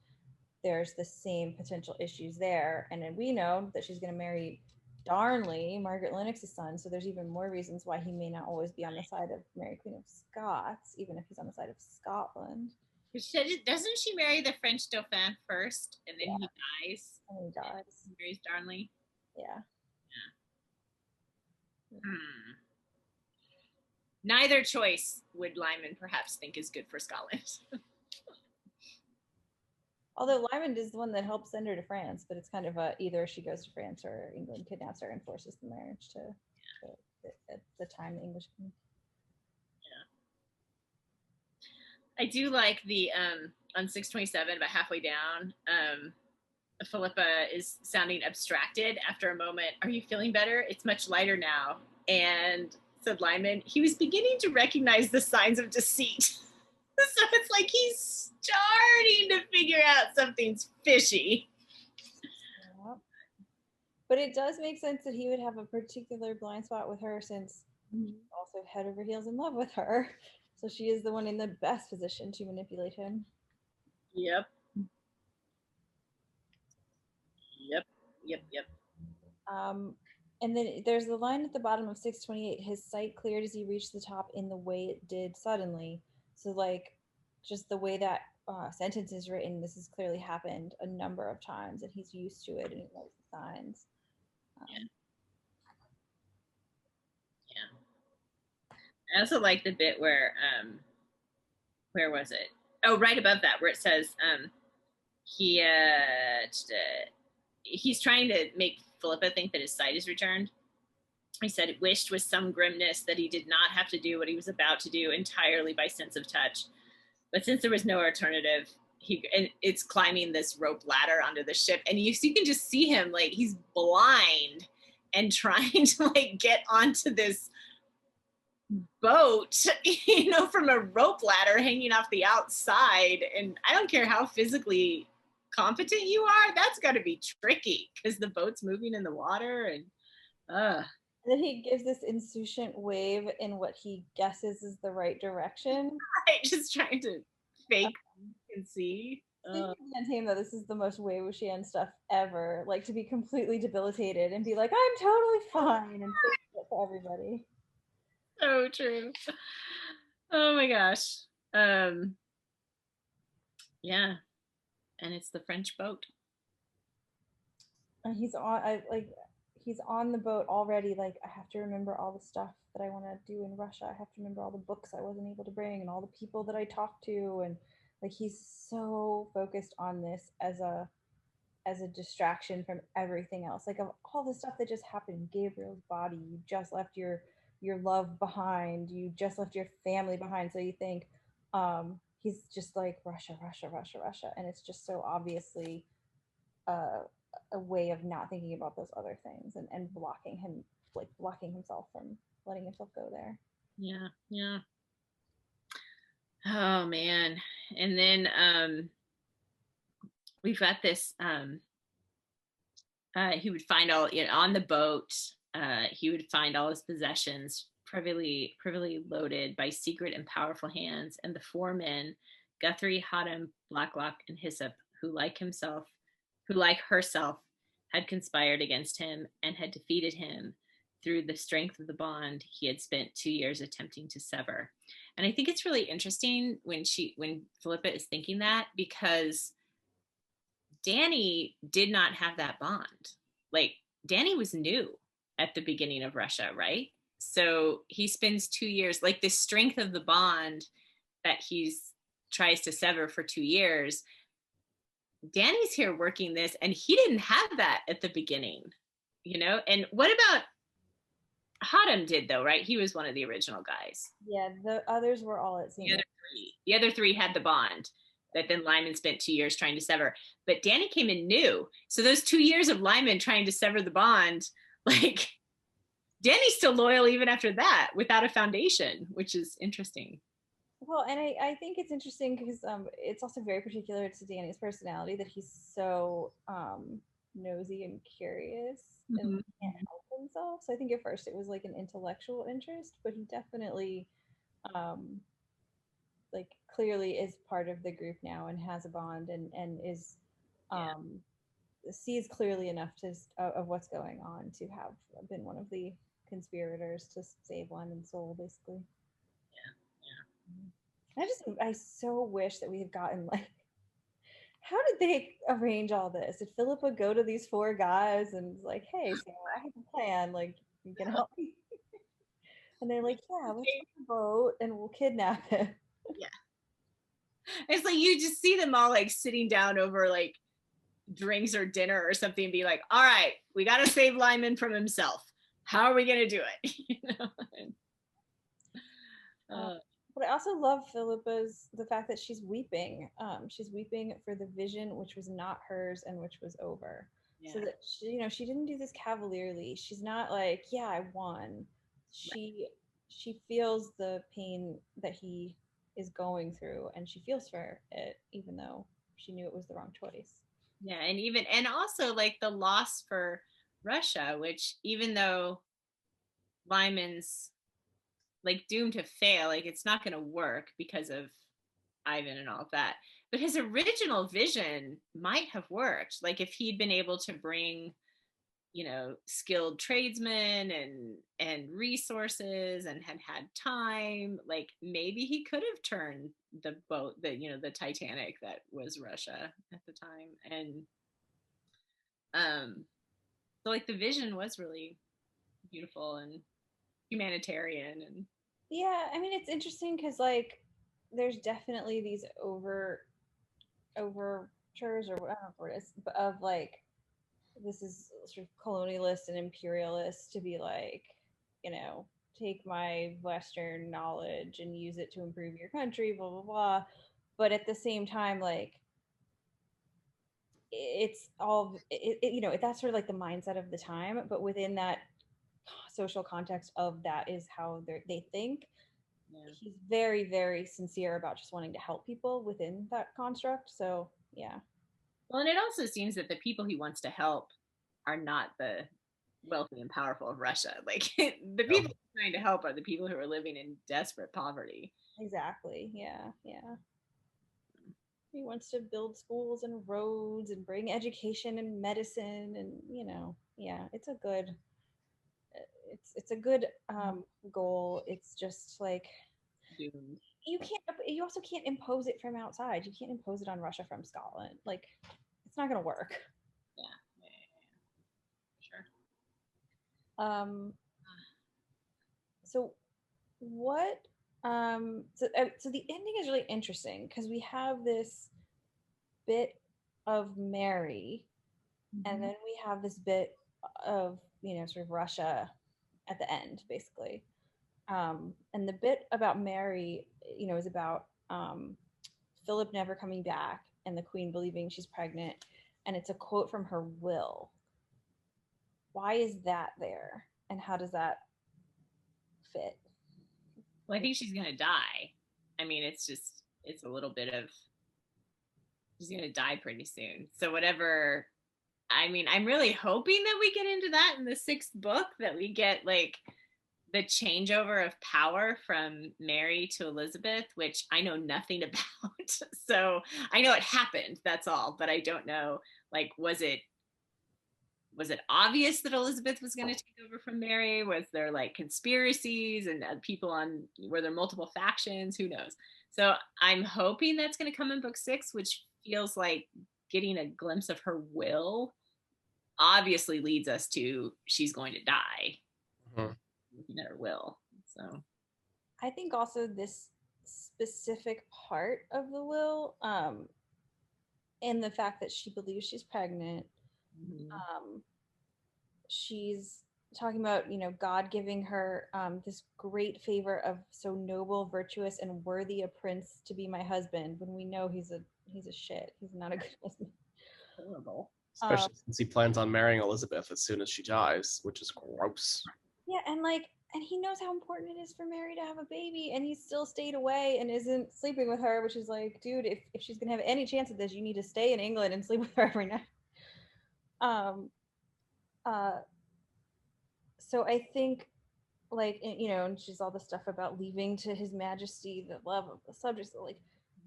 there's the same potential issues there. And then we know that she's going to marry Darnley, Margaret Lennox's son. So there's even more reasons why he may not always be on the side of Mary Queen of Scots, even if he's on the side of Scotland. Doesn't she marry the French Dauphin first, and then he dies? And he dies. He marries Darnley. Yeah. Neither choice would Lymond perhaps think is good for Scotland. Although Lymond is the one that helps send her to France, but it's kind of either she goes to France or England kidnaps her and forces the marriage at the time the English king. I do like the on 627, about halfway down, Philippa is sounding abstracted after a moment. Are you feeling better? It's much lighter now. And said Lymond, he was beginning to recognize the signs of deceit. So it's like he's starting to figure out something's fishy. Yeah. But it does make sense that he would have a particular blind spot with her, since he's also head over heels in love with her. So she is the one in the best position to manipulate him. Yep. And then there's the line at the bottom of 628, his sight cleared as he reached the top in the way it did suddenly. So like just the way that sentence is written, this has clearly happened a number of times and he's used to it and he knows the signs. I also like the bit where was it? Oh, right above that, where it says he's trying to make Philippa think that his sight is returned. He said it wished with some grimness that he did not have to do what he was about to do entirely by sense of touch. But since there was no alternative, it's climbing this rope ladder onto the ship, and you can just see him, like, he's blind and trying to like get onto this boat, from a rope ladder hanging off the outside. And I don't care how physically competent you are, that's got to be tricky because the boat's moving in the water. And then he gives this insouciant wave in what he guesses is the right direction. Right, just trying to fake and see. Him though, this is the most Wei-wuxian stuff ever. Like, to be completely debilitated and be like, I'm totally fine, and fix it for everybody. So true. Oh my gosh. Yeah. And it's the French boat. And he's on the boat already. Like, I have to remember all the stuff that I want to do in Russia. I have to remember all the books I wasn't able to bring and all the people that I talked to. And like, he's so focused on this as a distraction from everything else. Like, of all the stuff that just happened, Gabriel's body, you just left your love behind, you just left your family behind. So you think he's just like Russia, and it's just so obviously a way of not thinking about those other things and blocking himself from letting himself go there. Yeah. Oh man. And then we've got this he would find all on the boat, he would find all his possessions privily loaded by secret and powerful hands, and the four men, Guthrie, Hotham, Blacklock, and Hyssop, who like herself had conspired against him and had defeated him through the strength of the bond he had spent 2 years attempting to sever. And I think it's really interesting when Philippa is thinking that, because Danny did not have that bond. Like, Danny was new at the beginning of Russia, right? So he spends 2 years, like, the strength of the bond that tries to sever for 2 years. Danny's here working this, and he didn't have that at the beginning, And what about Hotham did, though, right? He was one of the original guys. Yeah, the others were all at sea. The other three had the bond that then Lymond spent 2 years trying to sever. But Danny came in new. So those 2 years of Lymond trying to sever the bond, like, Danny's still loyal even after that without a foundation, which is interesting. Well, and I think it's interesting because it's also very particular to Danny's personality that he's so nosy and curious and can't help himself. So I think at first it was like an intellectual interest, but he definitely like clearly is part of the group now and has a bond and is sees clearly enough of what's going on to have been one of the conspirators to save Lymon's soul, basically. I so wish that we had gotten like, how did they arrange all this? Did Philippa go to these 4 guys and was like, hey, so I have a plan, like, you can help me? And they're like, yeah, let's go on a boat and we'll kidnap him. Yeah. It's like you just see them all like sitting down over like drinks or dinner or something and be like, all right, we got to save Lymond from himself. How are we going to do it? You know? But I also love Philippa's, the fact that she's weeping. She's weeping for the vision, which was not hers and which was over. Yeah. So that she, you know, she didn't do this cavalierly. She's not like, yeah, I won. She feels the pain that he is going through, and she feels for it, even though she knew it was the wrong choice. Yeah, and also like the loss for Russia, which even though Lyman's like doomed to fail, like it's not going to work because of Ivan and all of that, but his original vision might have worked. Like if he'd been able to bring, you know, skilled tradesmen and resources and had time, like maybe he could have turned the boat, the Titanic that was Russia at the time. And so like the vision was really beautiful and humanitarian. And yeah, I mean, it's interesting because like there's definitely these overtures, or I don't know what it is, but of like, this is sort of colonialist and imperialist to be like, you know, take my Western knowledge and use it to improve your country, blah blah blah. But at the same time, like, it's all you know, that's sort of like the mindset of the time. But within that social context of that is how they think. Yeah. He's very, very sincere about just wanting to help people within that construct. So yeah. Well, and it also seems that the people he wants to help are not the wealthy and powerful of Russia. Like the people he's trying to help are the people who are living in desperate poverty. Exactly. Yeah. Yeah. He wants to build schools and roads and bring education and medicine, and you know, yeah, it's a good goal. It's just like you also can't impose it from outside. You can't impose it on Russia from Scotland. Like, it's not gonna work. Yeah. Sure. So what so the ending is really interesting because we have this bit of Mary, and then we have this bit of, you know, sort of Russia at the end, basically. And the bit about Mary, you know, is about Philip never coming back and the Queen believing she's pregnant, and it's a quote from her will. Why is that there, and how does that fit? Well, I think she's gonna die. I mean, it's a little bit of, she's gonna die pretty soon. So whatever, I mean, I'm really hoping that we get into that in the 6th book, that we get like the changeover of power from Mary to Elizabeth, which I know nothing about. So I know it happened, that's all, but I don't know, like, was it obvious that Elizabeth was going to take over from Mary? Was there like conspiracies and people were there multiple factions? Who knows? So I'm hoping that's going to come in book 6, which feels like getting a glimpse of her will obviously leads us to she's going to die. Looking at her will. So I think also this specific part of the will, and the fact that she believes she's pregnant, she's talking about, you know, God giving her this great favor of so noble, virtuous, and worthy a prince to be my husband, when we know he's a shit. He's not a good husband. Horrible. Especially since he plans on marrying Elizabeth as soon as she dies, which is gross. Yeah, and he knows how important it is for Mary to have a baby, and he still stayed away and isn't sleeping with her, which is like, dude, if she's gonna have any chance of this, you need to stay in England and sleep with her every night. So I think like, you know, and she's all the stuff about leaving to his majesty the love of the subjects. Like,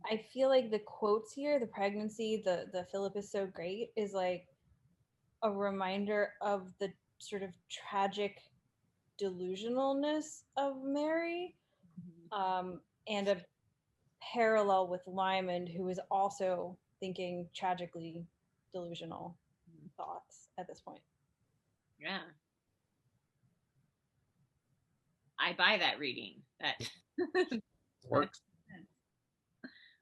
I feel like the quotes here, the pregnancy, the Philip is so great, is like a reminder of the sort of tragic delusionalness of Mary, and a parallel with Lymond, who is also thinking tragically delusional thoughts at this point. Yeah. I buy that reading. That Works.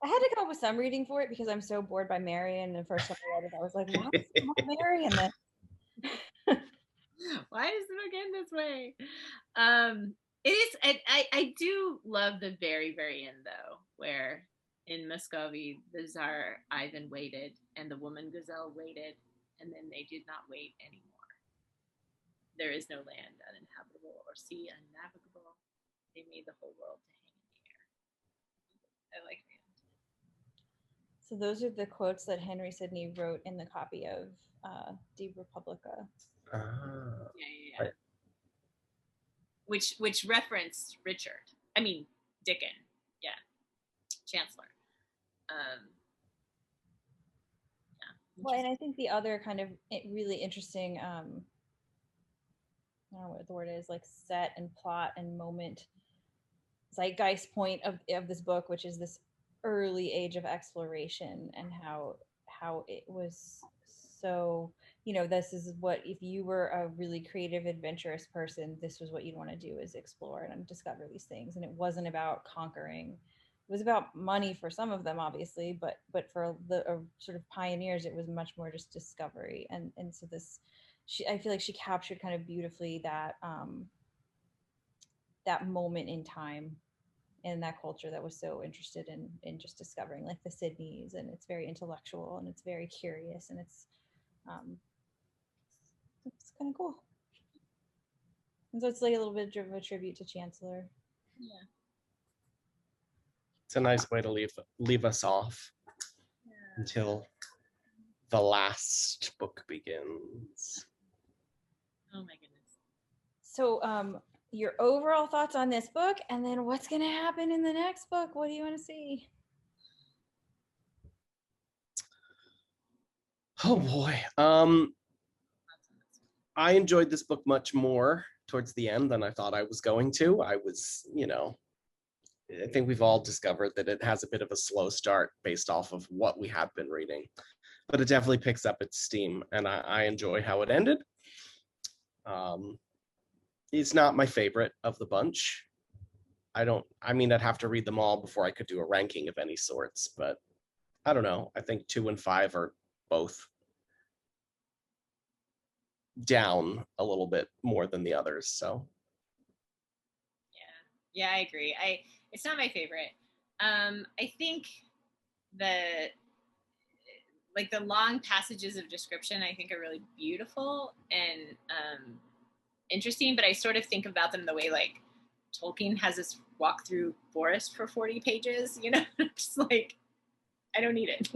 I had to come up with some reading for it because I'm so bored by Mary, and the first time I read it, I was like, why is there more Mary in this? Why does it end this way? It is. I do love the very, very end though, where in Muscovy the Tsar Ivan waited, and the woman Gazelle waited, and then they did not wait anymore. There is no land uninhabitable or sea unnavigable. They made the whole world to hang in the air. I like that. So those are the quotes that Henry Sidney wrote in the copy of De Republica. Yeah. Right. Which referenced Richard. I mean Dickon. Yeah, Chancellor. Well, and I think the other kind of really interesting, I don't know what the word is, like set and plot and moment, zeitgeist point of this book, which is this early age of exploration, and how it was so, you know, this is what, if you were a really creative, adventurous person, this was what you'd want to do, is explore and discover these things. And it wasn't about conquering. It was about money for some of them, obviously, but for the sort of pioneers, it was much more just discovery. And so this, I feel like she captured kind of beautifully that that moment in time in that culture that was so interested in just discovering, like the Sydneys, and it's very intellectual and it's very curious, and it's kind of cool. And so it's like a little bit of a tribute to Chancellor. Yeah. It's a nice way to leave us off until the last book begins. Oh my goodness. So your overall thoughts on this book, and then what's going to happen in the next book? What do you want to see? Oh boy. I enjoyed this book much more towards the end than I thought I was going to. I was, you know, I think we've all discovered that it has a bit of a slow start based off of what we have been reading, but it definitely picks up its steam, and I enjoy how it ended. It's not my favorite of the bunch. I mean, I'd have to read them all before I could do a ranking of any sorts, but I don't know. I think 2 and 5 are both down a little bit more than the others. So yeah, I agree. It's not my favorite. I think the long passages of description, I think, are really beautiful and interesting, but I sort of think about them the way like Tolkien has this walk through forest for 40 pages, you know, just like, I don't need it.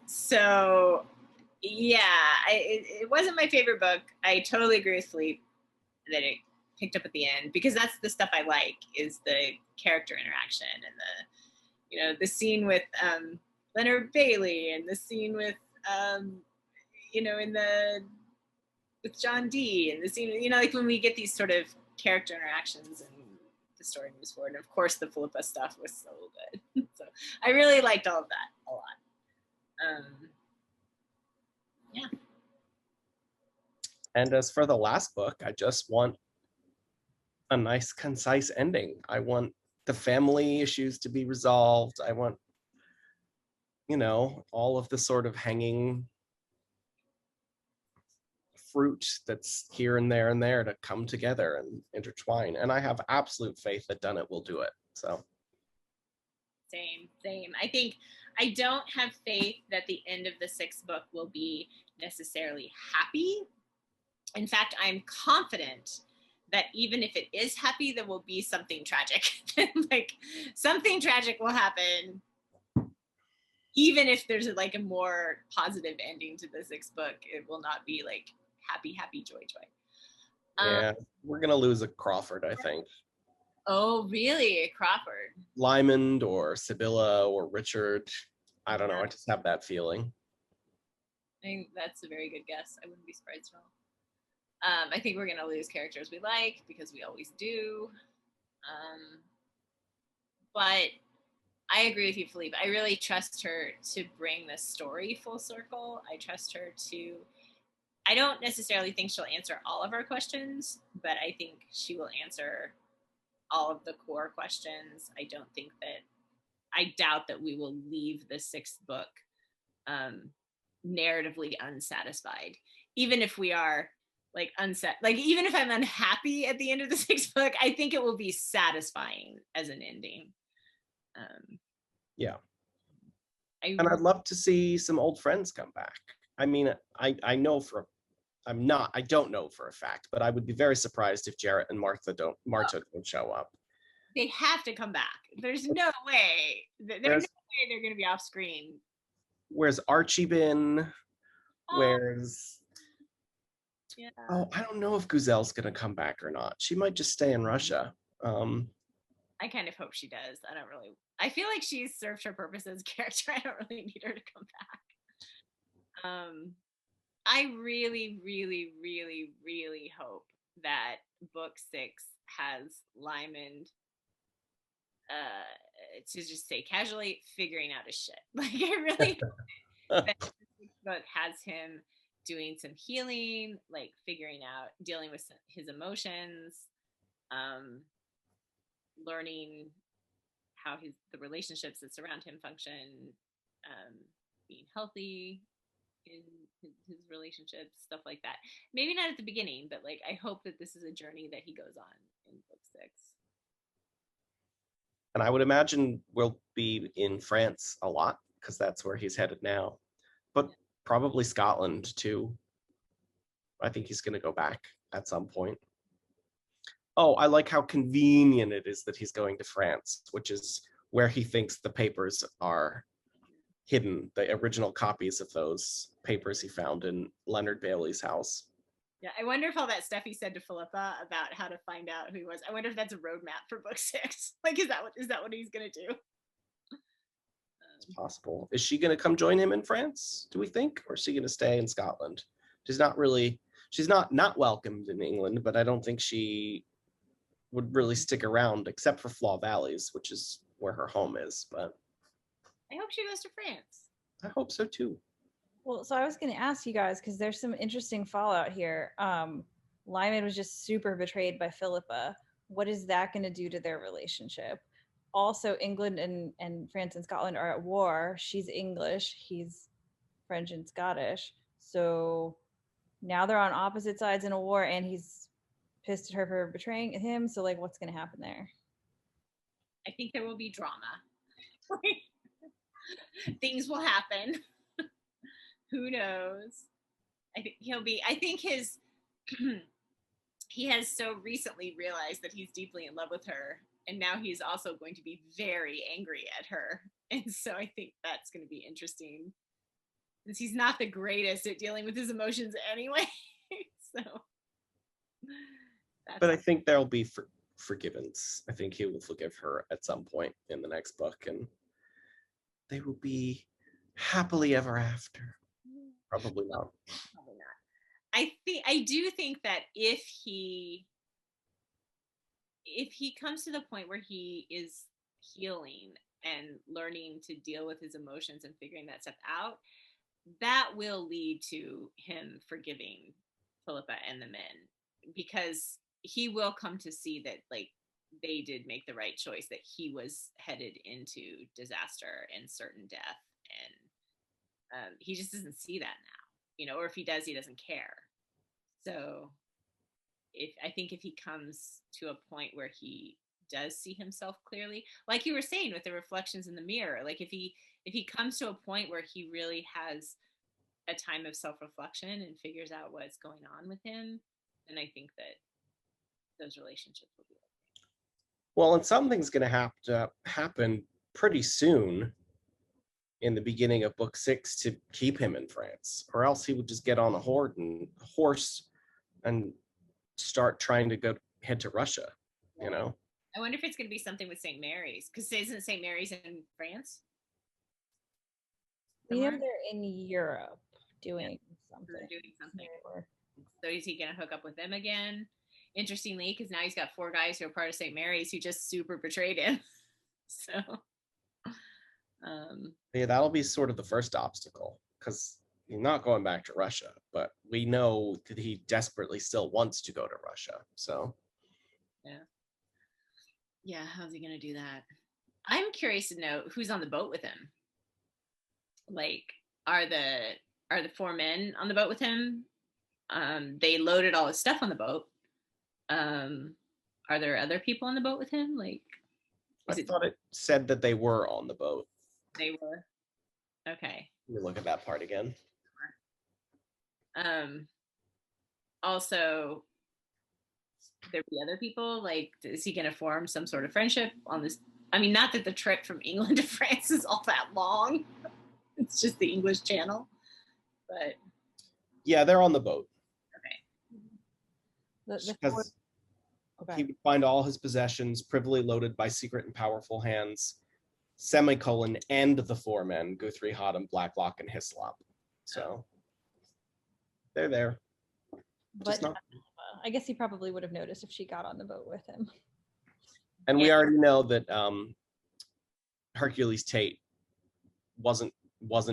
So yeah, it wasn't my favorite book. I totally agree with Philippe that it picked up at the end, because that's the stuff I like, is the character interaction and the, you know, the scene with Leonard Bailey, and the scene with you know, with John Dee, and the scene, you know, like when we get these sort of character interactions and the story moves forward. And of course the Philippa stuff was so good. So I really liked all of that a lot. Yeah. And as for the last book, I just want a nice, concise ending. I want the family issues to be resolved. I want, you know, all of the sort of hanging fruit that's here and there to come together and intertwine. And I have absolute faith that Dunnett will do it. So Same. I think I don't have faith that the end of the 6th book will be necessarily happy. In fact, I'm confident that even if it is happy, there will be something tragic. Like something tragic will happen, even if there's like a more positive ending to the 6th book. It will not be like happy, joy. yeah, We're gonna lose a Crawford, I think. Oh, really? Crawford. Lymond or Sibylla or Richard. I don't know. I just have that feeling. I think that's a very good guess. I wouldn't be surprised at all. I think we're gonna lose characters we like because we always do. But I agree with you, Philippe. I really trust her to bring the story full circle. I trust her to. I don't necessarily think she'll answer all of our questions, but I think she will answer all of the core questions. I doubt that we will leave the sixth book narratively unsatisfied, even if we are like even if I'm unhappy at the end of the sixth book, I think it will be satisfying as an ending. Yeah. And I'd love to see some old friends come back. I mean, I don't know for a fact, but I would be very surprised if Jarrett and Martha don't show up. They have to come back. There's no way. There's no way they're going to be off screen. Where's Archie been? Where's... Yeah. Oh, I don't know if Guzelle's going to come back or not. She might just stay in Russia. I kind of hope she does. I feel like she's served her purpose as a character. I don't really need her to come back. I really, really, really, really hope that book 6 has Lymond to just say casually figuring out his shit. Like, I really hope that this book has him doing some healing, like figuring out, dealing with his emotions, learning how the relationships that surround him function, being healthy in his relationships, stuff like that. Maybe not at the beginning, but like I hope that this is a journey that he goes on in book 6. And I would imagine we'll be in France a lot because that's where he's headed now, but probably Scotland too. I think he's going to go back at some point. Oh, I like how convenient it is that he's going to France, which is where he thinks the papers are hidden, the original copies of those papers he found in Leonard Bailey's house. Yeah, I wonder if all that stuff he said to Philippa about how to find out who he was, I wonder if that's a roadmap for book 6. Like, is that what he's going to do? It's possible. Is she going to come join him in France, do we think? Or is she going to stay in Scotland? She's not welcomed in England, but I don't think she would really stick around except for Flaw Valleys, which is where her home is. But I hope she goes to France. I hope so too. Well, so I was going to ask you guys, because there's some interesting fallout here. Lymond was just super betrayed by Philippa. What is that going to do to their relationship? Also, England and France and Scotland are at war. She's English. He's French and Scottish. So now they're on opposite sides in a war, and he's pissed at her for betraying him. So, like, what's going to happen there? I think there will be drama. Things will happen. Who knows? I think he has so recently realized that he's deeply in love with her, and now he's also going to be very angry at her. And so I think that's going to be interesting, since he's not the greatest at dealing with his emotions anyway. So, but I think there'll be forgivens. I think he will forgive her at some point in the next book, and they will be happily ever after. Probably not. Probably not. I do think that if he comes to the point where he is healing and learning to deal with his emotions and figuring that stuff out, that will lead to him forgiving Philippa and the men, because he will come to see that, like, they did make the right choice, that he was headed into disaster and certain death, and he just doesn't see that now, or if he does, he doesn't care. So I think if he comes to a point where he does see himself clearly, like you were saying with the reflections in the mirror, like if he comes to a point where he really has a time of self-reflection and figures out what's going on with him, then I think that those relationships will be okay. Well, and something's going to have to happen pretty soon in the beginning of book 6 to keep him in France, or else he would just get on a horse and start trying to head to Russia, you know? I wonder if it's going to be something with St. Mary's, because isn't St. Mary's in France? We know Somewhere? they're in Europe doing something. They're doing something. Or- So is he going to hook up with them again? Interestingly, because now he's got 4 guys who are part of St. Mary's who just super betrayed him. So, Yeah, that'll be sort of the first obstacle, because he's not going back to Russia, but we know that he desperately still wants to go to Russia. So yeah, how's he going to do that? I'm curious to know who's on the boat with him. Like, are the 4 men on the boat with him? They loaded all his stuff on the boat. Are there other people on the boat with him? Like, I thought it said that they were on the boat. they were? Okay. Let me look at that part again. Also, there be other people? Like, is he going to form some sort of friendship on this? I mean, not that the trip from England to France is all that long. It's just the English Channel. But Yeah, they're on the boat. The Because he would find all his possessions privily loaded by secret and powerful hands, semicolon, and the 4 men, Guthrie, Hotham, Blacklock, and Hislop. So they're there. But I guess he probably would have noticed if she got on the boat with him. And we already know that Hercules Tate wasn't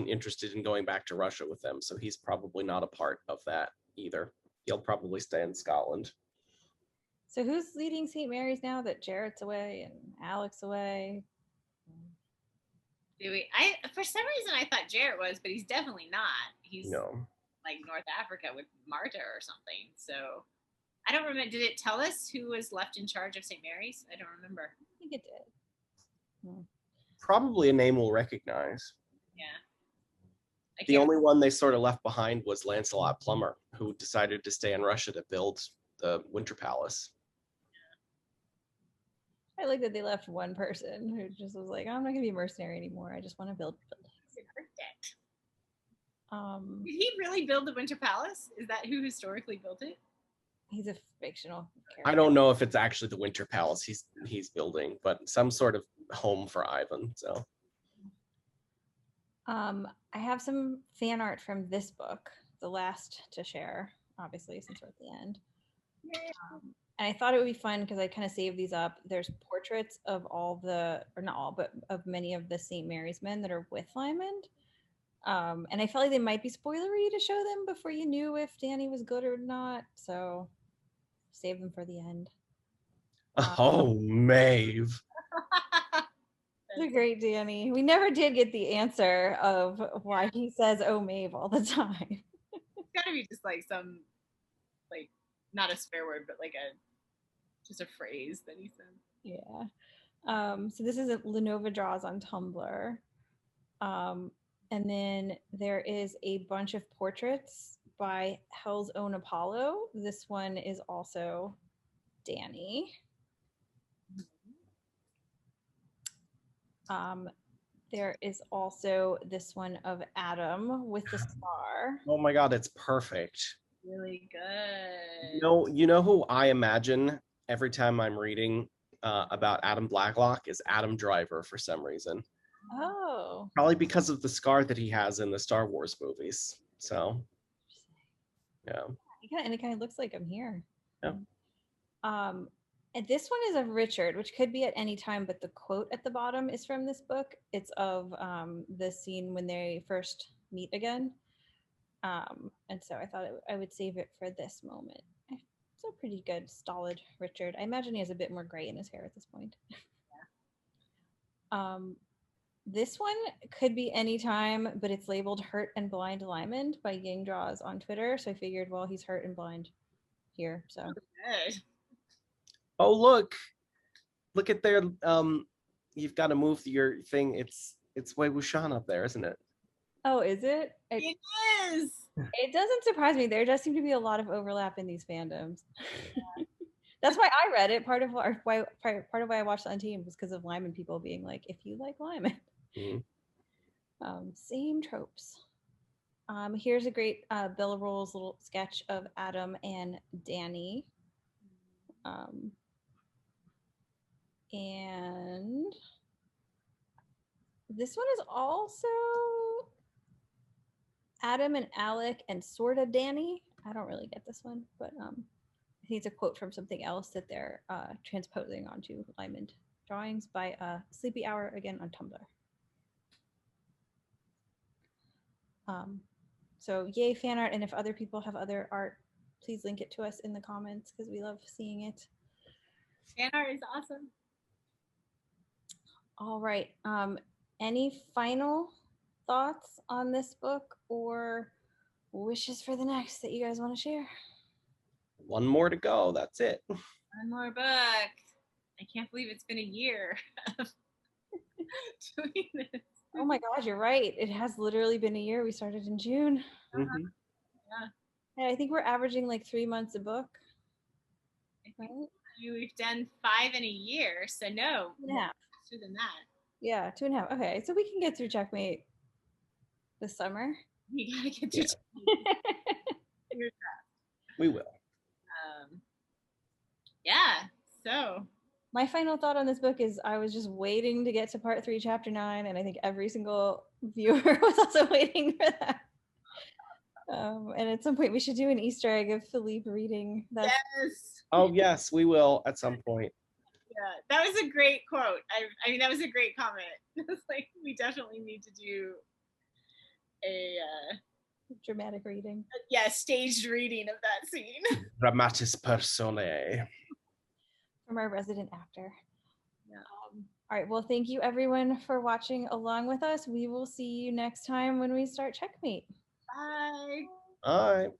interested in going back to Russia with them, so he's probably not a part of that either. He'll probably stay in Scotland. So who's leading St. Mary's now that Jarrett's away and Alex away? For some reason I thought Jarrett was, but he's definitely not. He's like North Africa with Marta or something. So I don't remember. Did it tell us who was left in charge of St. Mary's? I don't remember. I think it did. Probably a name we'll recognize. Yeah. The only one they sort of left behind was Lancelot Plummer, who decided to stay in Russia to build the Winter Palace. I like that they left one person who just was like, I'm not gonna be a mercenary anymore. I just want to build buildings. Did he really build the Winter Palace? Is that who historically built it? He's a fictional character. I don't know if it's actually the Winter Palace he's building, but some sort of home for Ivan. So I have some fan art from this book, the last to share, obviously, since we're at the end. And I thought it would be fun because I kind of saved these up. There's portraits of all the, or not all, but of many of the St. Mary's men that are with Lymond. And I felt like they might be spoilery to show them before you knew if Danny was good or not. So save them for the end. Oh, Maeve. It's a great Danny. We never did get the answer of why he says "Oh, Maeve" all the time. It's gotta be just like some, like, not a swear word, but like just a phrase that he said. Yeah. So this is Lenova Draws on Tumblr. And then there is a bunch of portraits by Hell's Own Apollo. This one is also Danny. There is also this one of Adam with the star. Oh my God, it's perfect. Really good. You know who I imagine every time I'm reading about Adam Blacklock is Adam Driver for some reason. Oh. Probably because of the scar that he has in the Star Wars movies. So, yeah. And it kind of looks like him here. Yeah. And this one is of Richard, which could be at any time, but the quote at the bottom is from this book. It's of the scene when they first meet again. And so I thought I would save it for this moment. It's a pretty good, stolid Richard. I imagine he has a bit more gray in his hair at this point. Yeah. This one could be any time, but it's labeled Hurt and Blind Lymond by Yang Draws on Twitter. So I figured, well, he's hurt and blind here. So Good. Oh, look at there. You've got to move your thing. It's Wei Wuxian up there, isn't it? Oh, is it? It is. It doesn't surprise me. There does seem to be a lot of overlap in these fandoms. That's why I read it. Part of why I watched the Untamed was because of Lymond people being like, if you like Lymond. Mm-hmm. Same tropes. Here's a great Bella Rolls little sketch of Adam and Danny. And this one is also Adam and Alec and sorta Danny. I don't really get this one, but I think it's a quote from something else that they're transposing onto Lymond drawings by Sleepy Hour, again on Tumblr. So yay fan art, and if other people have other art, please link it to us in the comments because we love seeing it. Fan art is awesome. All right. Any final thoughts on this book or wishes for the next that you guys want to share? One more to go. That's it. One more book. I can't believe it's been a year of doing this. Oh my gosh, you're right. It has literally been a year. We started in June. Mhm. Yeah. I think we're averaging like 3 months a book. Right? We've done 5 in a year, so no. 2.5. Faster than that. Yeah, 2.5. Okay, so we can get through Checkmate this summer. We gotta get through. Yeah. We will. Yeah. So my final thought on this book is I was just waiting to get to part 3, chapter 9, and I think every single viewer was also waiting for that. And at some point we should do an Easter egg of Philippe reading that. Yes. Oh yes, we will at some point. Yeah, that was a great quote. I mean, that was a great comment. It's like we definitely need to do a dramatic reading. Staged reading of that scene. Dramatis personae. From our resident actor. Yeah. All right. Well, thank you everyone for watching along with us. We will see you next time when we start Checkmate. Bye. All right.